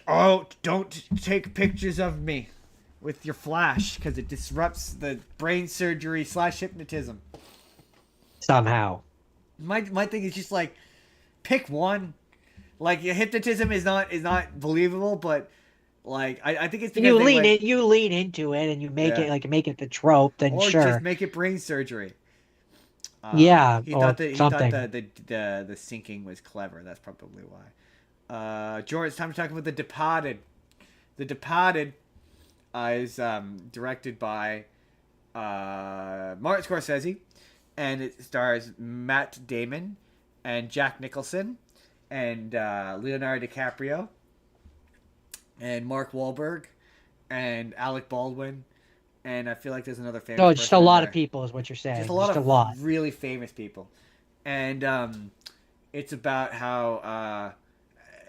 out. Don't take pictures of me with your flash because it disrupts the brain surgery / hypnotism. Somehow. My thing is just like pick one. Like hypnotism is not believable, but like I think it's because they went You lean into it and you yeah, make it the trope, then or just sure. make it brain surgery. Yeah, He thought or that something. the sinking was clever. That's probably why. George, it's time to talk about The Departed. The Departed is directed by Martin Scorsese, and it stars Matt Damon and Jack Nicholson and Leonardo DiCaprio and Mark Wahlberg and Alec Baldwin, and I feel like there's another famous So just a person in lot of there. people is what you're Just a saying. lot Just a of lot. really famous people, and it's about how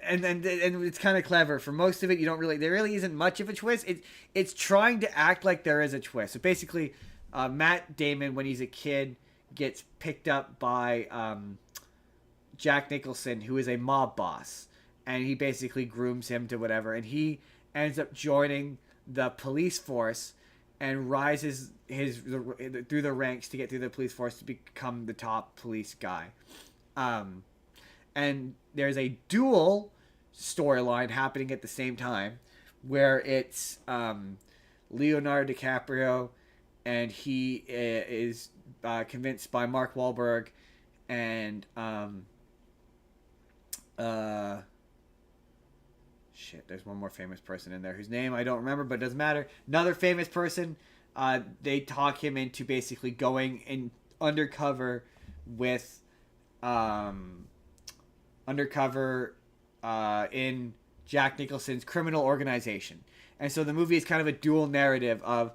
and it's kind of clever. For most of it, you don't really there really isn't much of a twist. It's trying to act like there is a twist. So basically, Matt Damon when he's a kid gets picked up by Jack Nicholson, who is a mob boss, and he basically grooms him to whatever, and he ends up joining the police force and rises through the ranks to get through the police force to become the top police guy. Um, and there's a dual storyline happening at the same time where it's Leonardo DiCaprio and he is convinced by Mark Wahlberg and uh, shit, there's one more famous person in there whose name I don't remember, but it doesn't matter. Another famous person. They talk him into basically going in undercover with um, undercover in Jack Nicholson's criminal organization, and so the movie is kind of a dual narrative of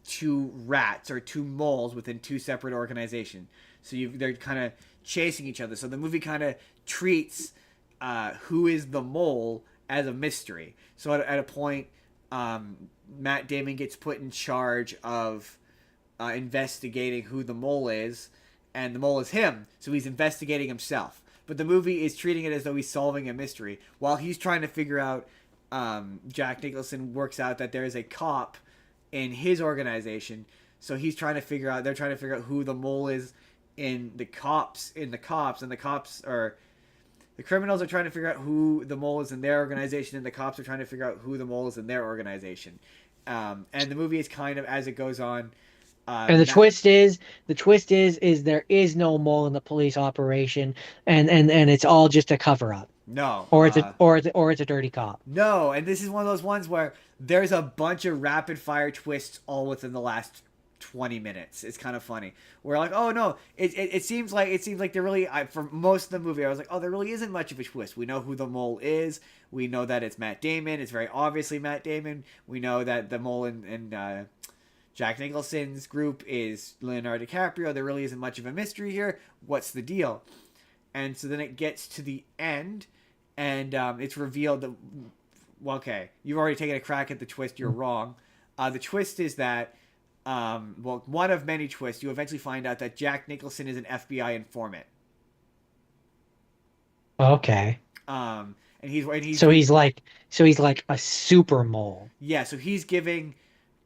two rats or two moles within two separate organizations. So they're kind of chasing each other. So the movie kind of treats who is the mole as a mystery. So at a point, Matt Damon gets put in charge of investigating who the mole is, and the mole is him. So he's investigating himself. But the movie is treating it as though he's solving a mystery while he's trying to figure out. Jack Nicholson works out that there is a cop in his organization, so he's trying to figure out. They're trying to figure out who the mole is in the cops, and the cops are the criminals are trying to figure out who the mole is in their organization, and the cops are trying to figure out who the mole is in their organization. And the movie is kind of as it goes on. And Matt, the twist is there is no mole in the police operation, and it's all just a cover up, no, or it's a dirty cop. no, and this is one of those ones where there's a bunch of rapid fire twists all within the last 20 minutes. It's kind of funny. We're like, oh no, it seems like there really for most of the movie I was like, oh, there really isn't much of a twist. We know who the mole is. We know that it's Matt Damon. It's very obviously Matt Damon. We know that the mole in Jack Nicholson's group is Leonardo DiCaprio. There really isn't much of a mystery here. What's the deal? And so then it gets to the end, and it's revealed that well, okay, you've already taken a crack at the twist. You're wrong. The twist is that well, one of many twists. You eventually find out that Jack Nicholson is an FBI informant. Okay. And he's So he's like a super mole. yeah. So he's giving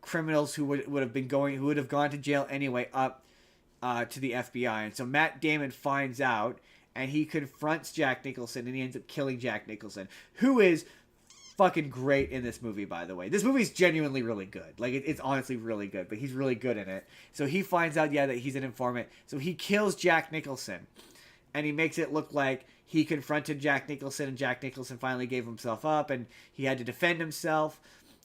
criminals who would have gone to jail anyway up to the FBI, and so Matt Damon finds out, and he confronts Jack Nicholson, and he ends up killing Jack Nicholson, who is fucking great in this movie, by the way. This movie's genuinely really good. Like, it's honestly really good, but he's really good in it. So he finds out, yeah, that he's an informant. So he kills Jack Nicholson, and he makes it look like he confronted Jack Nicholson, and Jack Nicholson finally gave himself up, and he had to defend himself.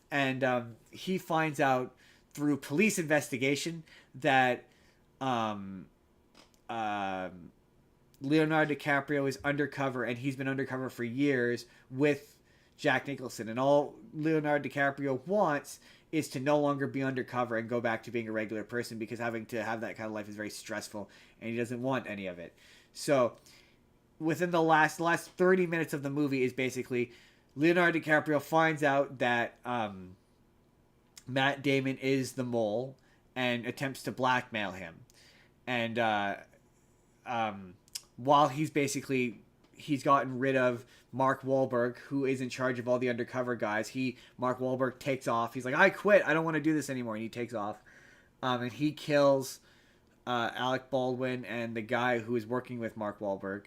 And he finds out through police investigation that um, uh, Leonardo DiCaprio is undercover, and he's been undercover for years with Jack Nicholson. And all Leonardo DiCaprio wants is to no longer be undercover and go back to being a regular person, because having to have that kind of life is very stressful, and he doesn't want any of it. So within the last 30 minutes of the movie is basically Leonardo DiCaprio finds out that Matt Damon is the mole and attempts to blackmail him. And while he's gotten rid of Mark Wahlberg, who is in charge of all the undercover guys, Mark Wahlberg takes off. He's like, I quit. I don't want to do this anymore. And he takes off. And he kills Alec Baldwin and the guy who is working with Mark Wahlberg.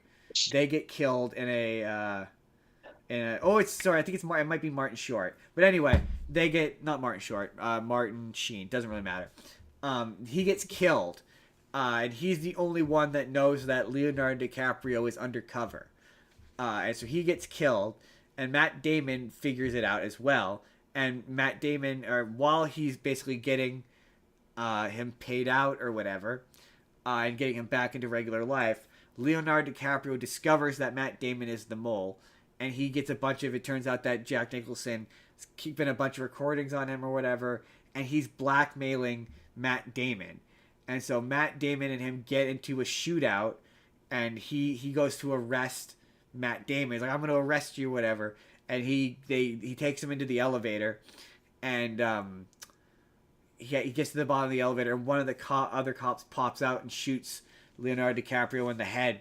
They get killed in a I think it might be Martin Short. But anyway, they get, not Martin Short, Martin Sheen. Doesn't really matter. He gets killed. And he's the only one that knows that Leonardo DiCaprio is undercover. And so he gets killed, and Matt Damon figures it out as well. And Matt Damon, while he's basically getting him paid out or whatever, and getting him back into regular life, Leonardo DiCaprio discovers that Matt Damon is the mole, and he gets it turns out that Jack Nicholson is keeping a bunch of recordings on him or whatever, and he's blackmailing Matt Damon. And so Matt Damon and him get into a shootout, and he goes to arrest Matt Damon. He's like, I'm going to arrest you, whatever. And he takes him into the elevator, and he gets to the bottom of the elevator, and one of the other cops pops out and shoots Leonardo DiCaprio in the head,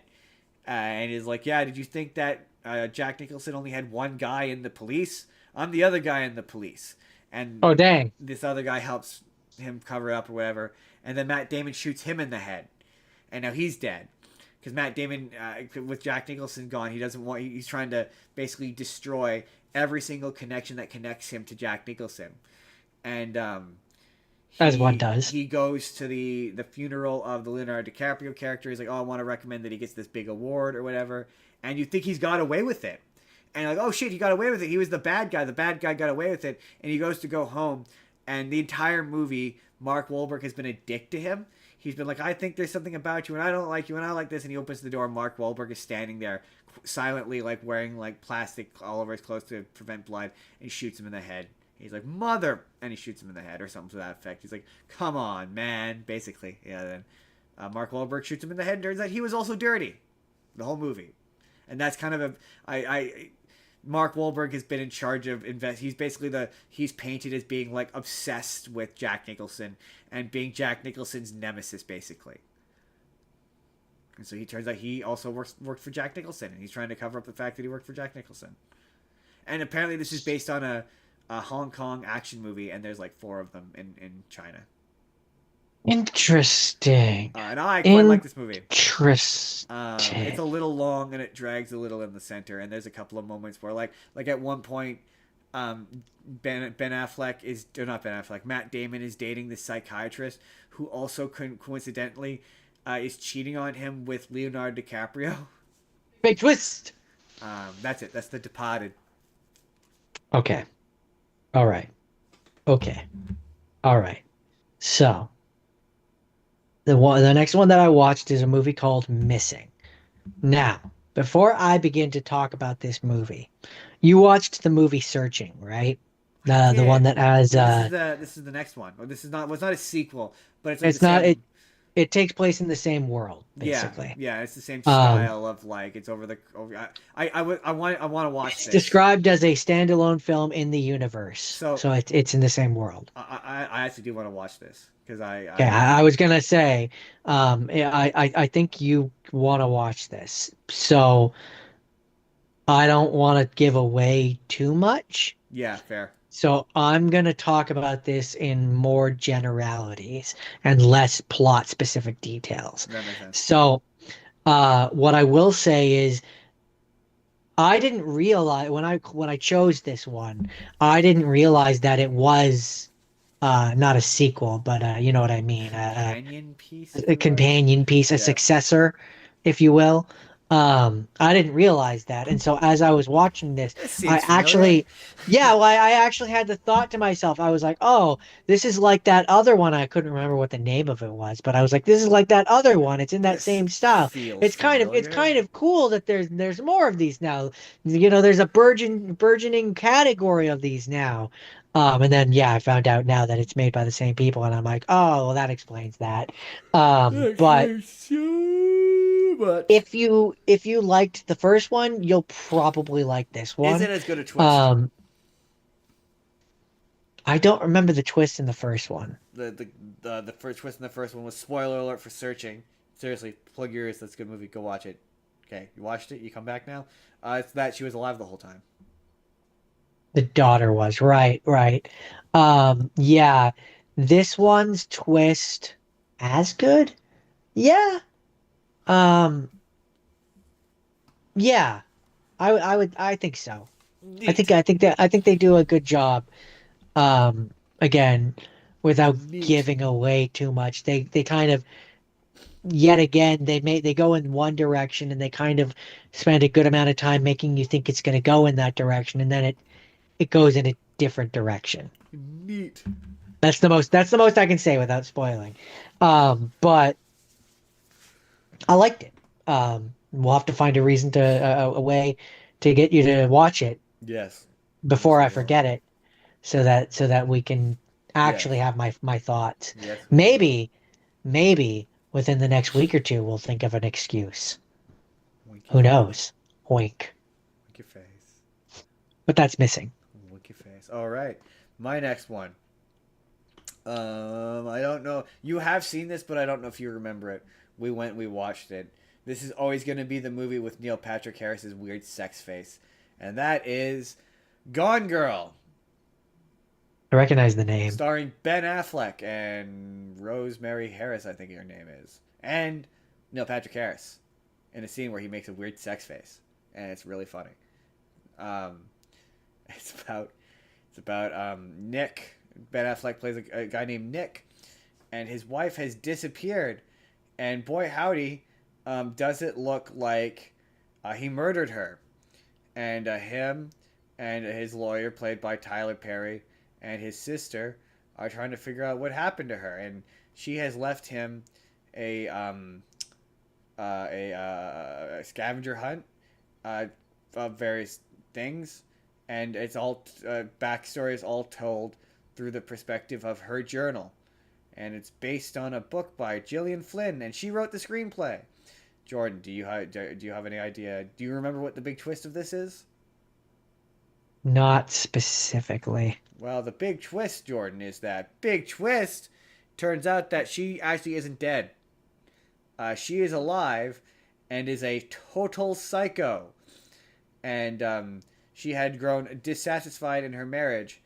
and is like, yeah, did you think that Jack Nicholson only had one guy in the police? I'm the other guy in the police. And oh dang, this other guy helps him cover up or whatever, and then Matt Damon shoots him in the head, and now he's dead. Because Matt Damon, with Jack Nicholson gone, he's trying to basically destroy every single connection that connects him to Jack Nicholson. And as one does. He goes to the funeral of the Leonardo DiCaprio character. He's like, oh, I want to recommend that he gets this big award or whatever. And you think he's got away with it. And you're like, oh shit, he got away with it. He was the bad guy. The bad guy got away with it. And he goes to go home. And the entire movie, Mark Wahlberg has been a dick to him. He's been like, I think there's something about you, and I don't like you, and I like this. And he opens the door. Mark Wahlberg is standing there, silently, like wearing like plastic all over his clothes to prevent blood, and he shoots him in the head. He's like, mother, and he shoots him in the head or something to that effect. He's like, come on, man. Basically, yeah. Then Mark Wahlberg shoots him in the head, and turns out he was also dirty, the whole movie, and that's kind of Mark Wahlberg has been in charge of he's basically he's painted as being like obsessed with Jack Nicholson and being Jack Nicholson's nemesis, basically. And so he turns out he also worked for Jack Nicholson, and he's trying to cover up the fact that he worked for Jack Nicholson. And apparently this is based on a Hong Kong action movie, and there's like 4 of them in China. Interesting. And I quite like this movie. Interesting. It's a little long, and it drags a little in the center. And there's a couple of moments where, like at one point, Ben Affleck is, or not Ben Affleck, Matt Damon is dating this psychiatrist who also coincidentally is cheating on him with Leonardo DiCaprio. Big twist. That's it. That's The Departed. Okay. All right. Okay. All right. So. The next one that I watched is a movie called Missing. Now, before I begin to talk about this movie, you watched the movie Searching, right? The one that has this is the next one. This is not. Well, it's not a sequel, but it's like it's not. It takes place in the same world, basically. Yeah, it's the same style of like it's over. I want to watch this. It's described as a standalone film in the universe, so it's in the same world. I actually do want to watch this because I was gonna say, I think you want to watch this, so I don't want to give away too much. Yeah, fair. So I'm going to talk about this in more generalities and less plot-specific details. That makes sense. So what I will say is I didn't realize when I chose this one, I didn't realize that it was not a sequel, but you know what I mean. Companion piece? A companion piece, a successor, if you will. I didn't realize that. And so as I was watching this, This I seems familiar. actually, yeah, well, I actually had the thought to myself, I was like, oh, this is like that other one. I couldn't remember what the name of it was, but I was like, this is like that other one. It's in that This same style. feels It's familiar. kind of cool that there's more of these now. There's a burgeoning category of these now. And then yeah, I found out now that it's made by the same people, and I'm like, oh, well, that explains that. But Explains so much. if you liked the first one, you'll probably like this Is one. it as good a twist? Um, I don't remember the twist in the first one. The first twist in the first one was spoiler alert for Searching. Seriously, plug your ears. That's a good movie. Go watch it. Okay, you watched it. You come back now. It's that she was alive the whole time. The daughter was right, right. Yeah, this one's twist as good. Yeah. Um, yeah. I think so. Neat. I think they do a good job. Again, without Neat. giving away too much. They kind of yet again they go in one direction and they kind of spend a good amount of time making you think it's going to go in that direction, and then it goes in a different direction. Neat. That's the most I can say without spoiling. But I liked it. We'll have to find a reason to a way to get you to watch it Yes. Yes, before we I will. forget it, so that we can actually Yes. have my thoughts. Yes, we will. Maybe maybe within the next week or two we'll think of an excuse. Wink your Who face. knows? Wink. Wink your face. But that's missing. Wink your face. All right. My next one. I don't know. You have seen this, but I don't know if you remember it. We watched it. This is always going to be the movie with Neil Patrick Harris's weird sex face, and that is Gone Girl, I recognize the name. starring Ben Affleck and Rosemary Harris, I think her name is, and Neil Patrick Harris, in a scene where he makes a weird sex face, and it's really funny. Um, it's about Nick. Ben Affleck plays a guy named Nick, and his wife has disappeared. And boy, howdy, does it look like he murdered her. And him and his lawyer, played by Tyler Perry, and his sister are trying to figure out what happened to her. And she has left him a scavenger hunt of various things, and it's all backstory is all told through the perspective of her journal, and it's based on a book by Gillian Flynn, and she wrote the screenplay. Jordan, do you have any idea? Do you remember what the big twist of this is? Not specifically. Well, the big twist, Jordan, is that big twist turns out that she actually isn't dead. She is alive and is a total psycho. And she had grown dissatisfied in her marriage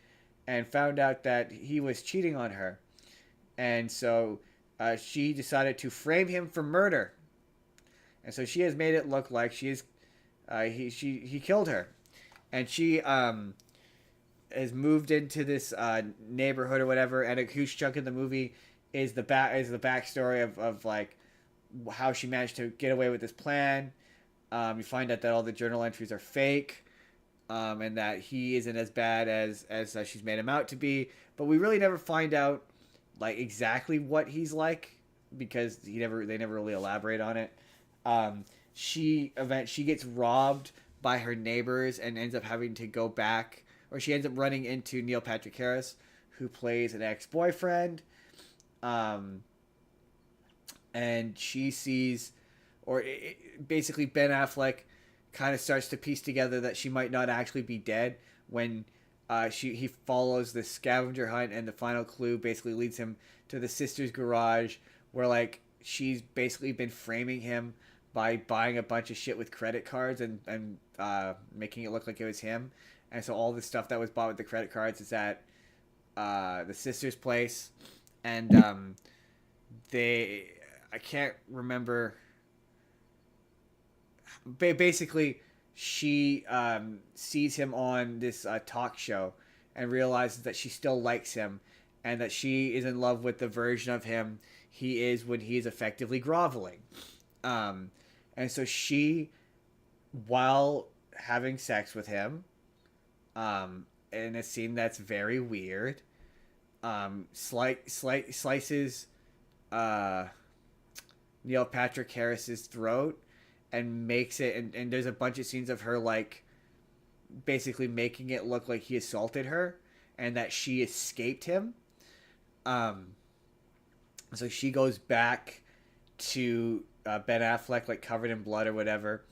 and found out that he was cheating on her. And so she decided to frame him for murder. And so she has made it look like he killed her. And she has moved into this neighborhood or whatever. And a huge chunk of the movie is the backstory of like how she managed to get away with this plan. You find out that all the journal entries are fake, and that he isn't as bad as she's made him out to be. But we really never find out like exactly what he's like, because they never really elaborate on it. She gets robbed by her neighbors and ends up having to go back, or she ends up running into Neil Patrick Harris, who plays an ex boyfriend. Um, and she sees, basically Ben Affleck kind of starts to piece together that she might not actually be dead when he follows the scavenger hunt, and the final clue basically leads him to the sister's garage, where like she's basically been framing him by buying a bunch of shit with credit cards and making it look like it was him. And so all the stuff that was bought with the credit cards is at the sister's place, and they I can't remember. Basically, she sees him on this talk show and realizes that she still likes him, and that she is in love with the version of him he is when he is effectively groveling. Um, And so she, while having sex with him, in a scene that's very weird, slices uh, Neil Patrick Harris's throat and makes it, and there's a bunch of scenes of her like basically making it look like he assaulted her and that she escaped him. Um, so she goes back to Ben Affleck, like covered in blood or whatever,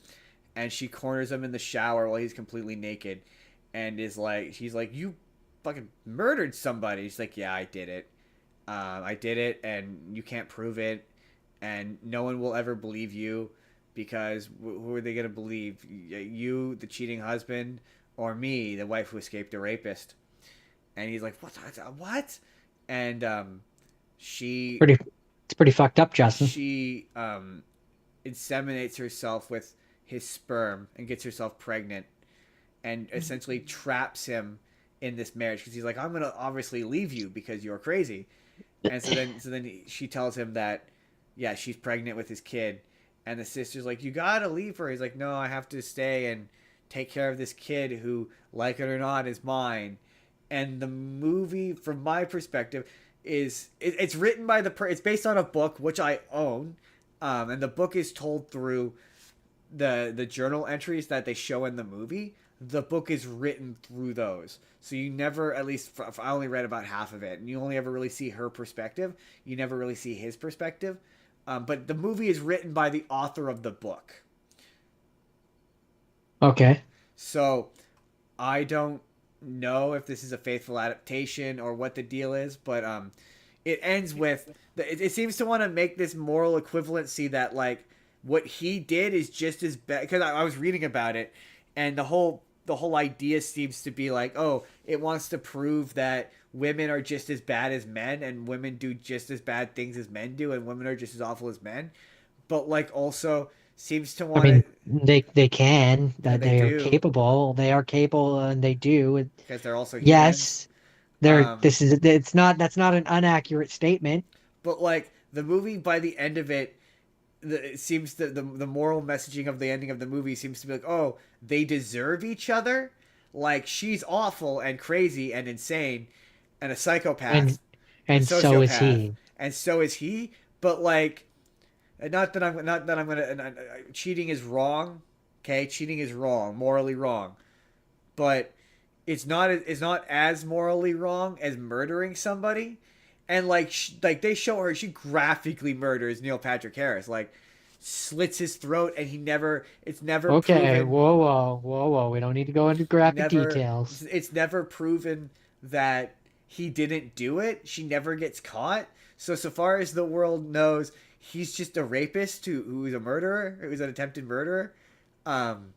and she corners him in the shower while he's completely naked, and is like, she's like, "You fucking murdered somebody." He's like, "Yeah, I did it. I did it, and you can't prove it, and no one will ever believe you, because who are they gonna believe? You, the cheating husband, or me, the wife who escaped a rapist?" And he's like, "What? What?" And she Pretty, it's pretty fucked up, Justin. she inseminates herself with his sperm and gets herself pregnant, and essentially traps him in this marriage because he's like, "I'm gonna obviously leave you because you're crazy." And so then she tells him that, yeah, she's pregnant with his kid, and the sister's like, "You gotta leave her." He's like, "No, I have to stay and take care of this kid who, like it or not, is mine." And the movie, from my perspective, it's written by it's based on a book which I own, and the book is told through the journal entries that they show in the movie. The book is written through those, so you never, at least I only read about half of it, and you only ever really see her perspective. You never really see his perspective. But the movie is written by the author of the book, Okay. so I don't know if this is a faithful adaptation or what the deal is, but it ends with it seems to want to make this moral equivalency that like what he did is just as bad, because I was reading about it, and the whole idea seems to be like, oh, it wants to prove that women are just as bad as men, and women do just as bad things as men do, and women are just as awful as men, but like also seems to I want to, mean, they can, and that they they are do, capable. They are capable, and they do. because they're also humans. Yes, they're. um This is. It's not. That's not an inaccurate statement. but like the movie, by the end of it, it seems that the moral messaging of the ending of the movie seems to be like, oh, they deserve each other. Like, she's awful and crazy and insane and a And psychopath and so is sociopath, he. and so is he. But like, not that I'm gonna cheating is wrong. Okay, cheating is wrong, morally wrong. But it's not as morally wrong as murdering somebody. And like like they show her, she graphically murders Neil Patrick Harris, like slits his throat, and it's never Okay. proven, Whoa, whoa, whoa, whoa. We don't need to go into graphic never details. it's never proven that he didn't do it. She never gets caught. So far as the world knows, he's just a rapist who's a murderer, who's an attempted murderer. Um,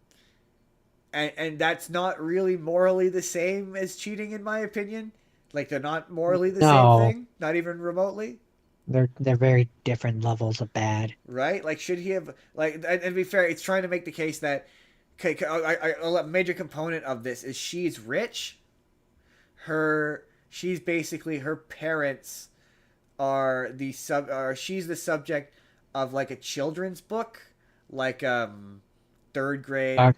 and that's not really morally the same as cheating, in my opinion. Like, they're not morally the same No, thing, not even remotely, they're very different levels of bad. right? Like, should he have, like, and to be fair, it's trying to make the case that, okay, a major component of this is she's rich. She's basically, her parents are or she's the subject of like a children's book, like third grade Doc,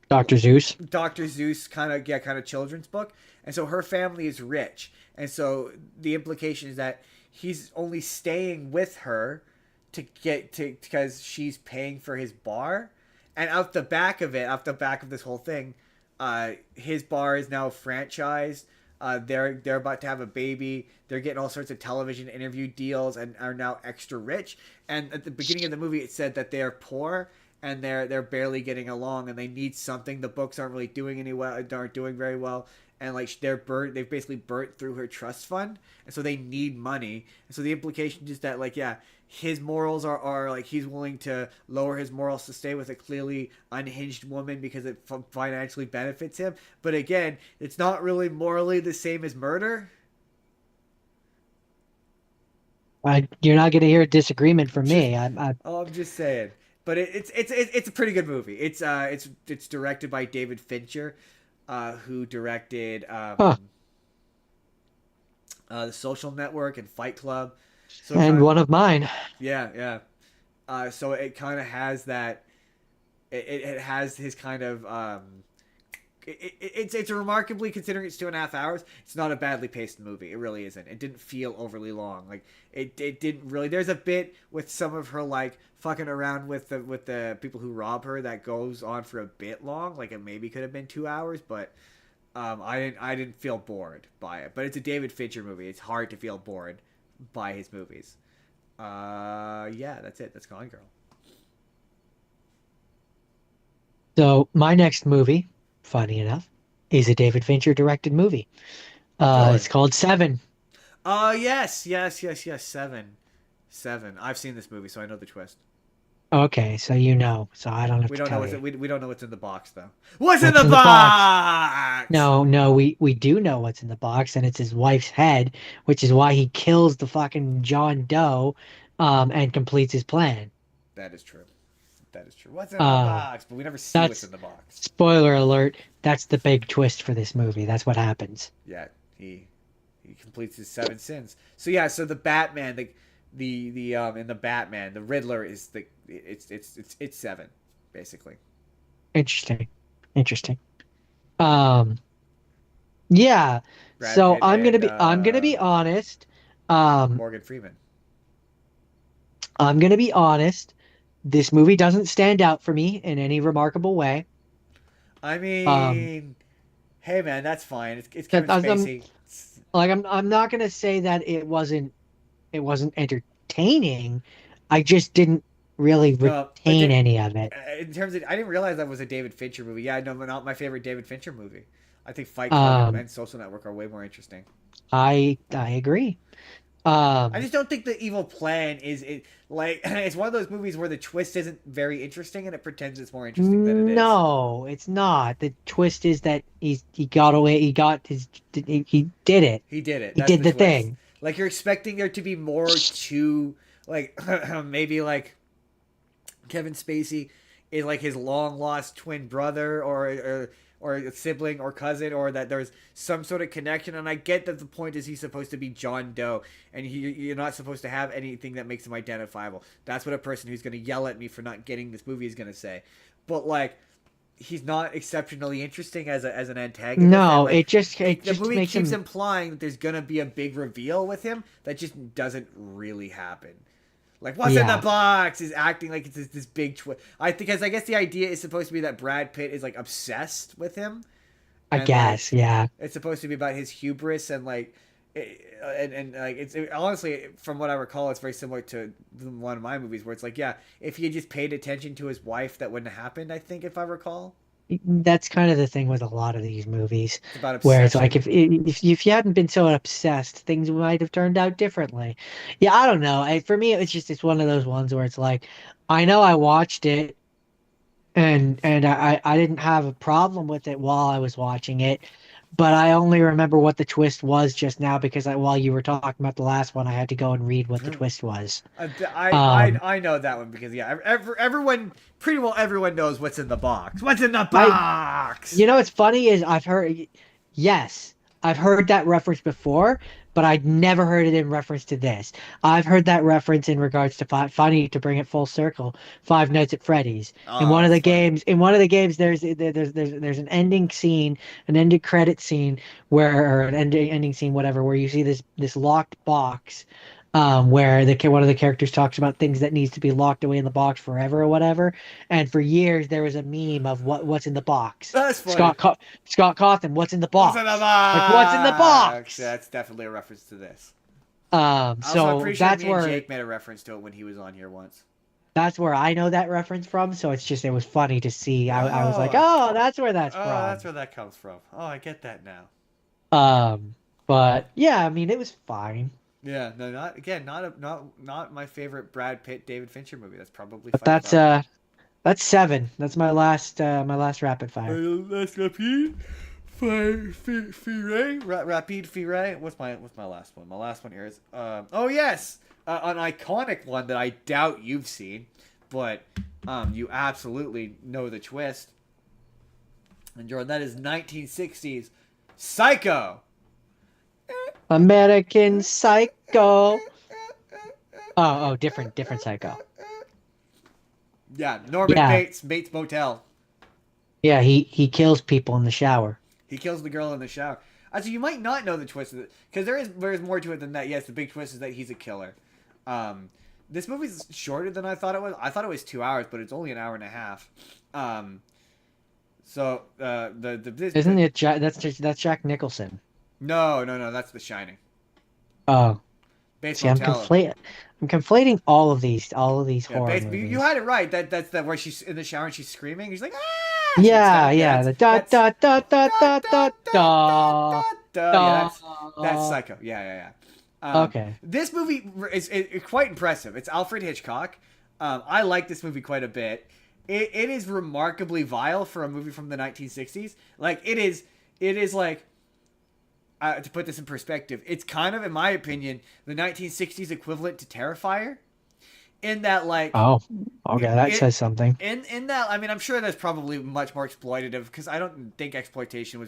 Dr. Zeus. Dr. Zeus kind of, yeah, kind of children's book. And so her family is rich. And so the implication is that he's only staying with her to get to, because she's paying for his bar. And out the back of it, out the back of this whole thing, his bar is now franchised. They're about to have a baby. They're getting all sorts of television interview deals and are now extra rich. And at the beginning of the movie, it said that they are poor and they're barely getting along, and they need something. The books aren't really doing aren't doing very well, and like they've basically burnt through her trust fund, and so they need money. And so the implication is that, like, yeah, his morals are like he's willing to lower his morals to stay with a clearly unhinged woman because it financially benefits him. But again, it's not really morally the same as murder. You're not going to hear a disagreement from Just, me. oh, I'm just saying. But it's a pretty good movie. It's directed by David Fincher, who directed huh. The Social Network and Fight Club. So And kind of, one of mine. yeah, yeah. So it kind of has that. It has his kind of. It's a remarkably, considering it's 2.5 hours, it's not a badly paced movie. It really isn't. It didn't feel overly long. Like it didn't really. There's a bit with some of her like fucking around with the people who rob her that goes on for a bit long. Like it maybe could have been 2 hours, but I didn't feel bored by it. But it's a David Fincher movie. It's hard to feel bored by his movies. Yeah, that's it. That's Gone Girl. So my next movie, funny enough, is a David Fincher directed movie. Really? It's called Seven. Yes. Seven. I've seen this movie, so I know the twist. Okay, so you know, so I don't have We to don't know tell what's you. we don't know what's in the box though. What's in What's the in the box? box? No, no, we do know what's in the box, and it's his wife's head, which is why he kills the fucking John Doe, and completes his plan. That is true. That is true. What's in the Um, box? But we never see what's that's in the box. spoiler alert. That's the big twist for this movie. That's what happens. Yeah, he completes his 7 sins. So yeah, so the Batman, the in the Batman, the Riddler is it's seven, basically. Interesting, interesting. Um, yeah. Brad So Pitt and I'm gonna be honest. Um, Morgan Freeman. I'm gonna be honest. This movie doesn't stand out for me in any remarkable way. I Um, mean, hey man, that's fine. It's that Kevin I'm Spacey. like I'm not gonna say that it wasn't entertaining. I just didn't really No, it retain did. any of it. In terms of, I didn't realize that was a David Fincher movie. Yeah, no, not my favorite David Fincher movie. I think Fight Club Um, and Social Network are way more interesting. I agree. I Um, just don't think the evil plan is it like it's one of those movies where the twist isn't very interesting and it pretends it's more interesting than it is. no, it's not. The twist is that he got away. He got his. He did it. He did it. He That's did the the twist. thing. Like you're expecting there to be more to like maybe like Kevin Spacey is like his long lost twin brother or a sibling or cousin, or that there's some sort of connection. And I get that the point is he's supposed to be John Doe, and you're not supposed to have anything that makes him identifiable. That's what a person who's going to yell at me for not getting this movie is going to say. But like, he's not exceptionally interesting as an antagonist, and No, like it the just movie makes keeps him. implying that there's gonna be a big reveal with him that just doesn't really happen. Like, what's in the Yeah, box is acting like it's this big twist. I think, because I guess the idea is supposed to be that Brad Pitt is like obsessed with him, I and like guess. Yeah. it's supposed to be about his hubris and like, and like honestly, from what I recall, it's very similar to one of my movies where it's like, yeah, if he had just paid attention to his wife, that wouldn't have happened. I think, if I recall, That's kind of the thing with a lot of these movies, it's about where it's like obsession. if you hadn't been so obsessed, things might have turned out differently. Yeah, I don't know. For me, it's one of those ones where it's like, I know I watched it, and I didn't have a problem with it while I was watching it, but I only remember what the twist was just now because while you were talking about the last one, I had to go and read what the twist was. Um, I know that one because yeah, everyone, pretty well everyone knows what's in the box. What's in the I box? You know what's funny is yes, I've heard that reference before, but I'd never heard it in reference to this. I've heard that reference in regards to funny to bring it full circle. Five Nights at Freddy's. Oh, that's funny. In one of the games, there's an ending scene, an ending credit scene or an ending scene, whatever, where you see this locked box. Where one of the characters talks about things that needs to be locked away in the box forever or whatever, and for years there was a meme of what's in the box. That's funny. Scott Cawthon, what's in the What's in the box? Like what's in the box? box? That's definitely a reference to this. Also, I'm So pretty sure me and Jake made a reference to it when he was on here once. that's where I know that reference from. So it's just it was funny to see. I was like, Oh, oh, that's where that's oh, that's from. where that comes from. Oh, I get that now. But yeah, I mean, it was fine. Yeah, no, not again, not my favorite Brad Pitt David Fincher movie. That's probably But Fight Club. that's seven. That's my last rapid fire. Let's repeat. Rapide Fire. What's my last one? My last one here is oh yes, an iconic one that I doubt you've seen, but you absolutely know the twist. And Jordan, that is 1960s Psycho. American Psycho. Oh, different Psycho. Yeah, Norman Yeah, Bates Motel. yeah. He kills people in the shower. He kills the girl in the shower. So you might not know the twist of it because there's more to it than that. Yes, the big twist is that he's a killer. Um, this movie's shorter than I thought it was. I thought it was 2 hours, but it's only an hour and a half. Um, so the this Isn't it? That's Jack Nicholson. no, that's The Shining. Oh, Bates see, I'm Motel. conflating. I'm conflating all of these Yeah, horror you movies. had it right. That's that where she's in the shower and she's screaming. She's like ah. Yeah, Yeah, yeah. The da that's da da da da da da da da da da da da. Yeah, that's da. Psycho. Yeah. Okay. This movie is quite impressive. It's Alfred Hitchcock. I like this movie quite a bit. It is remarkably vile for a movie from the 1960s. Like it is like to put this in perspective, it's kind of, in my opinion, the 1960s equivalent to Terrifier. In that, like, Oh, okay. That it says something. in that, I mean, I'm sure that's probably much more exploitative because I don't think exploitation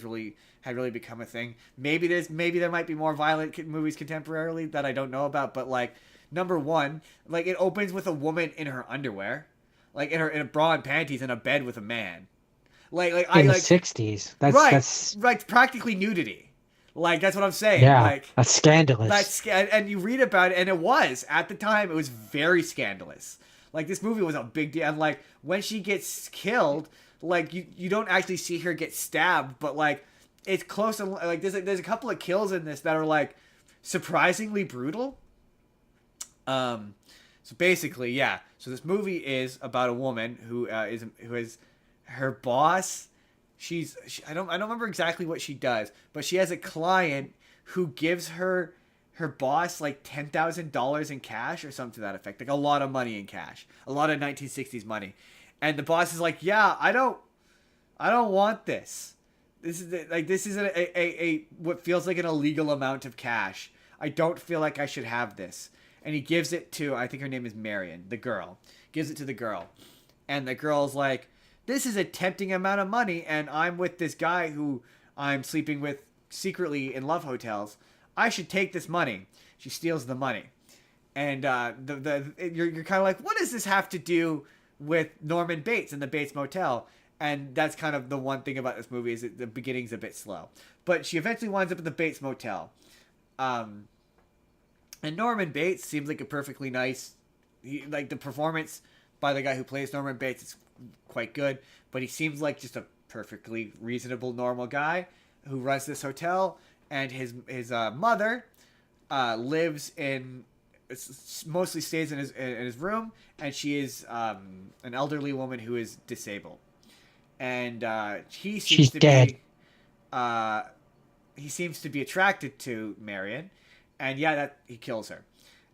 had really become a thing. Maybe there might be more violent movies contemporarily that I don't know about, but like number one, like it opens with a woman in her underwear, like in a bra and panties in a bed with a man, like I In the like 60s. right, That's right, practically nudity, like that's what I'm saying, yeah. like. That's scandalous. And you read about it, and it was at the time it was very scandalous. Like this movie was a big deal, and like when she gets killed, like you don't actually see her get stabbed, but like it's close and like there's a couple of kills in this that are like surprisingly brutal. Um, so basically, yeah. So this movie is about a woman who is her boss. I don't remember exactly what she does, but she has a client who gives her boss like $10,000 in cash or something to that effect, like a lot of money in cash, a lot of 1960s money, and the boss is like, yeah, I don't want this. This is a what feels like an illegal amount of cash. I don't feel like I should have this. And he gives it to, I think her name is Marion, the girl. Gives it to the girl. And the girl's like, this is a tempting amount of money, and I'm with this guy who I'm sleeping with secretly in love hotels. I should take this money. She steals the money. And you're kind of like, what does this have to do with Norman Bates and the Bates Motel? And that's kind of the one thing about this movie is that the beginning's a bit slow. But she eventually winds up at the Bates Motel. Um, and Norman Bates seems like a perfectly nice, like the performance by the guy who plays Norman Bates is quite good, but he seems like just a perfectly reasonable, normal guy who runs this hotel. And his mother lives in, mostly stays in his room, and she is an elderly woman who is disabled. And he seems She's to dead. be uh, he seems to be attracted to Marion, and yeah, that he kills her.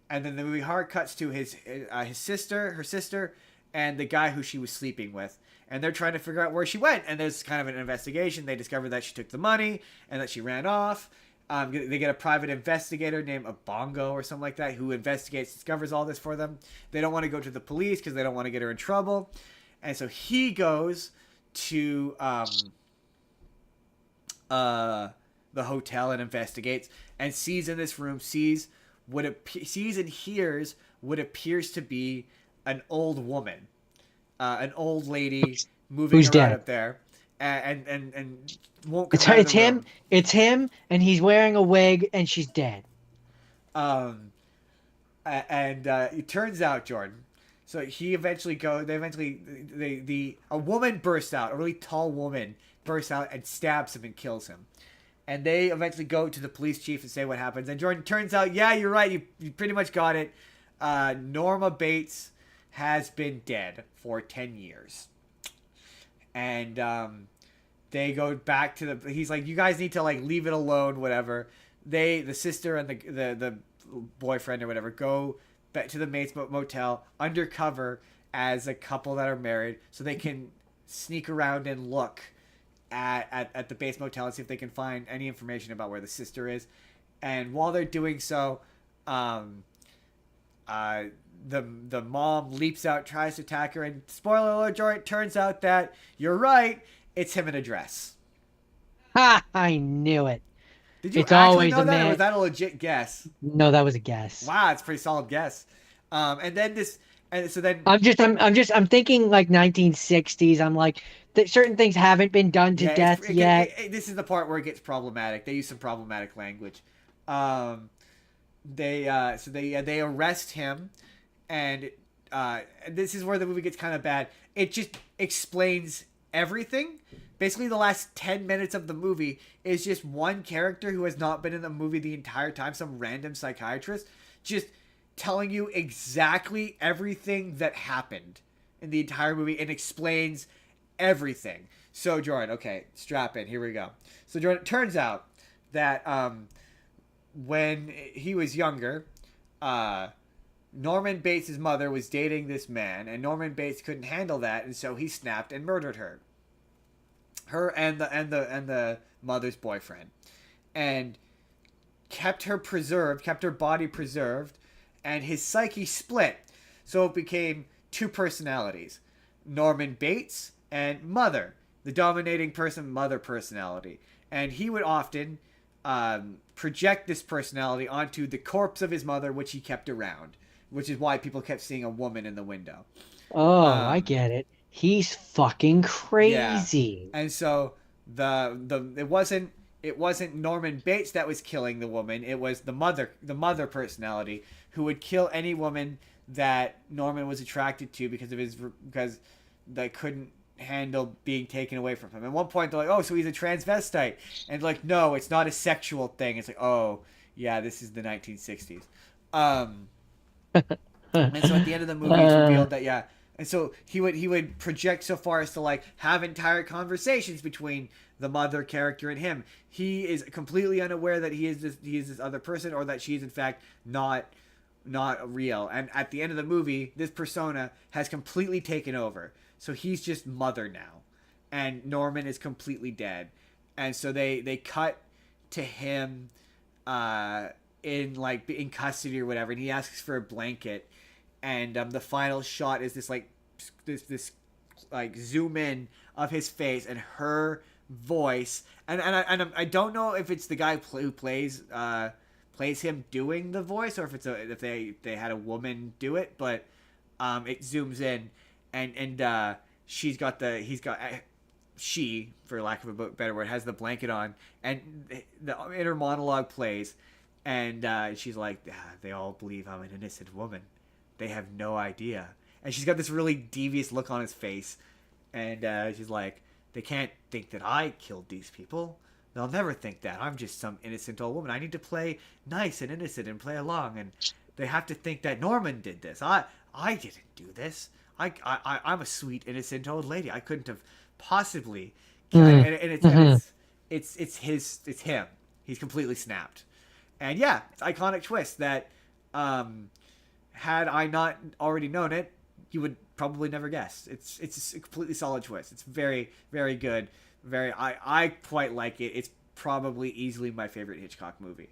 And then the movie hard cuts to his sister, her sister, and the guy who she was sleeping with, and they're trying to figure out where she went. And there's kind of an investigation. They discover that she took the money and that she ran off. They get a private investigator named Bongo or something like that who investigates, discovers all this for them. They don't want to go to the police because they don't want to get her in trouble, and so he goes to the hotel and investigates and sees in this room sees and hears what appears to be an old woman, an old lady moving Who's around dead? up there, and won't It's come out of it's the him. room. It's him, and he's wearing a wig, and she's dead. Um, and it turns out, Jordan. So he eventually go. They eventually the a woman bursts out. A really tall woman bursts out and stabs him and kills him. And they eventually go to the police chief and say what happens. And Jordan, turns out, yeah, you're right. You pretty much got it. Norma Bates has been dead for 10 years. And they go back to the. He's like, you guys need to like leave it alone, whatever. The sister and the boyfriend or whatever go back to the mate's motel undercover as a couple that are married, so they can sneak around and look at the base motel and see if they can find any information about where the sister is. And while they're doing so, the mom leaps out, tries to attack her, and spoiler alert, it turns out that you're right, it's him in a dress. Ha! I knew it. Did you It's actually always know a that, or was man. that a legit guess? No, that was a guess. Wow, it's a pretty solid guess. And then And so then, I'm thinking like 1960s. I'm like, certain things haven't been done to yeah, death yet. this is the part where it gets problematic. They use some problematic language. Um, they arrest him, and this is where the movie gets kind of bad. It just explains everything. Basically, the last 10 minutes of the movie is just one character who has not been in the movie the entire time, some random psychiatrist, just telling you exactly everything that happened in the entire movie and explains everything. So, Jordan, okay, strap in. Here we go. So, Jordan, it turns out that when he was younger, uh, Norman Bates' mother was dating this man, and Norman Bates couldn't handle that, and so he snapped and murdered her. Her and the mother's boyfriend, and kept her body preserved, and his psyche split, so it became two personalities: Norman Bates and Mother, the dominating mother personality, and he would often project this personality onto the corpse of his mother, which he kept around, which is why people kept seeing a woman in the window. Oh, I Um, get it. He's fucking yeah, crazy. and so it wasn't Norman Bates that was killing the woman. It was the mother personality who would kill any woman that Norman was attracted to because they couldn't handle being taken away from him. At one point, they're like, "Oh, so he's a transvestite," and like, no, it's not a sexual thing. It's like, oh, yeah, this is the 1960s. Um, and so at the end of the movie, it's Uh, revealed that yeah, and so he would project so far as to like have entire conversations between the mother character and him. He is completely unaware that he is this other person, or that she is in fact not real. And at the end of the movie, this persona has completely taken over. So he's just mother now, and Norman is completely dead. And so they cut to him uh, in custody or whatever, and he asks for a blanket. And the final shot is this like zoom in of his face and her voice, and I don't know if it's the guy who plays him doing the voice, or if they had a woman do it, but it zooms in, and he's got she, for lack of a better word, has the blanket on, and the inner monologue plays, and she's like, they all believe I'm an innocent woman. They have no idea. And she's got this really devious look on his face, and she's like, they can't think that I killed these people. They'll never think that. I'm just some innocent old woman. I need to play nice and innocent and play along, and they have to think that Norman did this. I didn't do this. I'm a sweet innocent old lady. I couldn't have possibly. mm, And mhm. it's him. He's completely snapped. And yeah, it's iconic twist that um, had I not already known it, you would probably never guess. It's a completely solid twist. It's very very good. I quite like it. It's probably easily my favorite Hitchcock movie,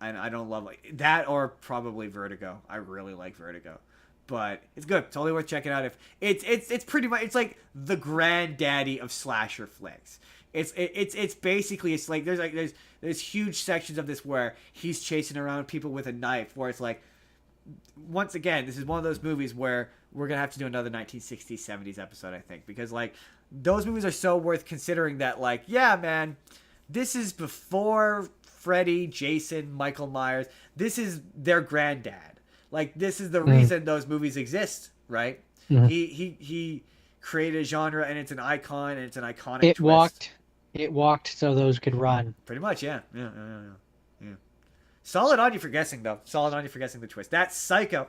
and I don't love like that, or probably Vertigo. I really like Vertigo, but it's good. Totally worth checking out. If it's pretty much, it's like the granddaddy of slasher flicks. It's basically, it's like there's huge sections of this where he's chasing around people with a knife, where it's like, once again, this is one of those movies where we're gonna have to do another 1960s 70s episode, I think, because like those movies are so worth considering that, like, yeah, man, this is before Freddy, Jason, Michael Myers. This is their granddad. Like, this is the Mm, reason those movies exist, right? mhm. He created a genre, and it's an icon, and it's an iconic It twist. walked. It walked so those could run. Pretty much, yeah. Yeah. Solid on you for guessing, though. Solid on you for guessing the twist. That's Psycho.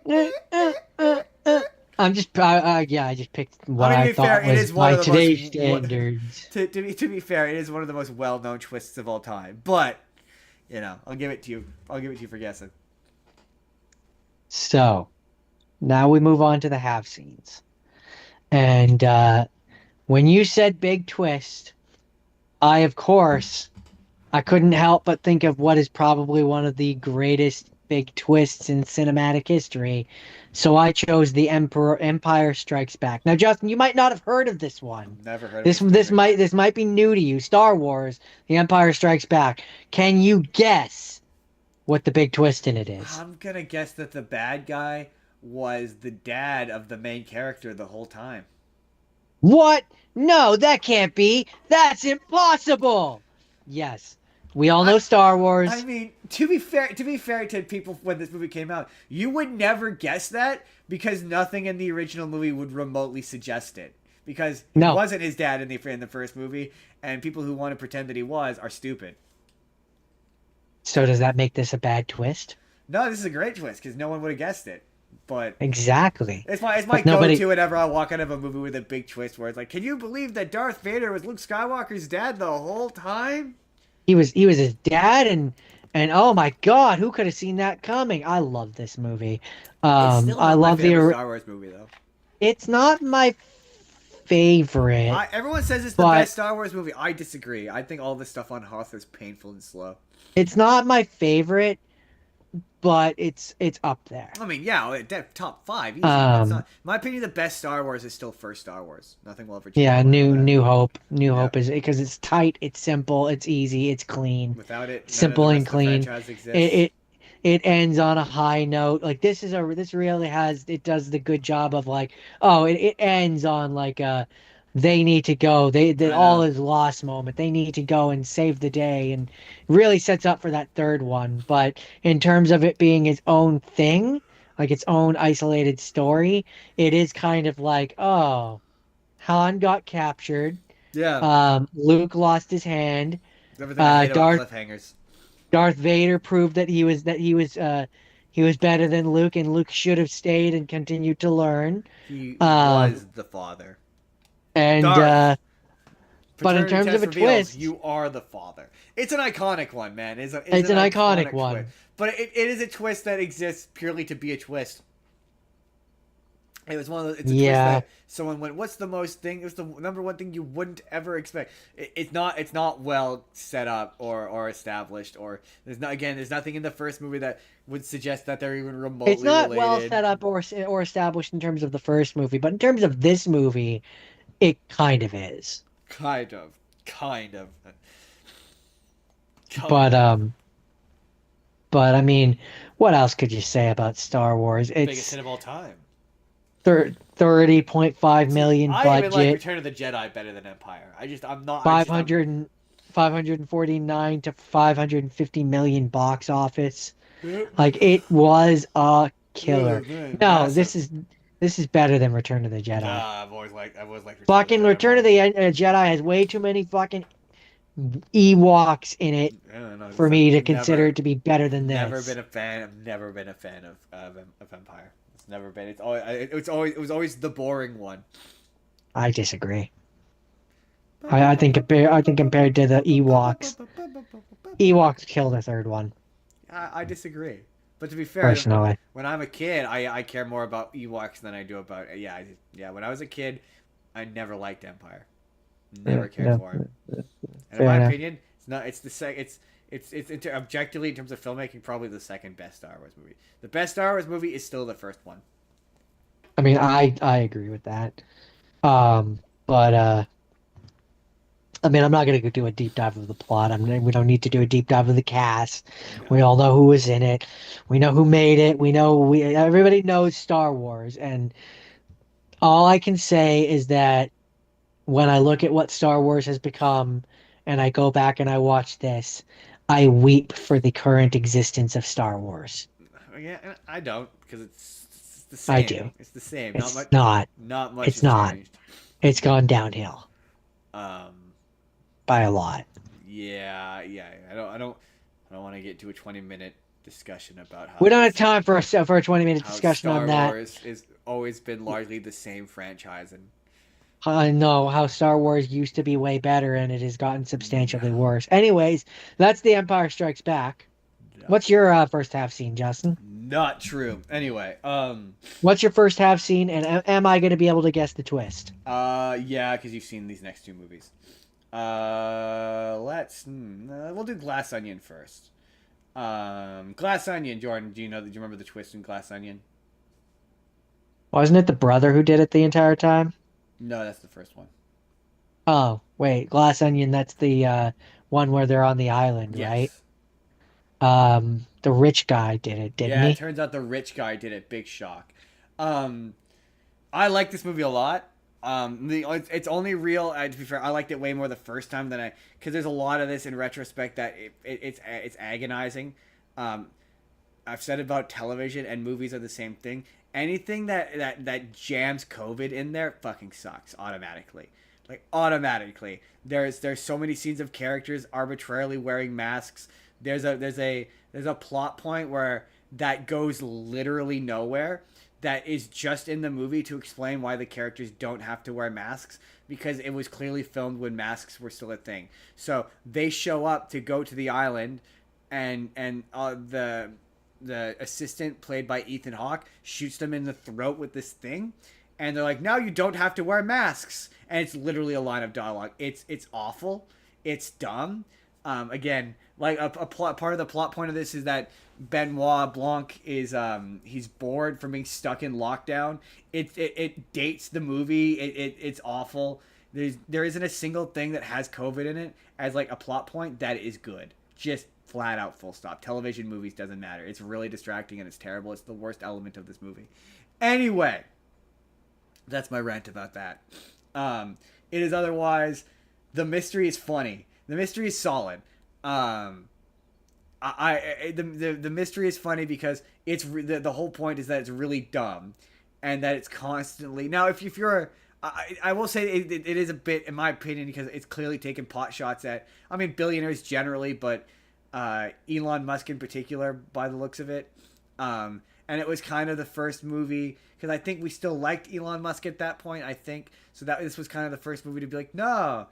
Eh, eh, eh, eh. Yeah, I just picked I what mean, to I be fair, thought it was is one by of the most today's standards. to be fair, it is one of the most well-known twists of all time. But I'll give it to you. I'll give it to you for guessing. So now we move on to the have scenes. And when you said big twist, of course, I couldn't help but think of what is probably one of the greatest big twists in cinematic history. So I chose the Empire Strikes Back. Now, Justin, you might not have heard of this one. Never heard of This this this movie. might this might be new to you. Star Wars: The Empire Strikes Back. Can you guess what the big twist in it is? I'm gonna guess that the bad guy was the dad of the main character the whole time. What? No, that can't be. That's impossible. Yes. We all I know Star I Wars. mean, to be fair to people when this movie came out, you would never guess that because nothing in the original movie would remotely suggest it. Because it No. wasn't his dad in the first movie, and people who want to pretend that he was are stupid. So does that make this a bad twist? No, this is a great twist because no one would have guessed it. But Exactly. it's my But nobody go-to whenever I walk out of a movie with a big twist where it's like, can you believe that Darth Vader was Luke Skywalker's dad the whole time? he was his dad and oh my God, who could have seen that coming? I love this movie. It's still I not my love favorite Star Wars movie though. it's not my favorite, Everyone says it's the but best Star Wars movie. I disagree. I think all this stuff on Hoth is painful and slow. it's not my favorite, but it's up there. I mean, yeah, top five easy. But it's Um, not. In my opinion, the best Star Wars is still first Star Wars. Nothing will ever change. yeah, That. New Hope. New Yeah. Hope is because it's tight, it's simple, it's easy, it's clean. Without it, none of the Simple and rest of the clean. franchise It, exists. it it ends on a high note. Like this really has it does the good job of like it ends on like they need to go. They I all know. is lost moment. They need to go and save the day and really sets up for that third one. But in terms of it being its own thing, like its own isolated story, it is kind of like, oh, Han got captured. Yeah. Luke lost his hand. Everything I hate about Darth cliffhangers. Darth Vader proved that he was better than Luke, and Luke should have stayed and continued to learn. He Um, was the father. and Darth. but in Paternity terms of test a reveals twist, you are the father. It's an iconic one, man. It's it's an an iconic iconic twist. one. But it is a twist that exists purely to be a twist. It was one of those. It's a twist Yeah, that someone went. What's the most thing? It was the number one thing you wouldn't ever expect. It's not. It's not well set up or established. Or there's not. Again, there's nothing in the first movie that would suggest that they're even it's remotely not well related. set up or established in terms of the first movie, but in terms of this movie, it kind of is. Kind of. Kind of. Kind But of. I mean, what else could you say about Star Wars? Biggest It's hit of all time. 30.5 See, million I even like budget. Return of the Jedi better than Empire. I'm not. I just. I'm. 500 549 to 550 million box office. Like it was a killer. No, Massive. this is better than Return of the Jedi. I've always liked Return of the Fucking Jedi Return more. of the Jedi has way too many fucking Ewoks in it I don't know. for me to consider it to be better than Never this. been a fan. I've never been a fan of Empire. It's never been. It was always the boring one. I disagree. I think compared to the Ewoks kill the third one I disagree. But to be fair, personally. when I'm a kid, I care more about Ewoks than I do about yeah. When I was a kid, I never liked Empire. Never cared Yeah, for it. And in fair my enough. opinion, it's not. It's the sec. It's objectively in terms of filmmaking, probably the second best Star Wars movie. The best Star Wars movie is still the first one. I mean, I agree with that. But I mean, I'm not gonna go do a deep dive of the plot. We don't need to do a deep dive of the cast. We No. all know who was in it. We know who made it. We everybody knows Star Wars, and all I can say is that when I look at what Star Wars has become, and I go back and I watch this, I weep for the current existence of Star Wars. Yeah, I don't because it's the I same. do. It's the same. Not It's much. not. Not much It's has not. changed. It's gone downhill Um. by a lot. Yeah. Yeah. I don't want to get to a 20-minute discussion about We don't have time for a 20-minute how discussion on Star that. Wars has always been largely the same franchise and I know how Star Wars used to be way better and it has gotten substantially no, worse. Anyways, that's The Empire Strikes Back. no, What's your first half scene, Justin? not true. Anyway, What's your first half scene, and am I going to be able to guess the twist? yeah, because you've seen these next two movies. We'll do Glass Onion first. Glass Onion, Jordan. Do you remember the twist in Glass Onion? Wasn't it the brother who did it the entire time? No, that's the first one. Oh, wait, Glass Onion, that's the one where they're on the island, right? Yes. The rich guy did it, didn't Yeah, it he? turns out the rich guy did it. Big shock. Um, I like this movie a lot. It's only real. To be fair, I liked it way more the first time than because there's a lot of this in retrospect that it's agonizing. Um, I've said about television and movies are the same thing. Anything that jams COVID in there fucking sucks automatically. Like automatically. There's so many scenes of characters arbitrarily wearing masks. There's a plot point where that goes literally nowhere. That is just in the movie to explain why the characters don't have to wear masks because it was clearly filmed when masks were still a thing. So they show up to go to the island, and the assistant played by Ethan Hawke shoots them in the throat with this thing, and they're like, now you don't have to wear masks, and it's literally a line of dialogue. It's awful, it's dumb. Again, like part of the plot point of this is that Benoit Blanc is he's bored from being stuck in lockdown. It dates the movie. It's awful. There isn't a single thing that has COVID in it as like a plot point that is good. Just flat out full stop. Television movies doesn't matter. It's really distracting and it's terrible. It's the worst element of this movie. Anyway, that's my rant about that. It is otherwise the mystery is funny. The mystery is solid. The mystery is funny because the whole point is that it's really dumb, and that it's constantly now. If you're I will say it is a bit, in my opinion, because it's clearly taking pot shots at, I mean, billionaires generally, but Elon Musk in particular, by the looks of it. And it was kind of the first movie, because I think we still liked Elon Musk at that point, I think. So that this was kind of the first movie to be like, no,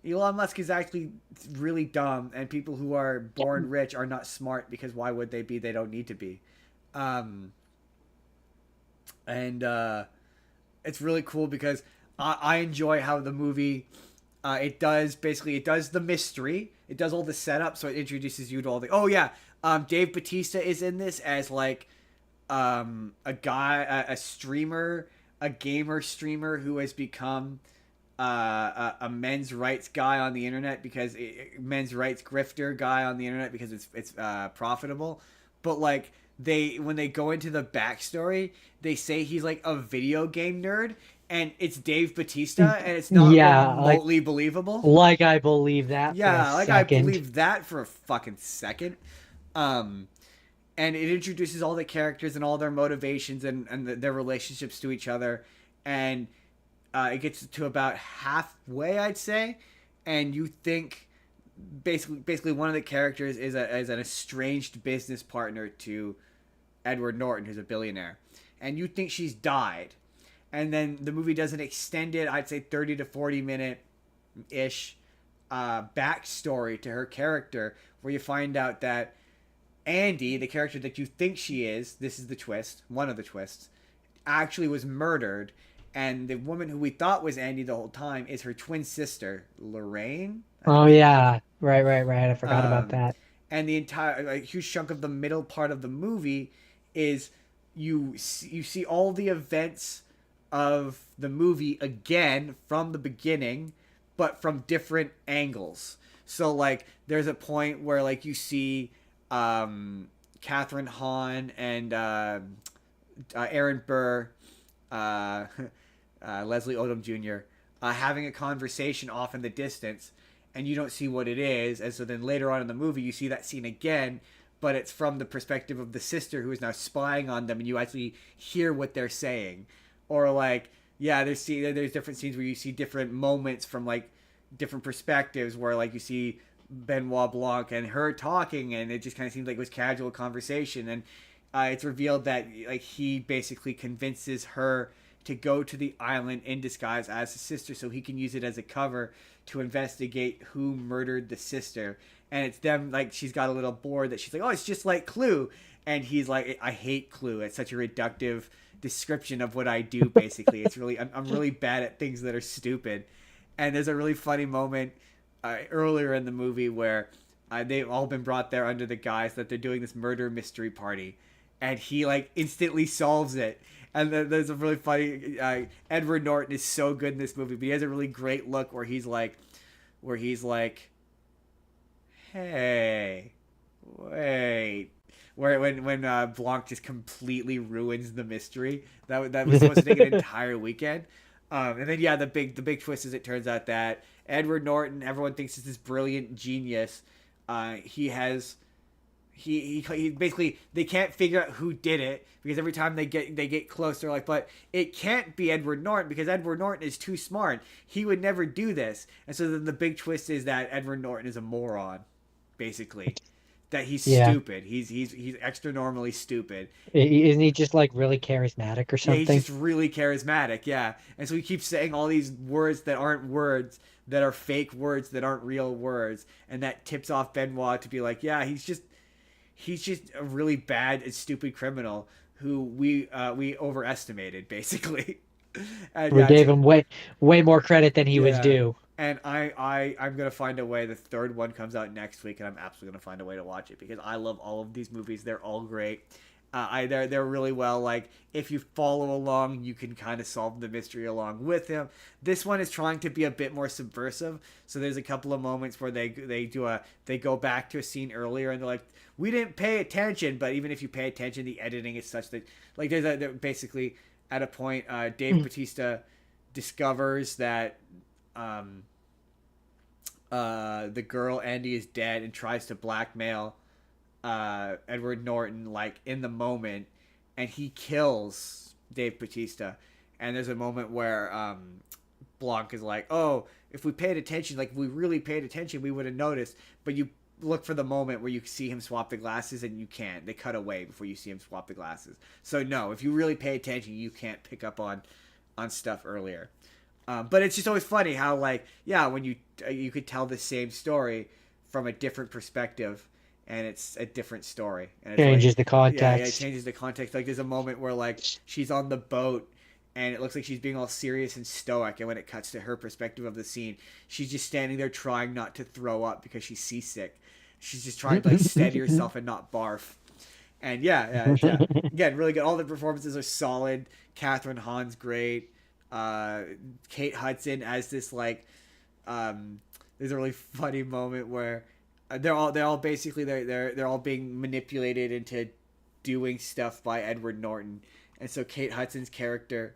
Elon Musk is actually really dumb, and people who are born rich are not smart, because why would they be? They don't need to be. Um, and it's really cool because I enjoy how the movie it does the mystery, it does all the setup, so it introduces you to all the Dave Bautista is in this as like a guy, a streamer, a gamer streamer who has become a men's rights guy on the internet because men's rights grifter guy on the internet because it's profitable. But like when they go into the backstory, they say he's like a video game nerd, and it's Dave Bautista, and it's not Yeah, remotely believable. like I believe that for a Yeah, like I second. believe that for a fucking second. Um, and it introduces all the characters and all their motivations and their relationships to each other, and it gets to about halfway, I'd say, and you think basically one of the characters is an estranged business partner to Edward Norton, who's a billionaire, and you think she's died, and then the movie does an extended, I'd say 30 to 40 minute ish backstory to her character, where you find out that Andy, the character that you think she is, this is the twist, one of the twists, actually was murdered, and the woman who we thought was Andy the whole time is her twin sister, Lorraine, I Oh think. yeah, right. I forgot about Um, that. and the entire like huge chunk of the middle part of the movie is you see all the events of the movie again from the beginning, but from different angles. So like there's a point where like you see Catherine Hahn and Aaron Burr, uh, Leslie Odom Jr. Having a conversation off in the distance, and you don't see what it is. And so then later on in the movie, you see that scene again, but it's from the perspective of the sister who is now spying on them, and you actually hear what they're saying. Or like, yeah, there's different scenes where you see different moments from like different perspectives, where like you see Benoit Blanc and her talking, and it just kind of seems like it was casual conversation, and it's revealed that like he basically convinces her to go to the island in disguise as his sister so he can use it as a cover to investigate who murdered the sister. And it's them, like, she's got a little board that she's like, oh, it's just like Clue. And he's like, I hate Clue. It's such a reductive description of what I do, basically. It's really, I'm really bad at things that are stupid. And there's a really funny moment earlier in the movie where they've all been brought there under the guise that they're doing this murder mystery party. And he, like, instantly solves it. And then there's a really funny Edward Norton is so good in this movie, but he has a really great look where he's like, hey, wait, where when Blanc just completely ruins the mystery that was supposed to take an entire weekend. And then yeah, the big twist is it turns out that Edward Norton, everyone thinks is this brilliant genius. He has he basically they can't figure out who did it because every time they get close, they're like, but it can't be Edward Norton because Edward Norton is too smart. He would never do this. And so then the big twist is that Edward Norton is a moron, basically. That he's Yeah. stupid. He's extra normally stupid. Isn't he just like really charismatic or Yeah, he's something? just really charismatic. Yeah, and so he keeps saying all these words that aren't words, that are fake words, that aren't real words, and that tips off Benoit to be like, yeah, he's just a really bad and stupid criminal who we overestimated basically. And We yeah, gave him way more credit than he was yeah. due. And I'm gonna find a way. The third one comes out next week, and I'm absolutely gonna find a way to watch it because I love all of these movies. They're all great. They're really well. Like if you follow along, you can kind of solve the mystery along with him. This one is trying to be a bit more subversive. So there's a couple of moments where they go back to a scene earlier, and they're like, we didn't pay attention, but even if you pay attention, the editing is such that like they're basically at a point, Dave Bautista discovers that um, the girl Andy is dead and tries to blackmail Edward Norton like in the moment, and he kills Dave Bautista. And there's a moment where Blanc is like, "Oh, if we paid attention, like if we really paid attention, we would have noticed." But you look for the moment where you see him swap the glasses, and you can't. They cut away before you see him swap the glasses. So no, if you really pay attention, you can't pick up on stuff earlier. But it's just always funny how like yeah, when you could tell the same story from a different perspective, and it's a different story, and it's like Changes the yeah, it context. changes the context. Like there's a moment where like she's on the boat, and it looks like she's being all serious and stoic, and when it cuts to her perspective of the scene, she's just standing there trying not to throw up because she's seasick. She's just trying to like steady herself and not barf. And yeah. Again, really good. All the performances are solid. Catherine Hahn's great. Uh, Kate Hudson as this like there's a really funny moment where they're all basically they're all being manipulated into doing stuff by Edward Norton, and so Kate Hudson's character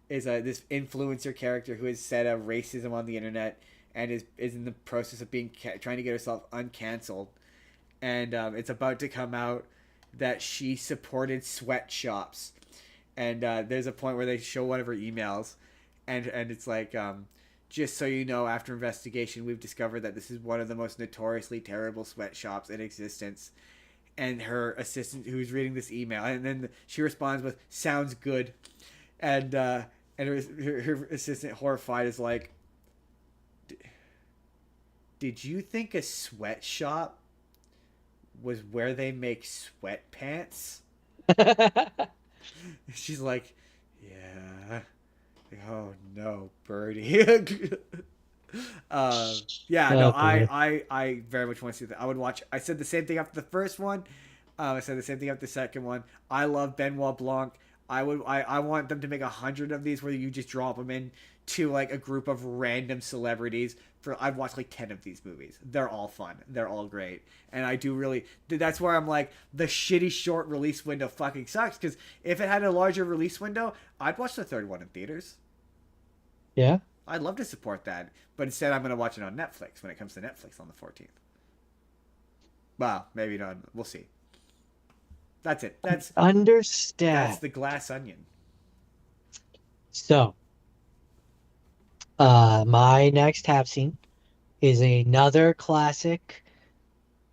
is this influencer character who has said racism on the internet and is in the process of being trying to get herself uncanceled, and it's about to come out that she supported sweatshops, and there's a point where they show one of her emails, and it's like just so you know, after investigation, we've discovered that this is one of the most notoriously terrible sweatshops in existence. And her assistant, who's reading this email, and then she responds with "sounds good," and her assistant, horrified, is like, "Did you think a sweatshop was where they make sweatpants?" She's like, "Yeah." Oh no, Birdie. Yeah, no, Oh boy. I very much want to see that. I would watch. I said the same thing after the first one. I said the same thing after the second one. I love Benoit Blanc. I want them to make 100 of these where you just drop them in to like a group of random celebrities. I've watched like 10 of these movies. They're all fun. They're all great. And I do really. That's where I'm like the shitty short release window fucking sucks because if it had a larger release window, I'd watch the third one in theaters. Yeah. I'd love to support that, but instead I'm going to watch it on Netflix when it comes to Netflix on the 14th. Well, maybe not. We'll see. That's it. That's Understand. the glass onion. So, my next tab scene is another classic,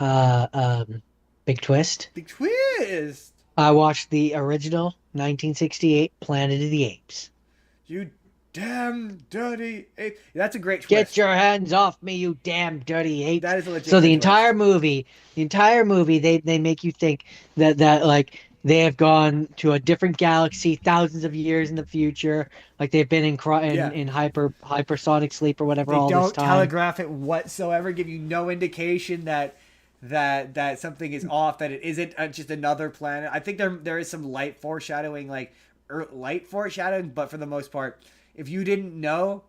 uh, um, big twist. The twist. I watched the original 1968 Planet of the Apes. You damn dirty ape. That's a great Get twist. your hands off me, you damn dirty apes. That is a So legitimate the entire movie, they make you think that like they have gone to a different galaxy thousands of years in the future, like they've been Yeah. in hypersonic sleep or whatever They all this don't time. telegraph it whatsoever. Give you no indication that something is off. That it isn't just another planet. I think there is some light foreshadowing, like light foreshadowing, but for the most part, if you didn't know,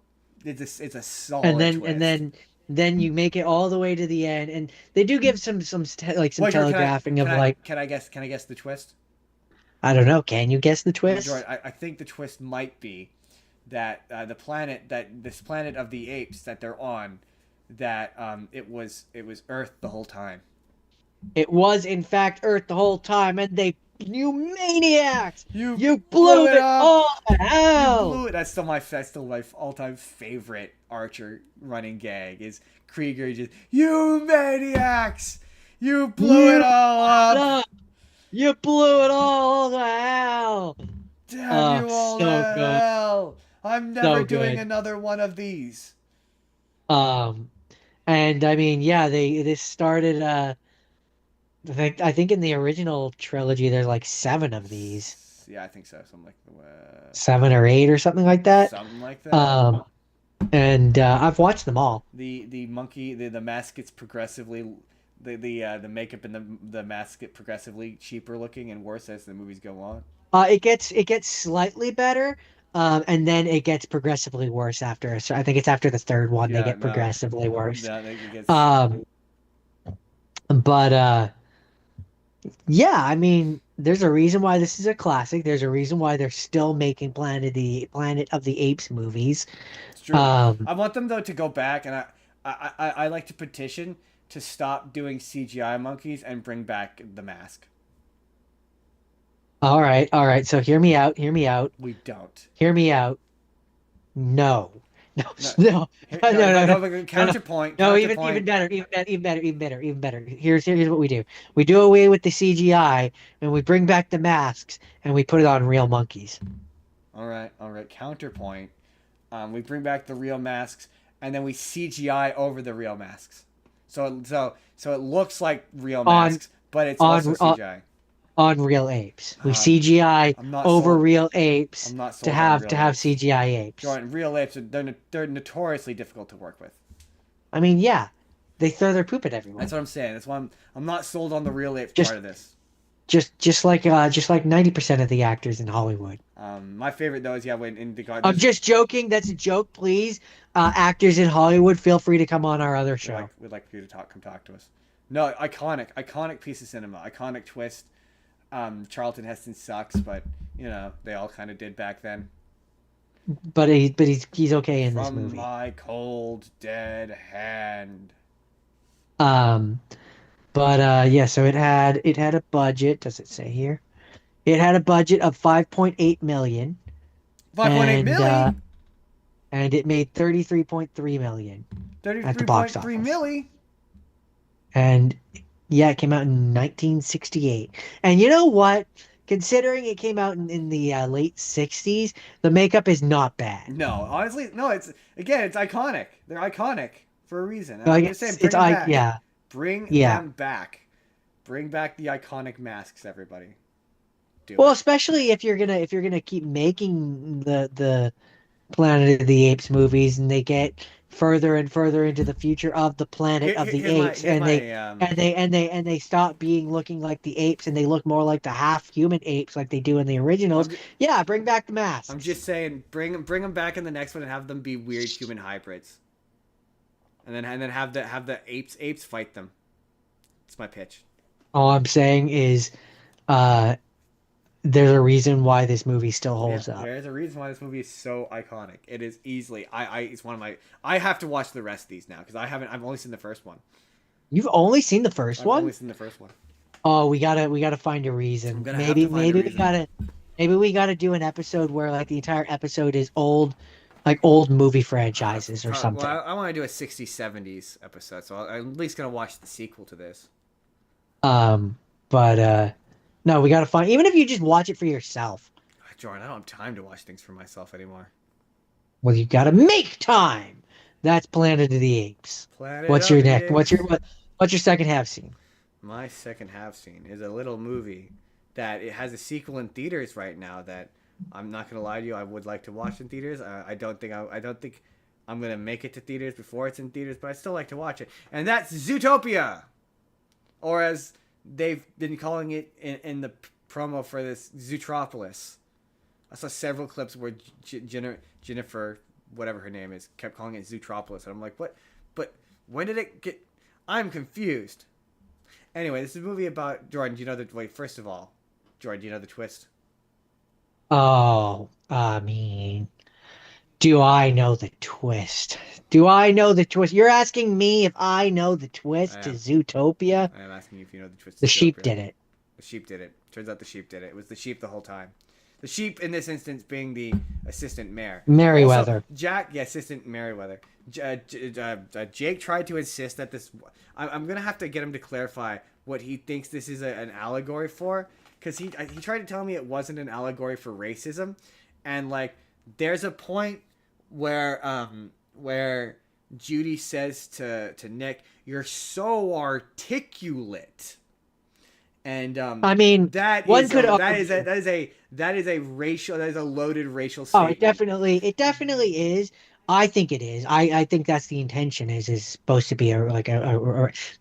it's a solid And twist. then you make it all the way to the end, and they do give like some Wait, Jordan, telegraphing of like, can I guess the twist? I don't know. Can you guess the Jordan, twist? I think the twist might be that this planet of the apes that they're on, that it was Earth the whole time. It was in fact Earth the whole time, and you maniacs, You you blew blew it it up. all to You hell. blew it. That's still my all-time favorite Archer running gag is Krieger just, you maniacs! You blew it You all up! up. You blew it all to hell. Damn you all to So good, hell! I'm never so doing good. another one of these. Um, and I mean, yeah, they this started. I think in the original trilogy, there's like seven of these, Yeah, I think so. Something like 7 or 8 or something like that. something like that. Um, and I've watched them all. The monkey the mask gets progressively the makeup and the mask get progressively cheaper looking and worse as the movies go on. It gets slightly better, and then it gets progressively worse after. So I think it's after the third one they Yeah, get no, progressively worse. no, it gets. Um, but yeah, I mean, there's a reason why this is a classic. There's a reason why they're still making Planet of the Apes movies. It's true. Um, I want them though to go back, and I like to petition to stop doing CGI monkeys and bring back the mask. all right. So hear me out. Hear me out. We don't. Hear me out. No. No, No, no, no, no, no, no, but no, no. counterpoint, No, even counterpoint. better, even better, even better, even better. Here's what we do. We do away with the CGI and we bring back the masks and we put it on real monkeys. All right. Counterpoint. We bring back the real masks, and then we CGI over the real masks. So it looks like real On masks, but it's also on CGI. on real apes. We Uh, CGI I'm not over sold. real apes I'm not to sold on have real apes. CGI apes. Jordan, real apes they're notoriously difficult to work with. I mean, yeah, they throw their poop at That's everyone. what I'm saying. That's why I'm not sold on the real apes part Just of this. just like 90% of the actors in Hollywood. My favorite though is yeah when in the God I'm there's just joking. That's a joke, please. Actors in Hollywood, feel free to come on our other show. we'd like for you to come talk to us. No, iconic piece of cinema, iconic twist. Charlton Heston sucks, but they all kind of did back then. But he's okay in this From movie. my cold dead hand. Um, but yeah, so it had a budget. Does it say here? It had a budget of 5.8 million, 5.8 and milli. it made 33.3 million at the box 33.3 office. milli. And yeah, it came out in 1968. And you know what? Considering it came out in the late 60s, the makeup is not bad. No, honestly, no. It's iconic. They're iconic for a reason. And Like I'm just saying, bring them back. yeah, Bring yeah. them back. Bring back the iconic masks, everybody. Do Well, it. especially if you're gonna keep making the Planet of the Apes movies, and they get further and further into the future of the Planet of the Here's my Apes, here's and they my stop being looking like the apes, and they look more like the half human apes, like they do in the originals. I'm, Yeah, bring back the I'm masks. just saying, bring them back in the next one and have them be weird human hybrids, and then have the apes fight them. It's my pitch. All I'm saying is, uh, there's a reason why this movie still Yeah, holds up. there's a reason why this movie is so iconic. It is easily it's one of my. I have to watch the rest of these now because I've only seen the first one. You've only seen the first I've only one? seen the first one. Oh, we gotta find a I'm reason. gonna have to Maybe find a maybe we reason. gotta maybe we gotta do an episode where like the entire episode is old, like old movie franchises or Well, something. I want to do a 60s 70s episode, so I'm at least gonna watch the sequel to this. But no, we gotta find, even if you just watch it for yourself. Jordan, I don't have time to watch things for myself anymore. Well, you gotta make time. That's Planet of the Apes. Planet What's of your the next? Apes. What's your second half scene? My second half scene is a little movie that it has a sequel in theaters right now that I'm not gonna lie to you, I would like to watch in theaters. I don't think I'm gonna make it to theaters before it's in theaters, but I still like to watch it, and that's Zootopia, or as they've been calling it in the promo for this, Zootropolis. I saw several clips where Jennifer, whatever her name is, kept calling it Zootropolis, and I'm like, what? But When did it get? I'm confused. Anyway, this is a movie about Jordan. Do you know the wait? First of all, Jordan, do you know the twist? Oh, I mean, do I know the twist? Do I know the twist? You're asking me if I know the I twist to am. Zootopia? I am asking you if you know the twist The to sheep Zootopia. did it. The sheep did it. Turns out the sheep did it. It was the sheep the whole time. The sheep in this instance being the assistant mayor. Also, Merriweather. Jack, yeah, assistant Merriweather. Jake tried to insist that this. I'm gonna have to get him to clarify what he thinks this is an allegory for, because he tried to tell me it wasn't an allegory for racism, and like there's a point where Judy says to Nick, "You're so articulate." And I mean, that one is could a argue. that is a loaded racial Oh, statement. it definitely is. I think it is. I think that's the intention is supposed to be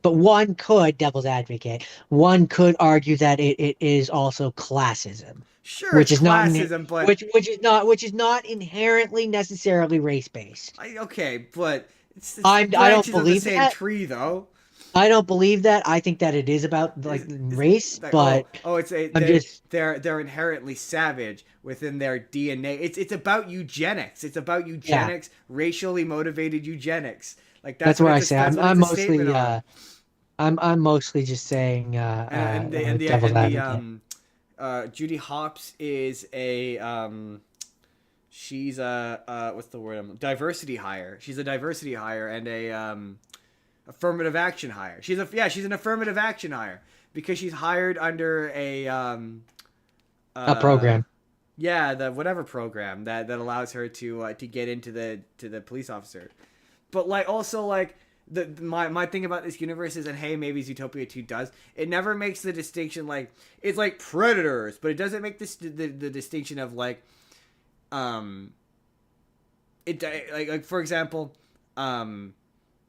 but one could, devil's advocate, one could argue that it is also classism, Sure, which it's is not classism, but which is not inherently necessarily race based. okay, but it's I don't branches of the believe same that. tree, though. I don't believe that. I think that it is about like Is race, like but it's a I'm just they're inherently savage within their DNA. It's about eugenics. It's about yeah. eugenics, racially motivated eugenics. Like That's where I say that's what it's I'm a statement mostly on. I'm mostly just saying devil's And the advocate. Judy Hopps is a she's a what's the word? Diversity hire. She's a diversity hire and a affirmative action hire. She's an affirmative action hire because she's hired under a A program. yeah, the whatever program that allows her to get into the police officer. But like also like my thing about this universe is, and hey, maybe Zootopia 2 does, it never makes the distinction like it's like predators, but it doesn't make this the distinction of like um it like for example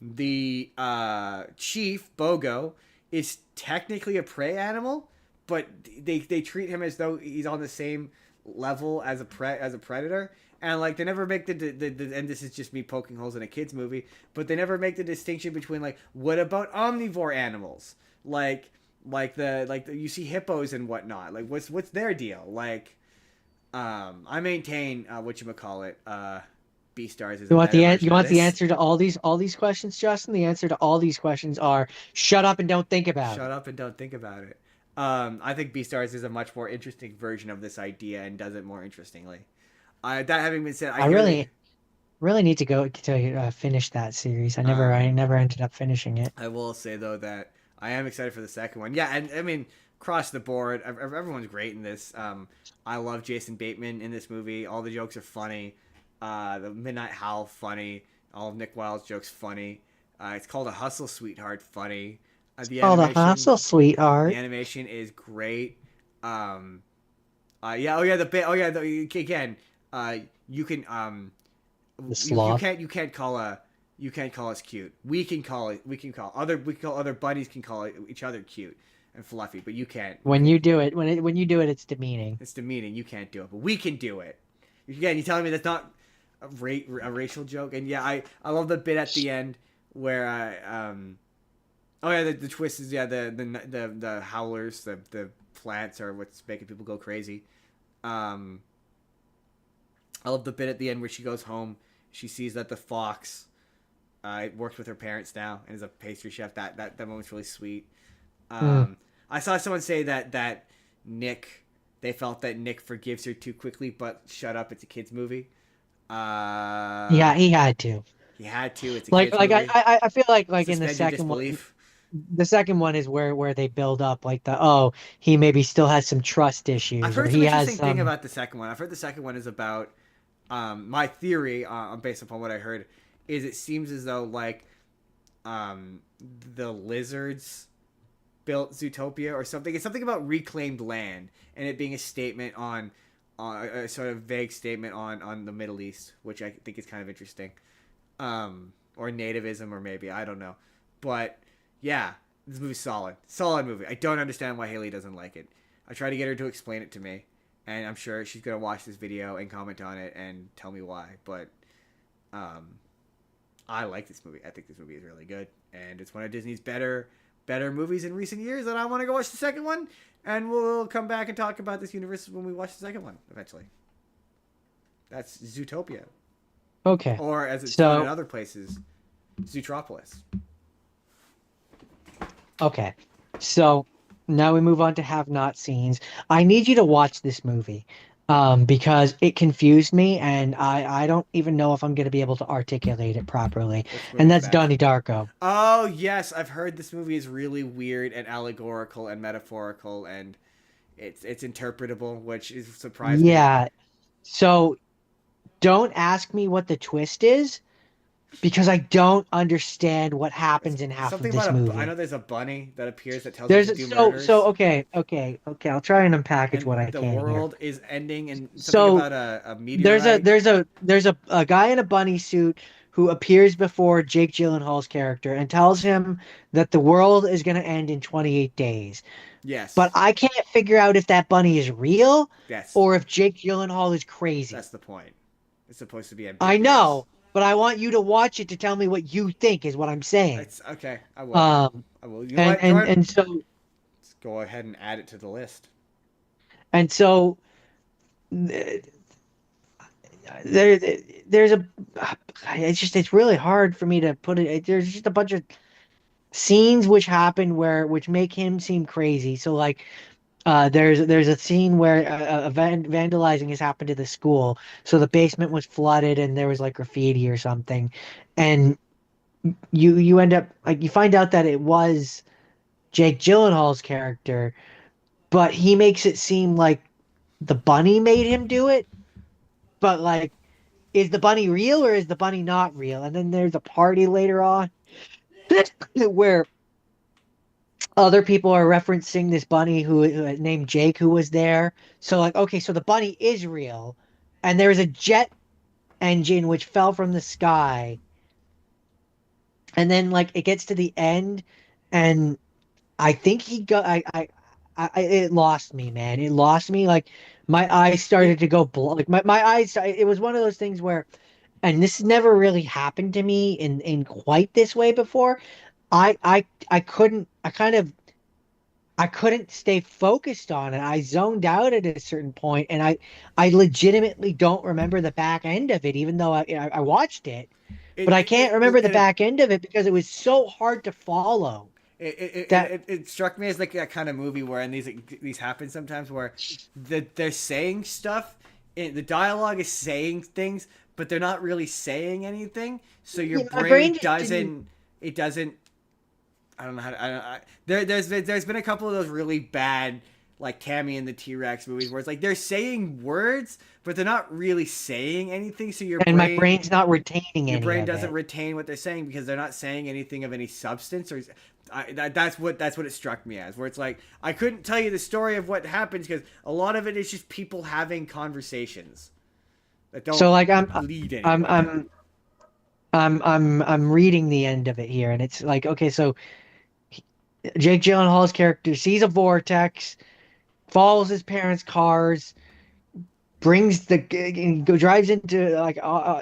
the chief Bogo is technically a prey animal, but they treat him as though he's on the same level as a predator. And like they never make the and this is just me poking holes in a kids movie, but they never make the distinction between like what about omnivore animals you see hippos and whatnot, like what's their deal, like I maintain whatchamacallit Beastars is a better You version of want the this. answer to all these questions, Justin? The answer to all these questions are shut up and don't think about Shut it. up and don't think about it. I think Beastars is a much more interesting version of this idea and does it more interestingly. That having been said, I I hear that. really need to go to finish that series. I Um, never ended up finishing it. I will say though that I am excited for the second one. Yeah, and I mean across the board, everyone's great in this. I love Jason Bateman in this movie. All the jokes are funny. The Midnight Howl funny. All of Nick Wilde's jokes funny. It's called A Hustle, Sweetheart funny. The Oh, the animation hustle, The sweetheart. animation is great. Um, yeah. Oh yeah. The bit. Oh yeah. Again. You can. The sloth. You can't call you can't call us cute. We can call it. We can call other buddies can call each other cute and fluffy, but you can't. When you do it, when you do it, it's demeaning. It's demeaning. You can't do it, but we can do it. Again, you telling me that's not a racial joke? And yeah, I love the bit at the end where oh yeah, the twist is yeah the howlers, the plants are what's making people go crazy. Um, I love the bit at the end where she goes home. She sees that the fox works with her parents now and is a pastry chef. That moment's really sweet. Mm. I saw someone say that Nick they felt that Nick forgives her too quickly, but shut up, it's a kids movie. Yeah, he had to. He had to. It's a kids movie. I feel like in the Suspend your second one, disbelief. the second one is where they build up like oh, he maybe still has some trust I've issues or heard some he has interesting thing some. about the second one. I've heard the second one is about my theory, based upon what I heard, is it seems as though like the lizards built Zootopia or something. It's something about reclaimed land and it being a statement on a sort of vague statement on the Middle East, which I think is kind of interesting. Or nativism, or maybe I don't know, but yeah, this movie's solid movie. I don't understand why Haley doesn't like it. I try to get her to explain it to me, and I'm sure she's gonna watch this video and comment on it and tell me why. But I like this movie. I think this movie is really good, and it's one of Disney's better movies in recent years. And I want to go watch the second one, and we'll come back and talk about this universe when we watch the second one eventually. That's Zootopia. Okay. Or as it's known in other places, Zootropolis. Okay. So now we move on to have not seens. I need you to watch this movie because it confused me and I don't even know if I'm going to be able to articulate it properly. And that's Donnie Darko. Oh, yes. I've heard this movie is really weird and allegorical and metaphorical and it's interpretable, which is surprising. Yeah. So don't ask me what the twist is because I don't understand what happens in half of this movie. I know there's a bunny that appears that tells you to do murders. Okay. I'll try and unpackage what I can. The world is ending, and something about a meteorite. There's a guy in a bunny suit who appears before Jake Gyllenhaal's character and tells him that the world is going to end in 28 days. Yes. But I can't figure out if that bunny is real. Yes. Or if Jake Gyllenhaal is crazy. That's the point. It's supposed to be ambiguous. I know. But I want you to watch it to tell me what you think is what I'm saying. It's okay. I will. I will. You know and so let's go ahead and add it to the list. And so there's a it's really hard for me to put it. There's just a bunch of scenes which happen which make him seem crazy. So like there's a scene where vandalizing has happened to the school. So the basement was flooded and there was like graffiti or something. And you end up like you find out that it was Jake Gyllenhaal's character, but he makes it seem like the bunny made him do it. But like, is the bunny real or is the bunny not real? And then there's a party later on where other people are referencing this bunny who named Jake who was there. So like, okay, so the bunny is real, and there's a jet engine which fell from the sky, and then like it gets to the end, and I think it lost me, man. It lost me. Like my eyes started to go like my eyes. It was one of those things where, and this never really happened to me in quite this way before. I couldn't stay focused on it. I zoned out at a certain point, and I legitimately don't remember the back end of it, even though I watched it. But I can't remember the back end of it because it was so hard to follow. It struck me as like that kind of movie where these happen sometimes where they're saying stuff, the dialogue is saying things, but they're not really saying anything. So your brain doesn't. It doesn't. I don't know how to. There's been a couple of those really bad like Tammy and the T-Rex movies where it's like they're saying words, but they're not really saying anything. So my brain's not retaining your brain doesn't retain what they're saying because they're not saying anything of any substance. Or that's what it struck me as. Where it's like I couldn't tell you the story of what happens because a lot of it is just people having conversations that don't lead anywhere. I'm reading the end of it here, and it's like, okay, so Jake Gyllenhaal's character sees a vortex, follows his parents' cars, drives into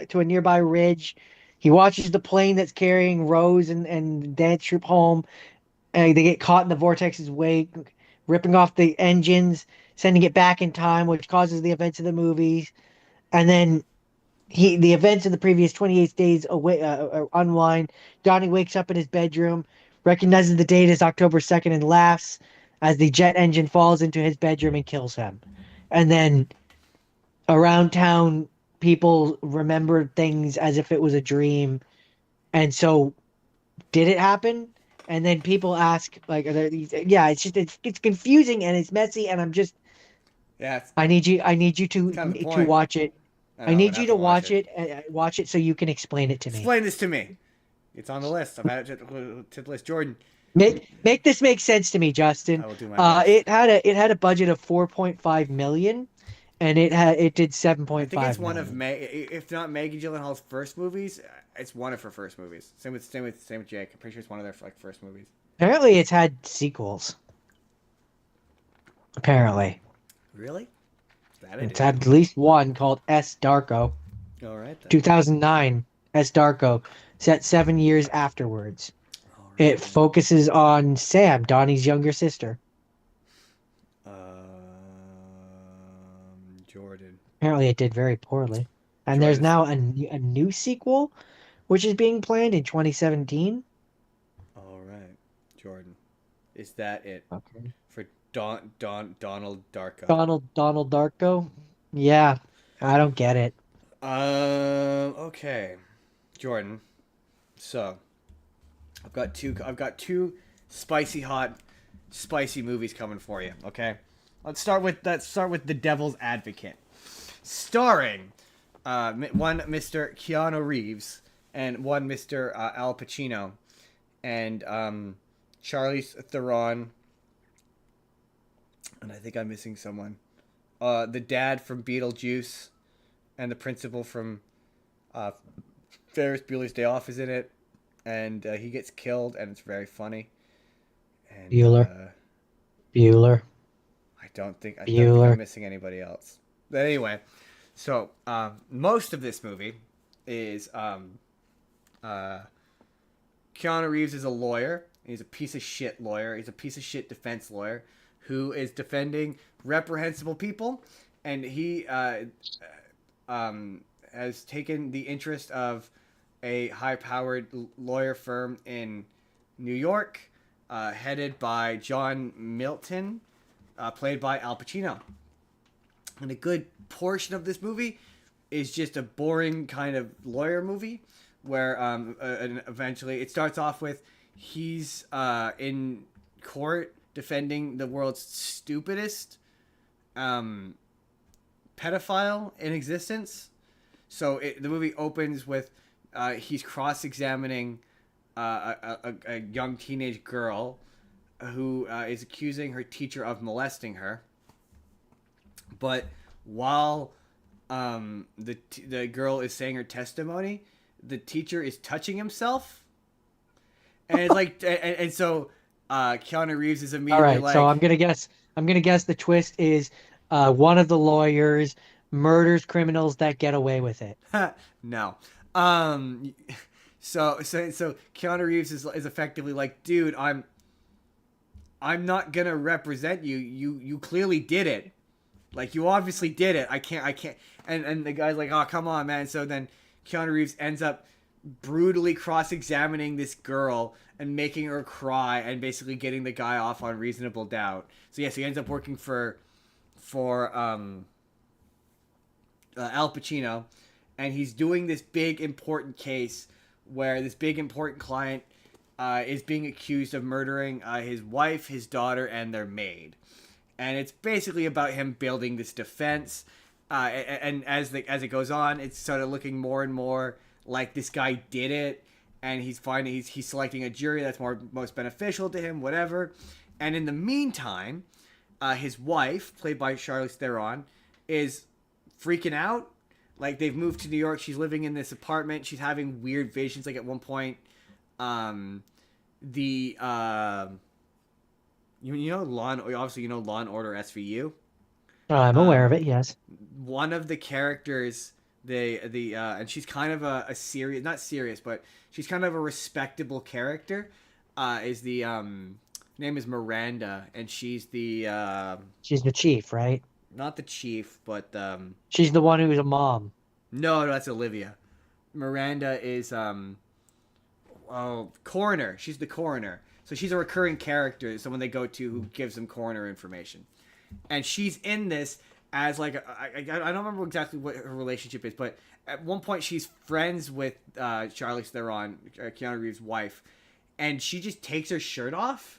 to a nearby ridge. He watches the plane that's carrying Rose and Dance Troop home, and they get caught in the vortex's wake, ripping off the engines, sending it back in time, which causes the events of the movies, and then the events of the previous 28 days unwind. Donnie wakes up in his bedroom, recognizes the date as October 2nd, and laughs as the jet engine falls into his bedroom and kills him. And then around town, people remember things as if it was a dream. And so, did it happen? And then people ask, like, it's confusing and it's messy, and I'm just, I need you to watch it. I need you to watch it so you can explain it to me. Explain this to me. It's on the list. I've added it to the list. Jordan, make this make sense to me, Justin. I will do my best. It had a budget of 4.5 million, and it did 7.5. I think it's one of if not Maggie Gyllenhaal's first movies, it's one of her first movies. Same with Jake. I'm pretty sure it's one of their first movies. Apparently, it's had sequels. Apparently. Really? It's had at least one called S. Darko. All right. Then. 2009, S. Darko. set 7 years afterwards. All It right. focuses on Sam, Donnie's younger sister. Jordan. Apparently, it did very poorly. And there's Jordan's. now a new sequel, which is being planned in 2017. All right. Jordan. Is that it Okay. for Donald Darko? Donald Darko. Yeah, I don't get it. Okay. Jordan. So I've got two spicy hot, spicy movies coming for you. Okay. Let's start with The Devil's Advocate, starring one Mr. Keanu Reeves and one Mr. Al Pacino, and Charlize Theron, and I think I'm missing someone. The dad from Beetlejuice, and the principal from uh, Ferris Bueller's Day Off is in it, and he gets killed, and it's very funny. And Bueller, Bueller, I don't think I'm Bueller. missing anybody else. But anyway, so most of this movie is uh, Keanu Reeves is a lawyer. He's a piece of shit lawyer. He's a piece of shit defense lawyer who is defending reprehensible people, and he has taken the interest of a high-powered lawyer firm in New York, headed by John Milton, played by Al Pacino. And a good portion of this movie is just a boring kind of lawyer movie where and eventually it starts off with he's in court defending the world's stupidest pedophile in existence. So the movie opens with he's cross-examining a young teenage girl who is accusing her teacher of molesting her. But while the girl is saying her testimony, the teacher is touching himself, and it's like, and so Keanu Reeves is All immediately right, so like, I'm gonna guess the twist is one of the lawyers murders criminals that get away with it. no. Um, so Keanu Reeves is effectively like, dude, I'm not gonna represent you. You clearly did it. Like, you obviously did it. I can't. And the guy's like, oh, come on, man. So then Keanu Reeves ends up brutally cross-examining this girl and making her cry and basically getting the guy off on reasonable doubt. So yes, he ends up working for Al Pacino, and he's doing this big important case where this big important client is being accused of murdering his wife, his daughter, and their maid. And it's basically about him building this defense. And as it goes on, it's sort of looking more and more like this guy did it, and he's selecting a jury that's most beneficial to him, whatever. And in the meantime, his wife, played by Charlize Theron, is freaking out. Like, they've moved to New York. She's living in this apartment. She's having weird visions. Like, at one point, the you know Law and Order SVU. I'm aware of Um, it, yes. One of the characters, the and she's kind of a serious, not serious, but she's kind of a respectable character. Is the name is Miranda, and she's the She's the chief, right? not the chief, but She's the one who's a mom. no, that's Olivia. Miranda is coroner. She's the coroner. So she's a recurring character, someone they go to who gives them coroner information. And she's in this as like I don't remember exactly what her relationship is, but at one point she's friends with Charlize Theron, Keanu Reeves' wife, and she just takes her shirt off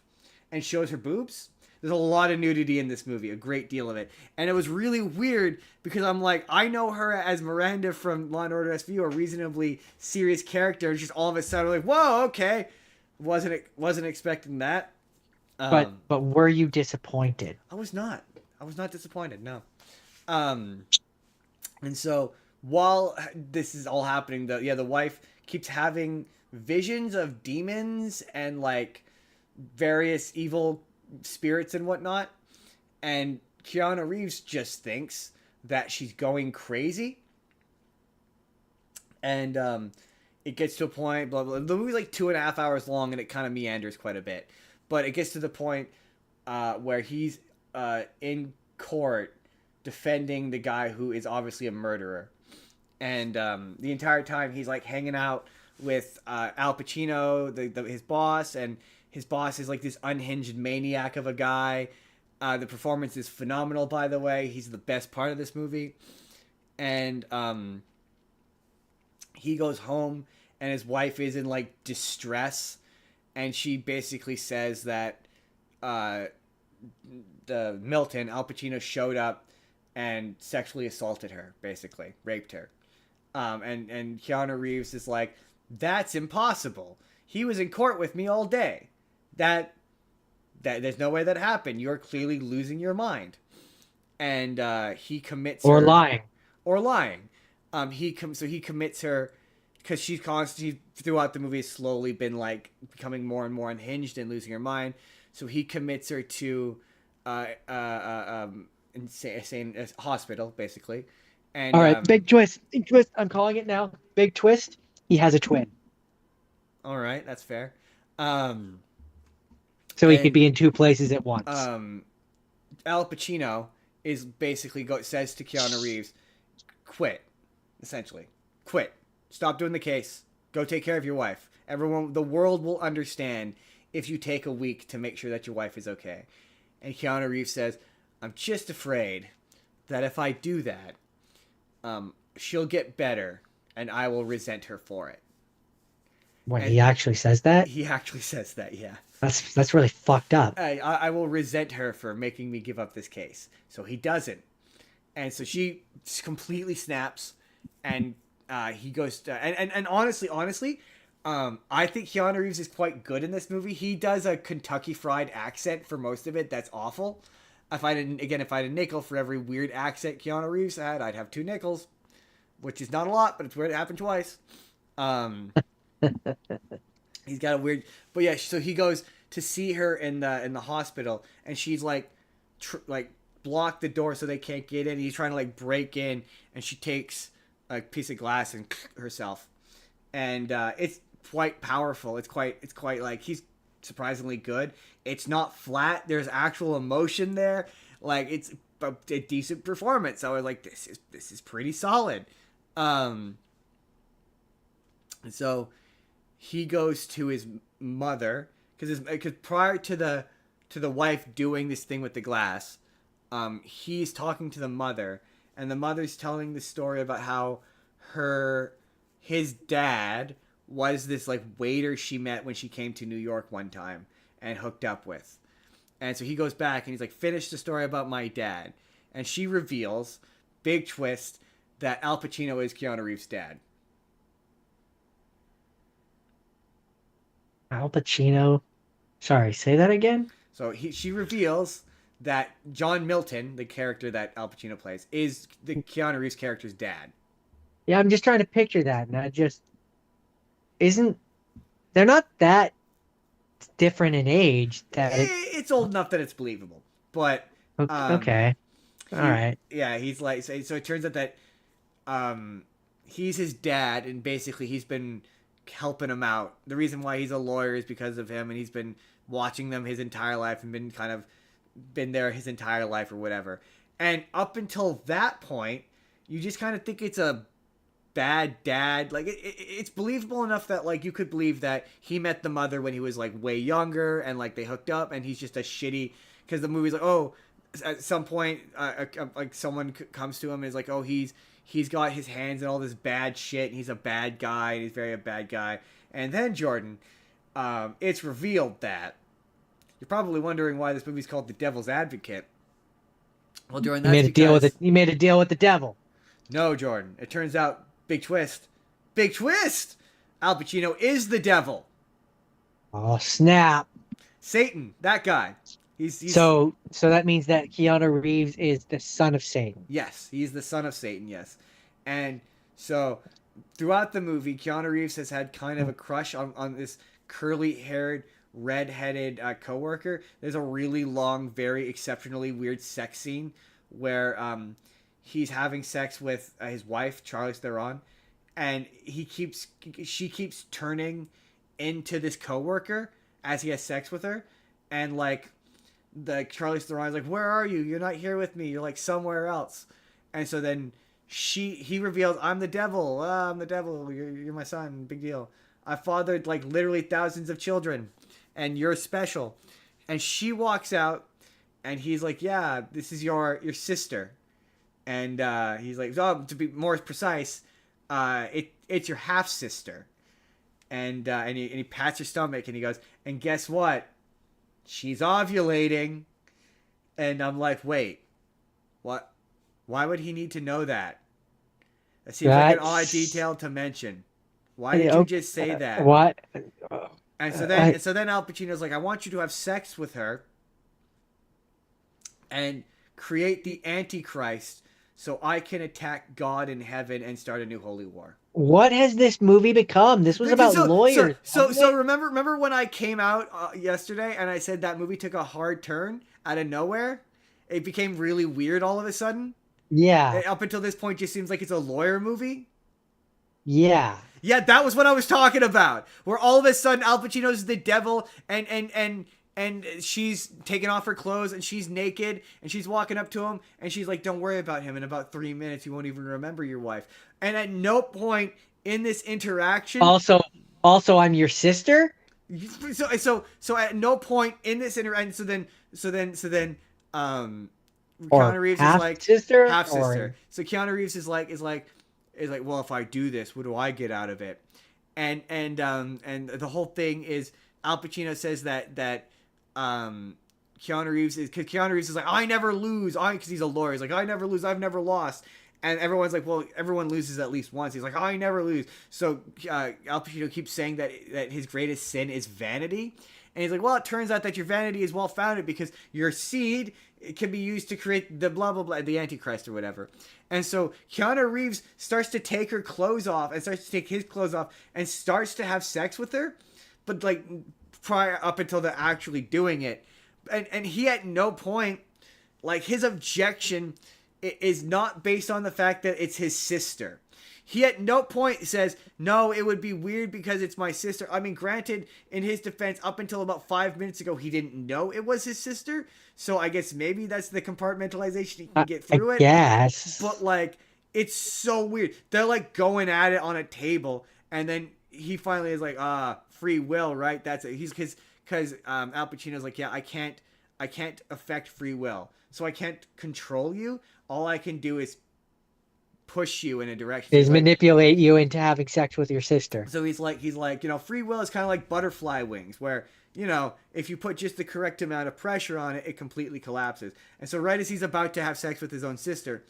and shows her boobs. There's a lot of nudity in this movie, a great deal of it. And it was really weird because I'm like, I know her as Miranda from Law and Order SVU, a reasonably serious character, and just all of a sudden like, whoa, okay. Wasn't expecting that. But were you disappointed? I was not. I was not disappointed, no. Um and so while this is all happening, the wife keeps having visions of demons and like various evil spirits and whatnot, and Keanu Reeves just thinks that she's going crazy, and it gets to a point. Blah blah. The movie's like 2.5 hours long, and it kind of meanders quite a bit. But it gets to the point where he's in court defending the guy who is obviously a murderer, and the entire time he's like hanging out with Al Pacino, his boss, and his boss is like this unhinged maniac of a guy. The performance is phenomenal, by the way. He's the best part of this movie, and he goes home, and his wife is in like distress, and she basically says that the Milton Al Pacino showed up and sexually assaulted her, basically raped her. And Keanu Reeves is like, that's impossible. He was in court with me all day. That there's no way that happened. You're clearly losing your mind. And he commits Or her, lying. or lying. He commits her because she's constantly throughout the movie has slowly been like becoming more and more unhinged and losing her mind. So he commits her to insane hospital, basically. And All right, big twist. Big twist. I'm calling it now. Big twist. He has a twin. All right, that's fair. So he could be in two places at once. Al Pacino is basically says to Keanu Reeves, quit, essentially. Quit. Stop doing the case. Go take care of your wife. The world will understand if you take a week to make sure that your wife is okay. And Keanu Reeves says, I'm just afraid that if I do that, she'll get better and I will resent her for it. When he actually says that? He actually says that, yeah. That's really fucked up. I will resent her for making me give up this case. So he doesn't. And so she completely snaps, and he goes to, and honestly, I think Keanu Reeves is quite good in this movie. He does a Kentucky Fried accent for most of it. That's awful. If I had a nickel for every weird accent Keanu Reeves had, I'd have 2 nickels, which is not a lot, but it's weird. It happened twice. He's got a weird, but yeah. So he goes to see her in the hospital, and she's like, block the door so they can't get in. He's trying to like break in, and she takes a piece of glass and herself, and it's quite powerful. It's quite like he's surprisingly good. It's not flat. There's actual emotion there. Like it's a decent performance. So I was like, this is pretty solid. And so he goes to his mother because prior to the wife doing this thing with the glass, he's talking to the mother, and the mother's telling the story about how his dad was this like waiter she met when she came to New York one time and hooked up with. And so he goes back and he's like, finish the story about my dad. And she reveals, big twist, that Al Pacino is Keanu Reeves' dad. Al Pacino. Sorry, say that again? So she reveals that John Milton, the character that Al Pacino plays, is the Keanu Reeves character's dad. Yeah, I'm just trying to picture that, and I just they're not that different in age that it's old enough that it's believable. But okay. All right. Yeah, he's like so it turns out that he's his dad, and basically he's been helping him out. The reason why he's a lawyer is because of him, and he's been watching them his entire life and been there his entire life or whatever. And up until that point, you just kind of think it's a bad dad. Like it's believable enough that like you could believe that he met the mother when he was like way younger and like they hooked up, and he's just a shitty, because the movie's like, oh, at some point like someone comes to him and is like, oh, he's got his hands in all this bad shit and he's a bad guy and he's very a bad guy. And then Jordan, it's revealed that you're probably wondering why this movie's called The Devil's Advocate. Well, Jordan, You made a deal with the devil. No, Jordan. It turns out, big twist. Big twist! Al Pacino is the devil. Oh, snap. Satan, that guy. He's So that means that Keanu Reeves is the son of Satan. Yes, he's the son of Satan, yes. And so throughout the movie, Keanu Reeves has had kind of a crush on this curly-haired, red-headed coworker. There's a really long, very exceptionally weird sex scene where he's having sex with his wife, Charlize Theron, and she keeps turning into this coworker as he has sex with her, and like the Charlize Theron's like, "Where are you? You're not here with me. You're like somewhere else." And so then he reveals, "I'm the devil. I'm the devil. You're my son. Big deal. I fathered like literally thousands of children, and you're special." And she walks out, and he's like, "Yeah, this is your sister." And he's like, "Oh, to be more precise, it's your half sister." And he pats her stomach, and he goes, "And guess what? She's ovulating." And I'm like, "Wait, what? Why would he need to know that? That seems like an odd That's detail to mention. Why did you just say that?" what? And so I then Al Pacino's like, "I want you to have sex with her and create the Antichrist so I can attack God in heaven and start a new holy war." What has this movie become? This was about lawyers. So remember when I came out yesterday and I said that movie took a hard turn out of nowhere? It became really weird all of a sudden. Yeah. Up until this point, just seems like it's a lawyer movie. Yeah. Yeah, that was what I was talking about. Where all of a sudden Al Pacino's the devil, and she's taking off her clothes and she's naked and she's walking up to him and she's like, "Don't worry about him. In about 3 minutes, you won't even remember your wife." And at no point in this interaction, Also, I'm your sister. so at no point in this interaction, Or Keanu Reeves is half like sister, half sister. or So Keanu Reeves is like, "Well, if I do this, what do I get out of it?" And the whole thing is Al Pacino says that Keanu Reeves is like, "I never lose," because he's a lawyer. He's like, "I never lose. I've never lost." And everyone's like, "Well, everyone loses at least once." He's like, "I never lose." So Al Pacino keeps saying that his greatest sin is vanity. And he's like, "Well, it turns out that your vanity is well founded because your seed can be used to create the blah, blah, blah, the Antichrist or whatever." And so Keanu Reeves starts to take her clothes off and starts to take his clothes off and starts to have sex with her. But like prior up until they're actually doing it. And he at no point, like his objection is not based on the fact that it's his sister. He at no point says, "No, it would be weird because it's my sister." I mean, granted, in his defense, up until about 5 minutes ago, he didn't know it was his sister. So I guess maybe that's the compartmentalization he can get through it. Yes. But like, it's so weird. They're like going at it on a table, and then he finally is like, "Free will, right? That's it." He's because Al Pacino's like, "Yeah, I can't affect free will, so I can't control you. All I can do is push you in a direction." Is Like, manipulate you into having sex with your sister. so he's like, free will is kind of like butterfly wings, where if you put just the correct amount of pressure on it, it completely collapses. And so right as he's about to have sex with his own sister,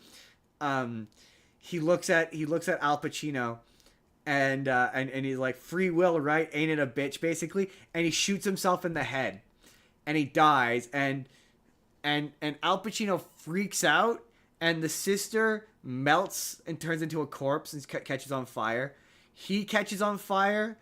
he looks at Al Pacino, and he's like, "Free will, right? Ain't it a bitch?" Basically, and he shoots himself in the head, and he dies, and Al Pacino freaks out, and the sister melts and turns into a corpse and catches on fire. He catches on fire,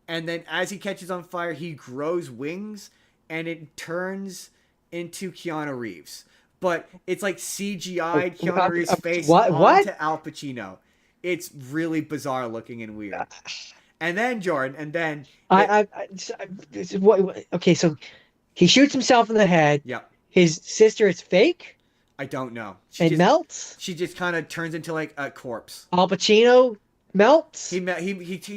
and then as he catches on fire, he grows wings, and it turns into Keanu Reeves. But it's like CGI'd Keanu Reeves' face onto Al Pacino. It's really bizarre looking and weird. And then Jordan, Okay, so he shoots himself in the head. Yeah. His sister is fake. I don't know. Melts. She just kind of turns into like a corpse. Al Pacino melts. He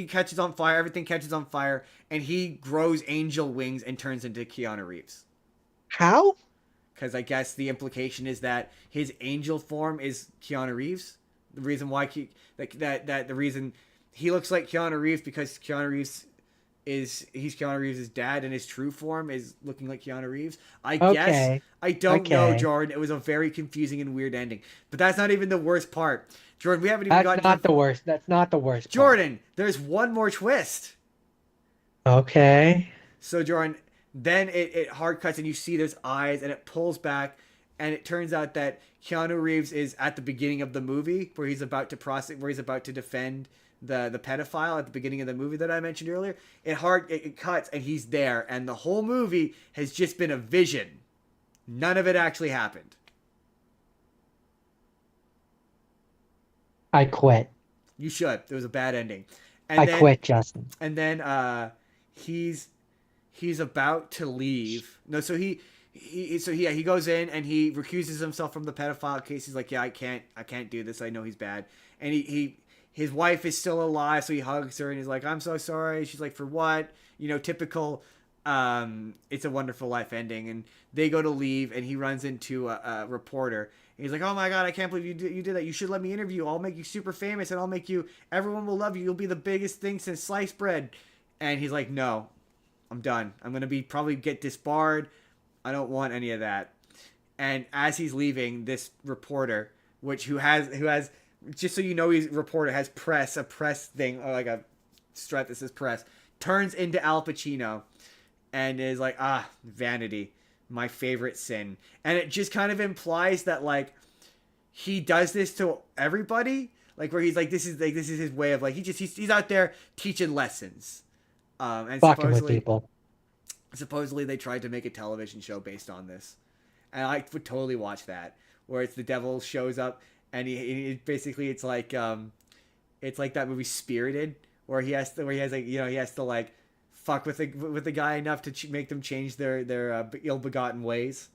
catches on fire. Everything catches on fire, and he grows angel wings and turns into Keanu Reeves. How? Because I guess the implication is that his angel form is Keanu Reeves. The reason why the reason he looks like Keanu Reeves because Keanu Reeves he's Keanu Reeves' dad, and his true form is looking like Keanu Reeves. I guess. I don't know, Jordan. It was a very confusing and weird ending. But that's not even the worst part. Jordan, we haven't even gotten That's not the worst. That's not the worst part. Jordan, there's one more twist. Okay. So Jordan, then it hard cuts and you see there's eyes and it pulls back, and it turns out that Keanu Reeves is at the beginning of the movie where he's about to defend the pedophile at the beginning of the movie that I mentioned earlier. It cuts and he's there, and the whole movie has just been a vision. None of it actually happened. I quit. You should. It was a bad ending. I And then quit, Justin. and then he's he's about to leave. No, so he goes in and he recuses himself from the pedophile case. He's like, yeah, I can't do this. I know he's bad. And his wife is still alive, so he hugs her and he's like, I'm so sorry. She's like, for what? You know, typical It's a Wonderful Life ending. And they go to leave and he runs into a reporter. And he's like, oh my god, I can't believe you did that. You should let me interview you. I'll make you super famous and I'll make you, everyone will love you. You'll be the biggest thing since sliced bread. And he's like, no, I'm done. I'm gonna probably get disbarred. I don't want any of that. And as he's leaving, this reporter, who has just so you know, he's a reporter, has a press thing, or like a strut that says press, turns into Al Pacino, and is like, vanity, my favorite sin. And it just kind of implies that like he does this to everybody, like where he's like, this is his way of like he's out there teaching lessons. And Fucking with people. Supposedly they tried to make a television show based on this, and I would totally watch that, where it's the devil shows up and basically it's like that movie Spirited, where he has to like fuck with the guy enough to make them change their ill-begotten ways.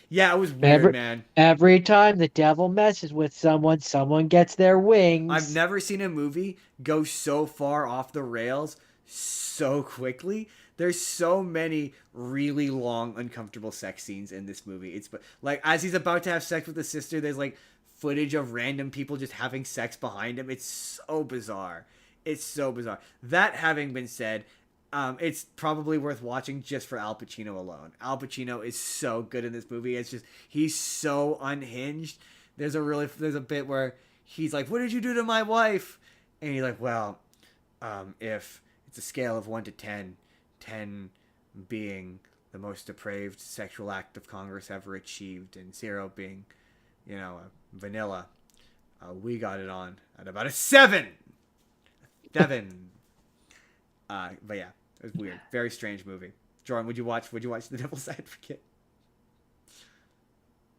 Yeah, it was weird, man. Every time the devil messes with someone gets their wings. I've never seen a movie go so far off the rails so quickly. There's so many really long, uncomfortable sex scenes in this movie. It's like as he's about to have sex with his sister, there's like footage of random people just having sex behind him. It's so bizarre. It's so bizarre. That having been said, it's probably worth watching just for Al Pacino alone. Al Pacino is so good in this movie. It's just he's so unhinged. There's a bit where he's like, "What did you do to my wife?" And he's like, "Well, if it's a scale of 1 to 10, 10 being the most depraved sexual act of Congress ever achieved, and 0 being, vanilla. We got it on at about a 7. 7. But yeah, it was weird. Very strange movie. Jordan, would you watch The Devil's Advocate?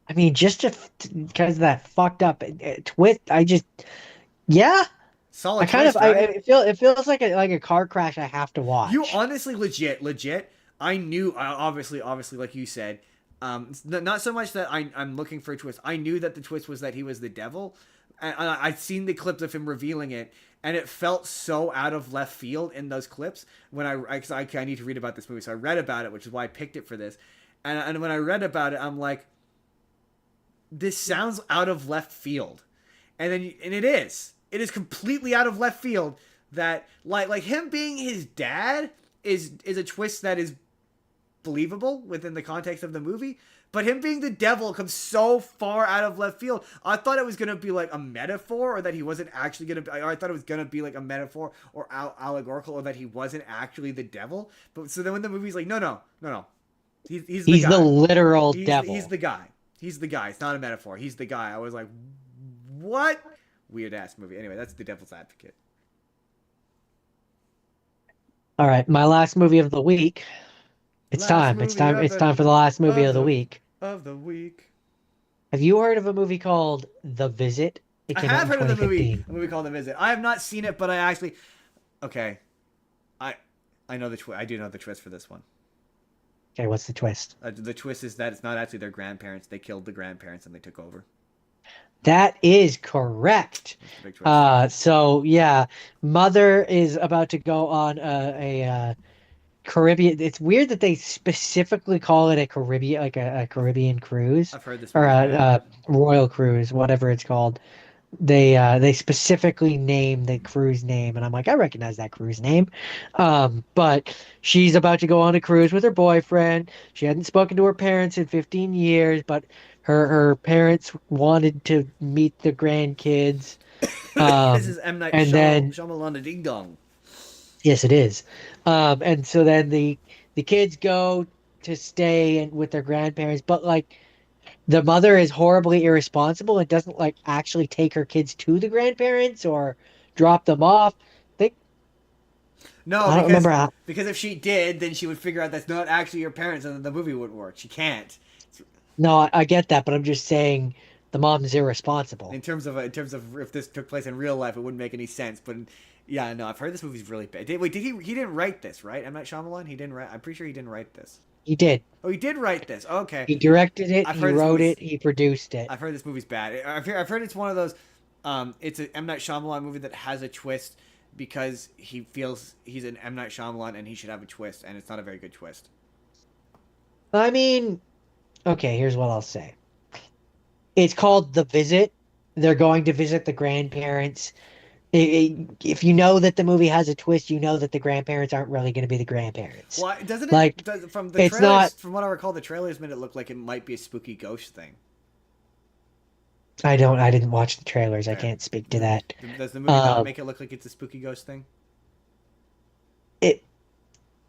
I mean, just because of that fucked up twist, yeah. Solid twist, right? It feels like a car crash I have to watch. You honestly, legit. I knew, obviously, like you said, not so much that I'm looking for a twist. I knew that the twist was that he was the devil. And I'd seen the clips of him revealing it, and it felt so out of left field in those clips. When I need to read about this movie, so I read about it, which is why I picked it for this. And when I read about it, I'm like, this sounds out of left field, and it is. It is completely out of left field. That like him being his dad is a twist that is believable within the context of the movie, but him being the devil comes so far out of left field. I thought it was gonna be like a metaphor, or that he wasn't actually gonna be. I thought it was gonna be like a metaphor or allegorical, or that he wasn't actually the devil. But so then when the movie's like, no, he's the literal devil. He's the guy. He's the guy. It's not a metaphor. He's the guy. I was like, what? Weird ass movie. Anyway, that's The Devil's Advocate. All right, my last movie of the week. It's time for the last movie of the week. Of the week. Have you heard of a movie called The Visit? I have heard of a movie called The Visit. I have not seen it, but I actually. Okay, I know the twist. I do know the twist for this one. Okay, what's the twist? The twist is that it's not actually their grandparents. They killed the grandparents and they took over. That is correct. So yeah, mother is about to go on a Caribbean. It's weird that they specifically call it a Caribbean, like a Caribbean cruise. I've heard this. Or a royal cruise, whatever it's called. They specifically name the cruise name, and I'm like, I recognize that cruise name. But she's about to go on a cruise with her boyfriend. She hadn't spoken to her parents in 15 years, but her parents wanted to meet the grandkids. This is M. Night Shyamalan Ding Dong. Yes, it is. And so then the kids go to stay with their grandparents, but like the mother is horribly irresponsible and doesn't like actually take her kids to the grandparents or drop them off. I don't remember how. Because if she did, then she would figure out that's not actually your parents, and then the movie wouldn't work. She can't. No, I get that, but I'm just saying The mom's irresponsible. In terms of if this took place in real life, it wouldn't make any sense. But yeah, no, I've heard this movie's really bad. Wait, did he? He didn't write this, right? M. Night Shyamalan. He didn't write. I'm pretty sure he didn't write this. He did. Oh, he did write this. Okay, He directed it. I've He heard this wrote movie's. it. He produced it. I've heard this movie's bad. I've heard it's one of those. It's an M. Night Shyamalan movie that has a twist because he feels he's an M. Night Shyamalan and he should have a twist, and it's not a very good twist. I mean, okay, here's what I'll say. It's called The Visit. They're going to visit the grandparents. If you know that the movie has a twist, you know that the grandparents aren't really going to be the grandparents. Well, doesn't it? Like, From the it's trailers, not. from what I recall, the trailers made it look like it might be a spooky ghost thing. I don't. I didn't watch the trailers. I Okay. can't speak to that. Does the movie not make it look like it's a spooky ghost thing? It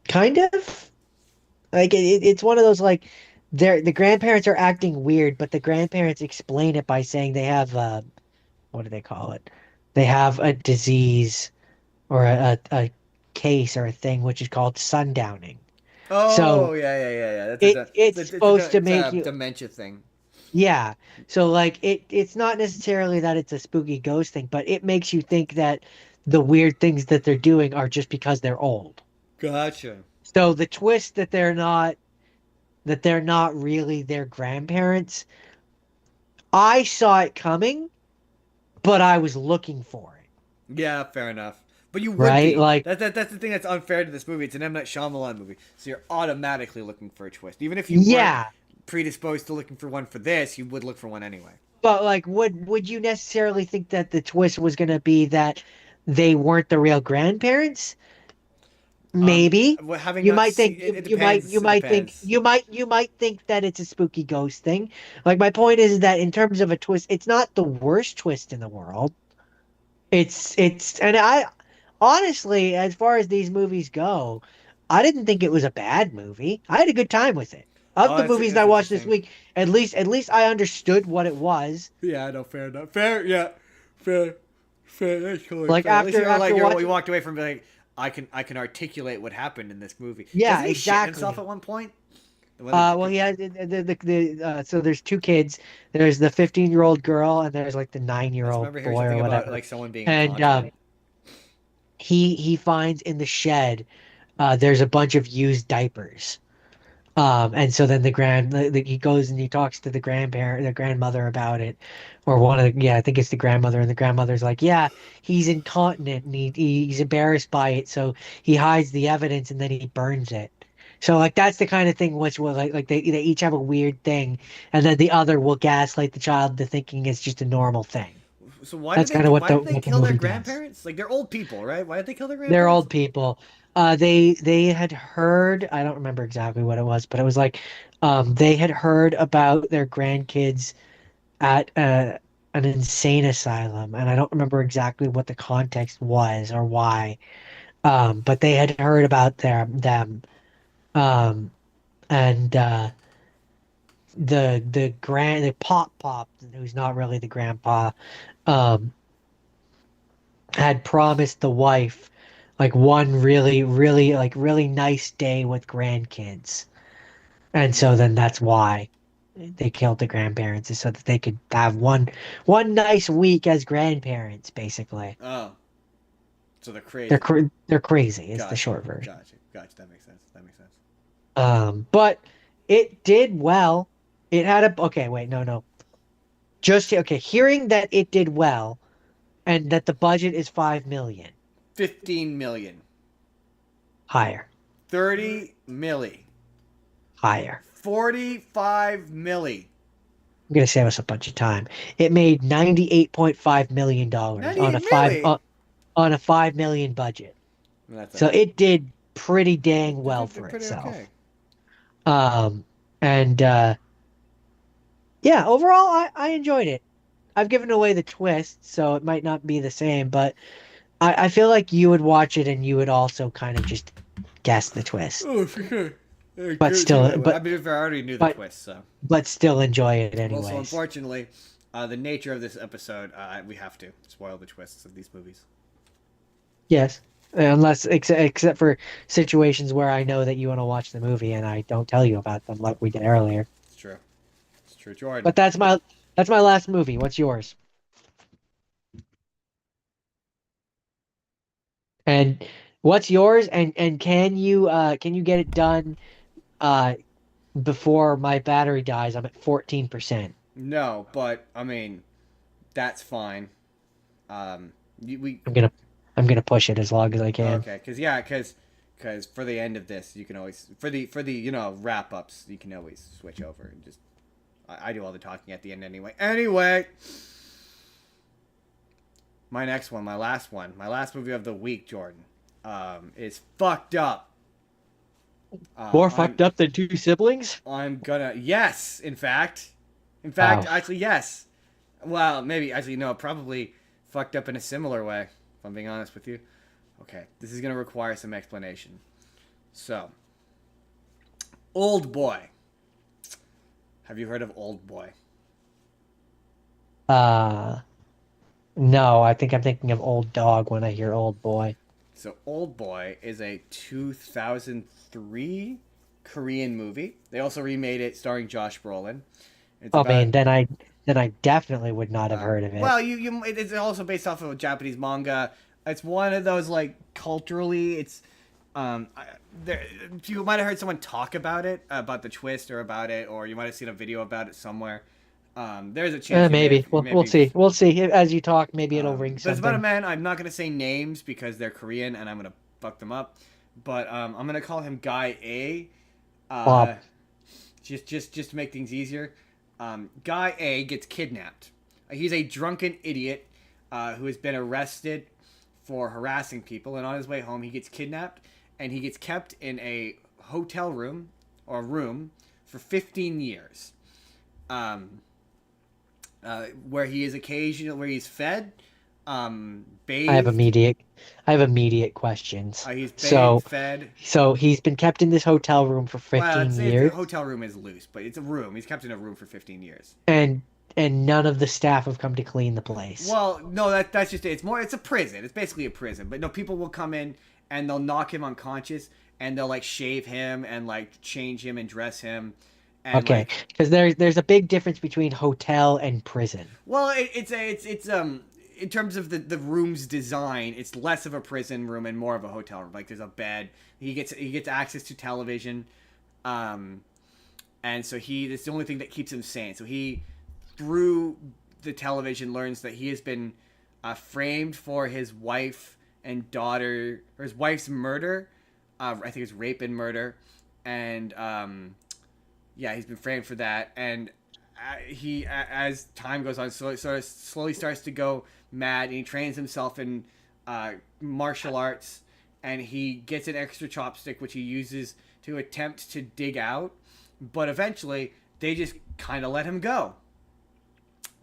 kind of like it's one of those like the grandparents are acting weird, but the grandparents explain it by saying they have what do they call it? They have a disease or a case or a thing which is called sundowning. Oh So yeah. it's supposed to make a you. dementia thing. Yeah. So like it's not necessarily that it's a spooky ghost thing, but it makes you think that the weird things that they're doing are just because they're old. Gotcha. So the twist that they're not really their grandparents, I saw it coming, but I was looking for it. Yeah, fair enough. But you would Right? be. Like, That's the thing that's unfair to this movie. It's an M. Night Shyamalan movie, so you're automatically looking for a twist. Even if you weren't yeah. predisposed to looking for one for this, you would look for one anyway. But like would you necessarily think that the twist was gonna be that they weren't the real grandparents? Maybe. Having You not might think seen it, it you might depends. you It might think depends. you might think that it's a spooky ghost thing. Like my point is that in terms of a twist, it's not the worst twist in the world. It's and I honestly, as far as these movies go, I didn't think it was a bad movie. I had a good time with it. Of Oh, the movies that that's I watched this interesting. week, at least I understood what it was. Yeah, no, fair enough. Fair, yeah, fair, fair. That's totally Like fair. At least after you watching, walked away from being like, I can articulate what happened in this movie. yeah, Doesn't he shit himself exactly. at one point? Well, he had so there's two kids. There's the 15-year-old girl and there's like the I just 9-year-old remember hearing boy or something about whatever. like someone being And incontinent. he finds in the shed there's a bunch of used diapers. And so then he goes and he talks to the grandmother about it, or one of the, yeah, I think it's the grandmother, and the grandmother's like, yeah, he's incontinent and he's embarrassed by it, so he hides the evidence and then he burns it. So like that's the kind of thing which will like they each have a weird thing, and then the other will gaslight the child into thinking it's just a normal thing. So That's kind of why did they what the kill their movie does. grandparents? Like they're old people, right? Why did they kill their They're grandparents? old people. They had heard, I don't remember exactly what it was, but it was like they had heard about their grandkids at an insane asylum, and I don't remember exactly what the context was or why. But they had heard about them. Um, and the pop, who's not really the grandpa, um, had promised the wife like one really nice day with grandkids. And so then that's why they killed the grandparents, is so that they could have one nice week as grandparents, basically. Oh, so they're crazy. They're crazy is the Gotcha, short version. gotcha. That makes sense. That makes sense. But it did well. It had a okay, wait, no. Just okay, hearing that it did well and that the budget is 5 million 15 million. higher. 30 milli. Higher. 45 milli. I'm gonna save us a bunch of time. It made $98.5 million dollars 98 milli. On a 5 million budget. That's So okay. it did pretty dang well They're for pretty itself. okay. And yeah, overall I enjoyed it. I've given away the twist, so it might not be the same, but I feel like you would watch it and you would also kind of just guess the twist. Oh, for sure. But still, I mean, if I already knew the but twist, so. but still enjoy it Well, so anyways. unfortunately, the nature of this episode, we have to spoil the twists of these movies. Yes. Unless except for situations where I know that you want to watch the movie and I don't tell you about them like we did earlier. It's true. It's true, Jordan. But That's my last movie. What's yours? And what's yours? And can you get it done uh before my battery dies? I'm at 14%. No, but I mean that's fine. We I'm gonna I'm gonna push it as long as I can. okay, cause yeah, cause for the end of this, you can always for the wrap ups, you can always switch over and just I do all the talking at the end anyway. Anyway, my next one, my last movie of the week, Jordan, is fucked up. More I'm fucked up than two siblings? I'm gonna yes, in fact, Wow. actually yes. Well, maybe actually no, probably fucked up in a similar way. If I'm being honest with you. Okay, this is gonna require some explanation. So, Old Boy. Have you heard of Old Boy? Uh, no, I think I'm thinking of Old Dog when I hear Old Boy. So, Old Boy is a 2003 Korean movie. They also remade it starring Josh Brolin. It's Oh about man, then I definitely would not have heard of it. well, it's also based off of a Japanese manga. It's one of those like culturally, it's there. You might have heard someone talk about it, about the twist, or about it, or you might have seen a video about it somewhere. There's a chance Maybe. you We'll maybe. see. We'll see. As you talk, maybe it'll ring But it's about a something. man. I'm not gonna say names because they're Korean and I'm gonna fuck them up. But I'm gonna call him Guy A. Uh, Plop. just to make things easier. Guy A gets kidnapped. He's a drunken idiot who has been arrested for harassing people, and on his way home, he gets kidnapped and he gets kept in a hotel room or room for 15 years, um, where he's fed, I have bathed. immediate I have immediate questions. He's bathed, So fed. so he's been kept in this hotel room for Well, 15 it's the years hotel room is loose, but it's a room. He's kept in a room for 15 years. and and none of the staff have come to clean the place. Well, no, that's just it. It's more. It's a prison. It's basically a prison. But no, people will come in and they'll knock him unconscious and they'll like shave him and like change him and dress him, and Okay, like because there's a big difference between hotel and prison. well, it's in terms of the room's design, it's less of a prison room and more of a hotel room. Like there's a bed. He gets access to television, um, and so it's the only thing that keeps him sane. So he through the television learns that he has been framed for his wife and daughter, or his wife's murder. I think it's rape and murder, and yeah, he's been framed for that. And as time goes on, slowly starts to go mad, and he trains himself in martial arts, and he gets an extra chopstick which he uses to attempt to dig out, but eventually they just kind of let him go,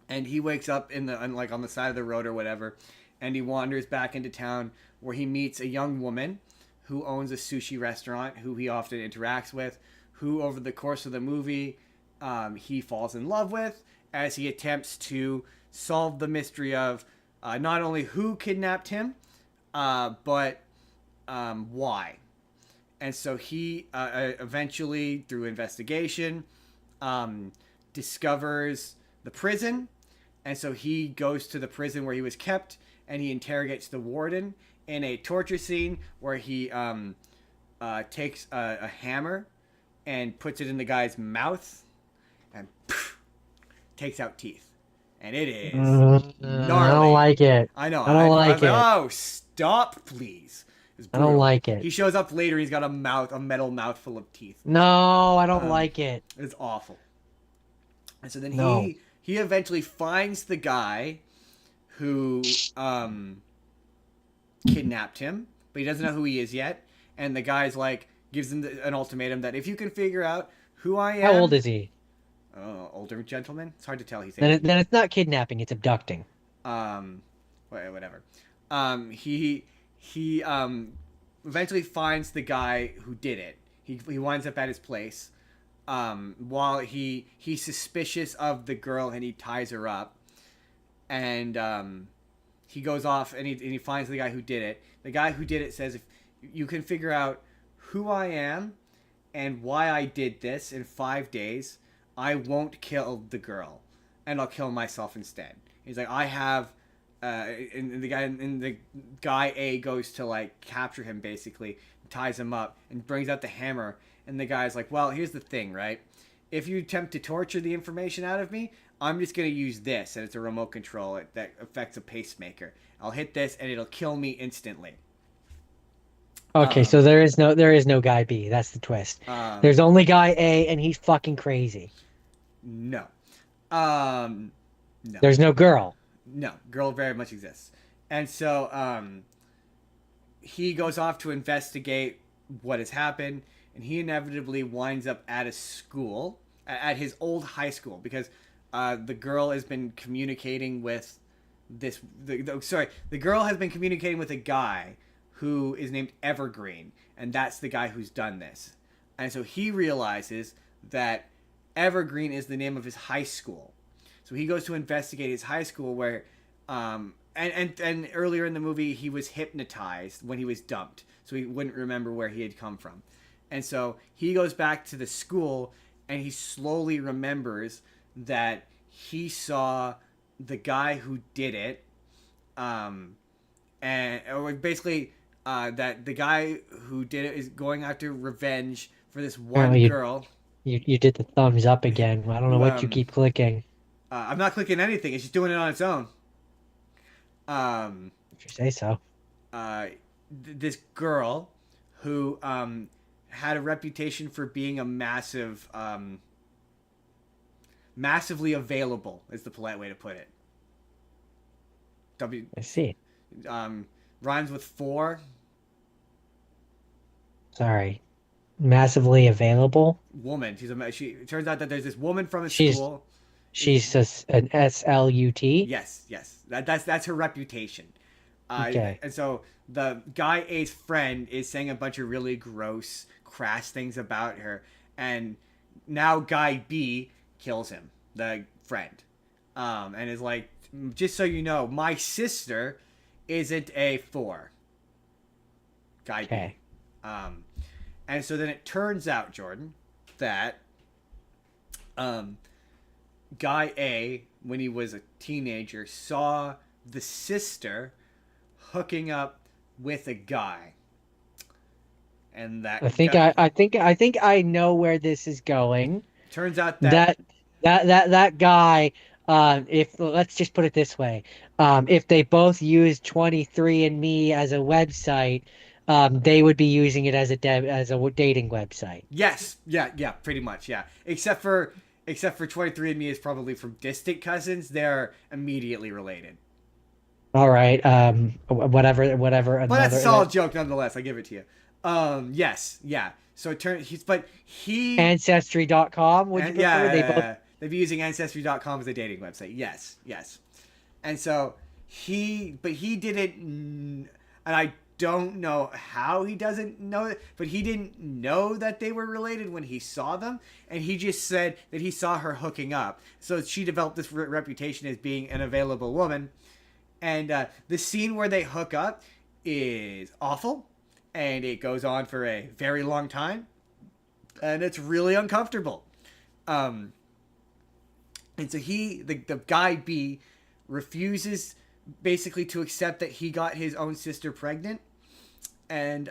and he wakes up like on the side of the road or whatever, and he wanders back into town where he meets a young woman who owns a sushi restaurant, who he often interacts with, who over the course of the movie he falls in love with as he attempts to solve the mystery of not only who kidnapped him, but why. And so he eventually, through investigation, um, discovers the prison, and so he goes to the prison where he was kept, and he interrogates the warden in a torture scene where he takes a hammer and puts it in the guy's mouth and poof, takes out teeth, and it is I don't gnarly. like it. I know. I I don't was like like, it. oh, stop, please. It's I don't brutal. like it. He shows up later. He's got a metal mouth full of teeth. No, I don't Um, like it. it's awful. And so then No. he eventually finds the guy who kidnapped him, but he doesn't know who he is yet. And the guy's like gives him an ultimatum that if you can figure out who I How old am, is he? older gentleman. It's hard to tell. He's Then 18. it's not kidnapping, it's abducting. Um, whatever. He eventually finds the guy who did it. He winds up at his place. While he's suspicious of the girl and he ties her up, and he goes off and he finds the guy who did it. The guy who did it says, if you can figure out who I am and why I did this in 5 days, I won't kill the girl. and I'll kill myself instead. He's like, I have, and the guy A goes to like capture him, basically ties him up and brings out the hammer, and the guy's like, well, here's the thing, right? If you attempt to torture the information out of me, I'm just gonna use this, and it's a remote control that affects a pacemaker. I'll hit this, and it'll kill me instantly. Okay, so there is no guy B. That's the twist. Um, There's only guy A, and he's fucking crazy. no, um, no, There's no girl. no. Girl very much exists, and so he goes off to investigate what has happened, and he inevitably winds up at a school, at his old high school, because the girl has been communicating with the girl has been communicating with a guy who is named Evergreen, and that's the guy who's done this. And so he realizes that Evergreen is the name of his high school. So he goes to investigate his high school where and earlier in the movie he was hypnotized when he was dumped. So he wouldn't remember where he had come from. And so he goes back to the school and he slowly remembers that he saw the guy who did it or basically that the guy who did it is going after revenge for this one girl. You did the thumbs up again. I don't know what you keep clicking. I'm not clicking anything. It's just doing it on its own. If you say so. This girl who had a reputation for being a massively available is the polite way to put it. I see. Rhymes with 4. Sorry. Massively available? Woman. It turns out that there's this woman from a school. She's just an SLUT? Yes. That's her reputation. Okay. And so the guy A's friend is saying a bunch of really gross, crass things about her, and now guy B kills him, the friend, and is like, just so you know, my sister isn't a 4. Guy B. And so then it turns out, Jordan, that guy A, when he was a teenager, saw the sister hooking up with a guy, and that I think I know where this is going. Turns out that guy, if let's just put it this way, if they both used 23andMe as a website, they would be using it as a dating website. Yes, yeah, pretty much, yeah. Except for 23andMe is probably from distant cousins. They're immediately related. All right, whatever. But that's a solid joke nonetheless. I give it to you. Yes, yeah. So it turns he Ancestry.com, would you prefer? Yeah, they'd be using Ancestry.com as a dating website. Yes. And so he didn't, and I don't know how he doesn't know it, but he didn't know that they were related when he saw them, and he just said that he saw her hooking up. So she developed this reputation as being an available woman. And the scene where they hook up is awful, and it goes on for a very long time, and it's really uncomfortable. And so the guy B refuses basically to accept that he got his own sister pregnant, and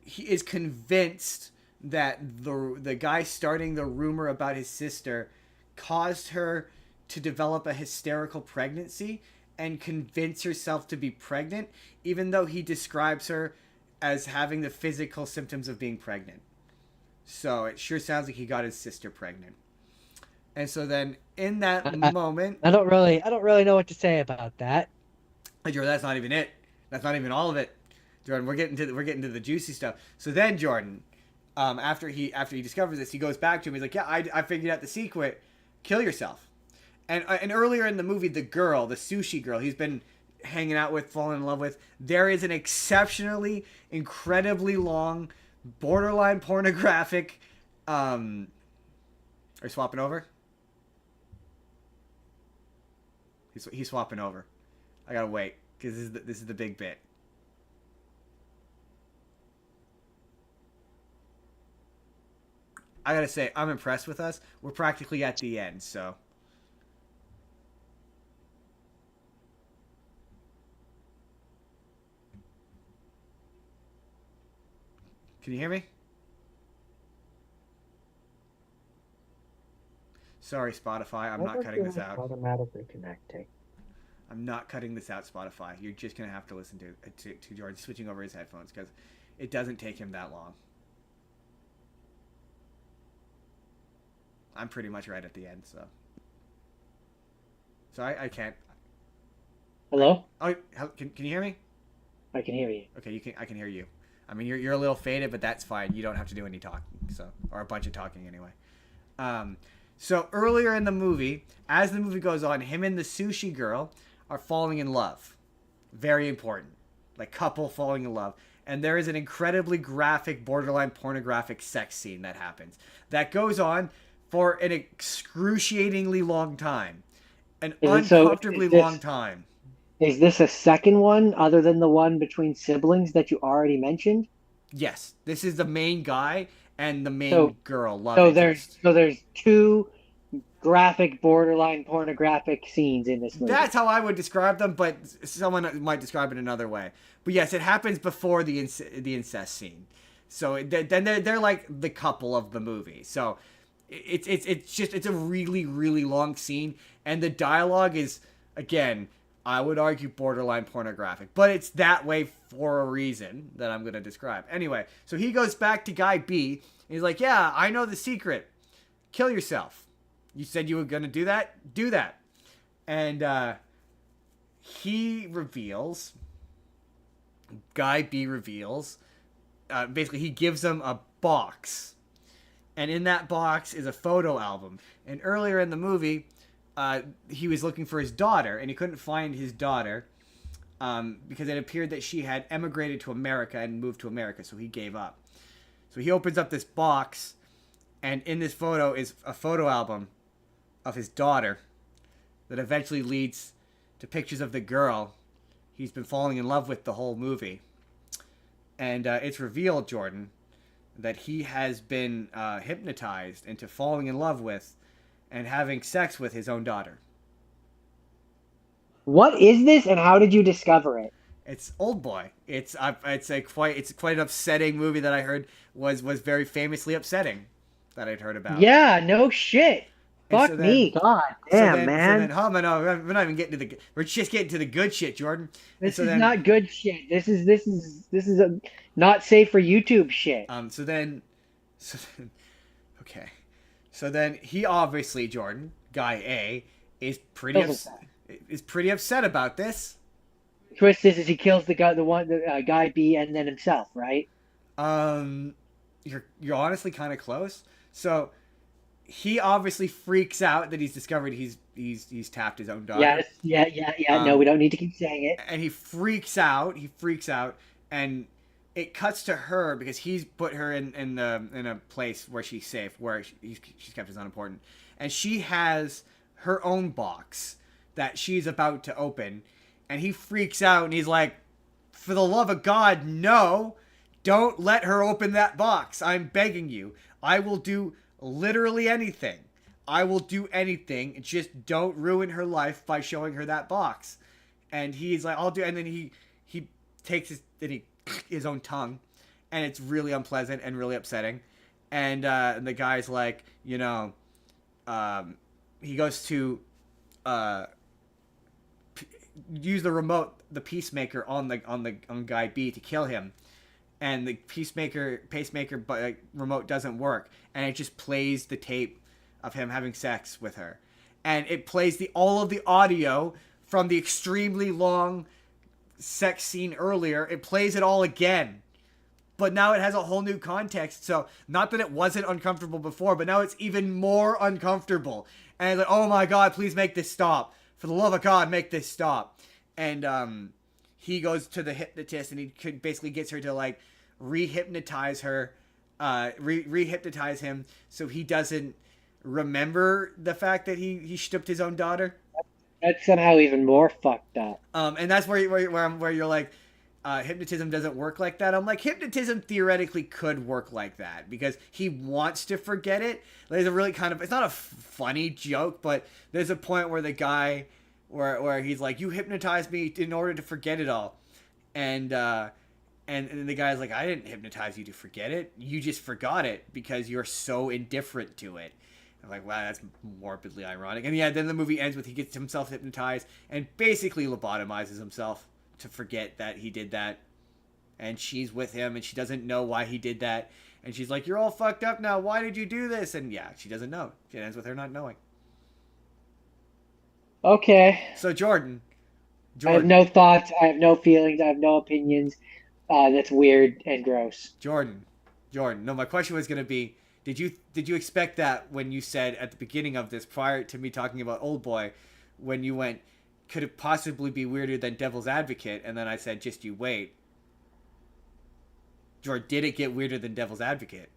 he is convinced that the guy starting the rumor about his sister caused her to develop a hysterical pregnancy and convince herself to be pregnant, even though he describes her as having the physical symptoms of being pregnant. So it sure sounds like he got his sister pregnant. And so then in that moment, I don't really know what to say about that. Jordan, that's not even it. That's not even all of it. Jordan, we're getting to the juicy stuff. So then Jordan, after he discovers this, he goes back to him. He's like, yeah, I figured out the secret. Kill yourself. And earlier in the movie, the sushi girl he's been hanging out with, falling in love with, there is an exceptionally, incredibly long, borderline pornographic. Are you swapping over? He's swapping over. I gotta wait because this is the big bit. I gotta say, I'm impressed with us. We're practically at the end, so Can you hear me? Sorry, Spotify. I'm Why not does cutting this it out. automatically connecting? I'm not cutting this out, Spotify. You're just gonna have to listen to George switching over his headphones because it doesn't take him that long. I'm pretty much right at the end, so I can't. Hello? Can you hear me? I can hear you. Okay, I can hear you. I mean, you're a little faded, but that's fine. You don't have to do any talking, or a bunch of talking anyway. So earlier in the movie, as the movie goes on, him and the sushi girl are falling in love. Very important. Like couple falling in love. And there is an incredibly graphic, borderline pornographic sex scene that happens. That goes on for an excruciatingly long time. An uncomfortably long time. Is this a second one other than the one between siblings that you already mentioned? Yes, this is the main guy and the So main girl, love so there's interest. so there's two graphic borderline pornographic scenes in this movie. That's how I would describe them, but someone might describe it another way. But yes, it happens before the incest scene. So then they're like the couple of the movie. So it's a really really long scene, and the dialogue is, again, I would argue borderline pornographic, but it's that way for a reason that I'm going to describe. Anyway, so he goes back to guy B. And he's like, "Yeah, I know the secret. Kill yourself. You said you were going to do that? Do that." And he reveals, guy B reveals, basically he gives him a box. And in that box is a photo album. And earlier in the movie, he was looking for his daughter, and he couldn't find his daughter because it appeared that she had emigrated to America and moved to America, so he gave up. So he opens up this box, and in this photo is a photo album of his daughter that eventually leads to pictures of the girl he's been falling in love with the whole movie. And it's revealed, Jordan, that he has been hypnotized into falling in love with and having sex with his own daughter. What is this, and how did you discover it? It's Old Boy. It's quite an upsetting movie that I heard was very famously upsetting that I'd heard about. Yeah, no shit. Fuck so me, God damn, man. Oh no, we're not even getting to the. We're just getting to the good shit, Jordan. This is not good shit. This is a not safe for YouTube shit. Okay. So then he obviously, Jordan, guy A, is pretty upset about this. Twist is he kills the guy B, and then himself, right? You're honestly kind of close. So he obviously freaks out that he's discovered he's tapped his own daughter. Yeah. No, we don't need to keep saying it. And he freaks out. And it cuts to her because he's put her in a place where she's safe, where she's kept as unimportant, and she has her own box that she's about to open, and he freaks out and he's like, "For the love of God, no! Don't let her open that box. I'm begging you. I will do literally anything. I will do anything. Just don't ruin her life by showing her that box." And he's like, "I'll do." And then he takes his own tongue, and it's really unpleasant and really upsetting. And the guy's like, he goes to use the remote, the pacemaker on guy B to kill him, and the pacemaker remote doesn't work, and it just plays the tape of him having sex with her, and it plays all of the audio from the extremely long sex scene earlier. It plays it all again, but now it has a whole new context. So not that it wasn't uncomfortable before, but now it's even more uncomfortable. And it's like, oh my God, please make this stop. For the love of God, make this stop. And he goes to the hypnotist, and he basically gets her to like re-hypnotize her, re-hypnotize him so he doesn't remember the fact that he stooped his own daughter. That's somehow even more fucked up. And that's where you're like, hypnotism doesn't work like that. I'm like, hypnotism theoretically could work like that because he wants to forget it. There's a really it's not a funny joke, but there's a point where the guy, where he's like, "You hypnotized me in order to forget it all," and And the guy's like, I didn't hypnotize you to forget it. You just forgot it because you're so indifferent to it. I'm like, wow, that's morbidly ironic. And yeah, then the movie ends with he gets himself hypnotized and basically lobotomizes himself to forget that he did that. And she's with him and she doesn't know why he did that. And she's like, you're all fucked up now. Why did you do this? And yeah, she doesn't know. It ends with her not knowing. Okay. So Jordan. I have no thoughts. I have no feelings. I have no opinions. That's weird and gross. Jordan. No, my question was gonna be, did you expect that when you said at the beginning of this, prior to me talking about Old Boy, when you went, could it possibly be weirder than Devil's Advocate? And then I said, just you wait. Jordan, did it get weirder than Devil's Advocate?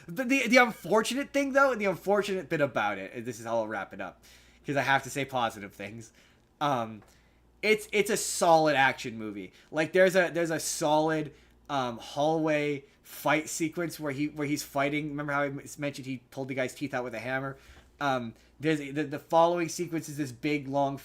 The unfortunate thing though, the unfortunate bit about it, and this is how I'll wrap it up, because I have to say positive things. It's a solid action movie. Like there's a solid hallway fight sequence where he's fighting. Remember how I mentioned he pulled the guy's teeth out with a hammer? There's the following sequence is this big long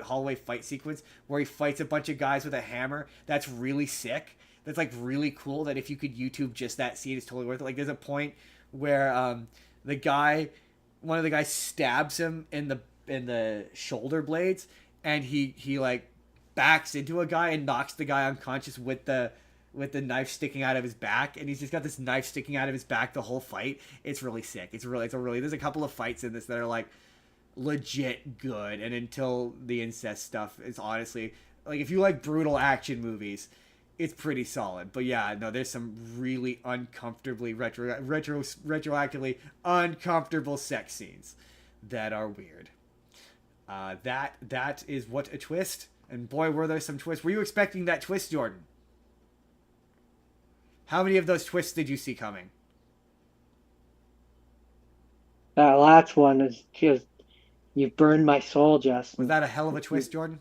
hallway fight sequence where he fights a bunch of guys with a hammer. That's really sick. That's like really cool. That if you could YouTube just that scene, it's totally worth it. Like there's a point where one of the guys stabs him in the shoulder blades, and he like backs into a guy and knocks the guy unconscious with the knife sticking out of his back, and he's just got this knife sticking out of his back the whole fight. It's really sick. There's a couple of fights in this that are like legit good, and until the incest stuff, it's honestly like if you like brutal action movies, it's pretty solid. But yeah, no, there's some really uncomfortably retroactively uncomfortable sex scenes that are weird. That is what a twist. And boy, were there some twists. Were you expecting that twist, Jordan? How many of those twists did you see coming? That last one is just, you burned my soul, Justin. Was that a hell of a twist, Jordan?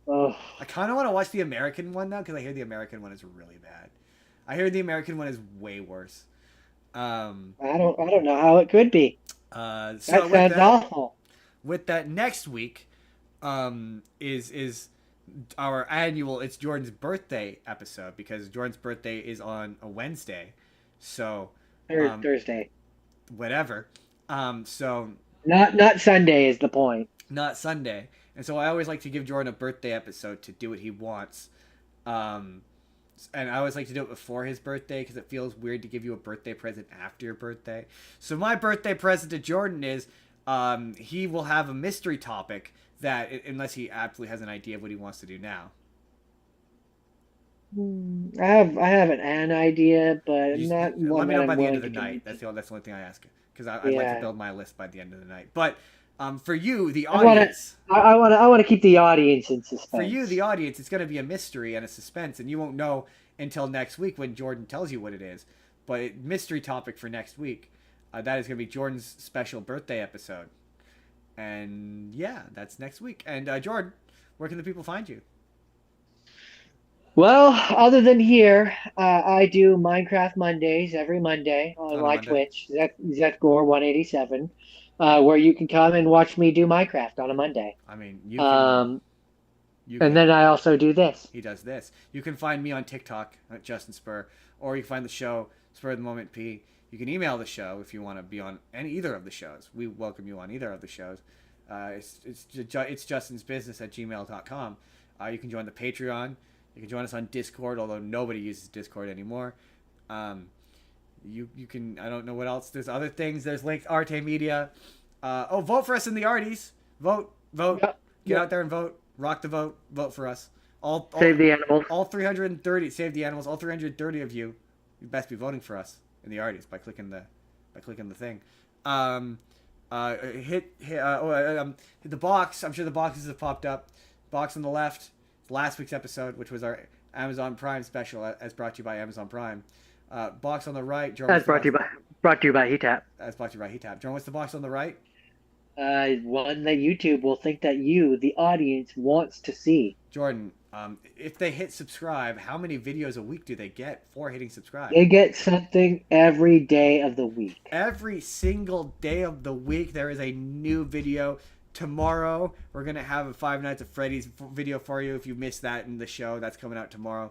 Oh, I kind of want to watch the American one now, because I hear the American one is really bad. I hear the American one is way worse. I don't know how it could be. So That sounds awful. With that, next week is our annual, it's Jordan's birthday episode, because Jordan's birthday is on a Wednesday. So Thursday. Whatever. So Not Sunday is the point. not Sunday. And so I always like to give Jordan a birthday episode to do what he wants. And I always like to do it before his birthday because it feels weird to give you a birthday present after your birthday. So my birthday present to Jordan is he will have a mystery topic that, unless he absolutely has an idea of what he wants to do now. I have an idea, but not Let one me that know by I'm the end willing of the to night. commit That's the only thing I ask. Because I'd to. like to Yeah. build my list by the end of the night. But for you, the I want audience... to. I want to keep the audience in suspense. For you, the audience, it's going to be a mystery and a suspense, and you won't know until next week when Jordan tells you what it is. But mystery topic for next week, that is going to be Jordan's special birthday episode. And yeah, that's next week. And Jordan, where can the people find you? Well, other than here, I do Minecraft Mondays every Monday on On a my Monday? Twitch, ZethGore187, where you can come and watch me do Minecraft on a Monday. I mean, you can... And then I also do this. He does this. You can find me on TikTok at Justin Spurr, or you can find the show Spur of the Moment P. You can email the show if you want to be on either of the shows. We welcome you on either of the shows. It's justinsbusiness@gmail.com. You can join the Patreon. You can join us on Discord, although nobody uses Discord anymore. You can, I don't know what else. There's other things. There's links, Arte Media. Vote for us in the Arties. Vote. Yep. Get out there and vote. Rock the vote. Vote for us. Save the animals. All 330. Save the animals. All 330 of you. You best be voting for us in the Arties by clicking the thing. Hit the box. I'm sure the boxes have popped up. Box on the left. Last week's episode, which was our Amazon Prime special, as brought to you by Amazon Prime. Box on the right. That's brought to you by HeatTap. As brought to you by HeatTap. Jordan, what's the box on the right? One that YouTube will think that you, the audience, wants to see. Jordan, if they hit subscribe, how many videos a week do they get for hitting subscribe? They get something every day of the week. Every single day of the week, there is a new video Tomorrow, we're going to have a Five Nights at Freddy's video for you. If you missed that in the show, that's coming out tomorrow.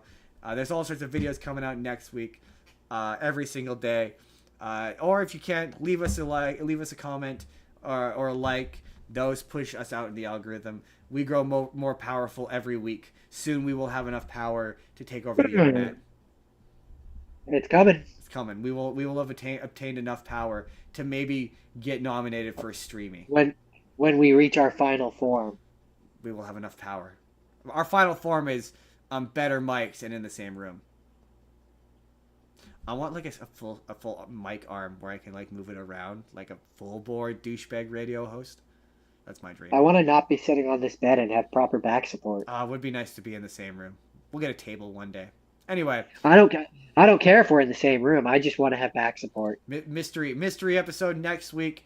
There's all sorts of videos coming out next week, every single day. Or if you can't, leave us a comment or a like. Those push us out in the algorithm. We grow more powerful every week. Soon we will have enough power to take over the internet. It's coming. It's coming. We will have obtained enough power to maybe get nominated for streaming. When we reach our final form, we will have enough power. Our final form is better mics and in the same room. I want like a full mic arm where I can like move it around like a full board douchebag radio host. That's my dream. I want to not be sitting on this bed and have proper back support. It would be nice to be in the same room. We'll get a table one day. Anyway, I don't care if we're in the same room. I just want to have back support. Mystery episode next week.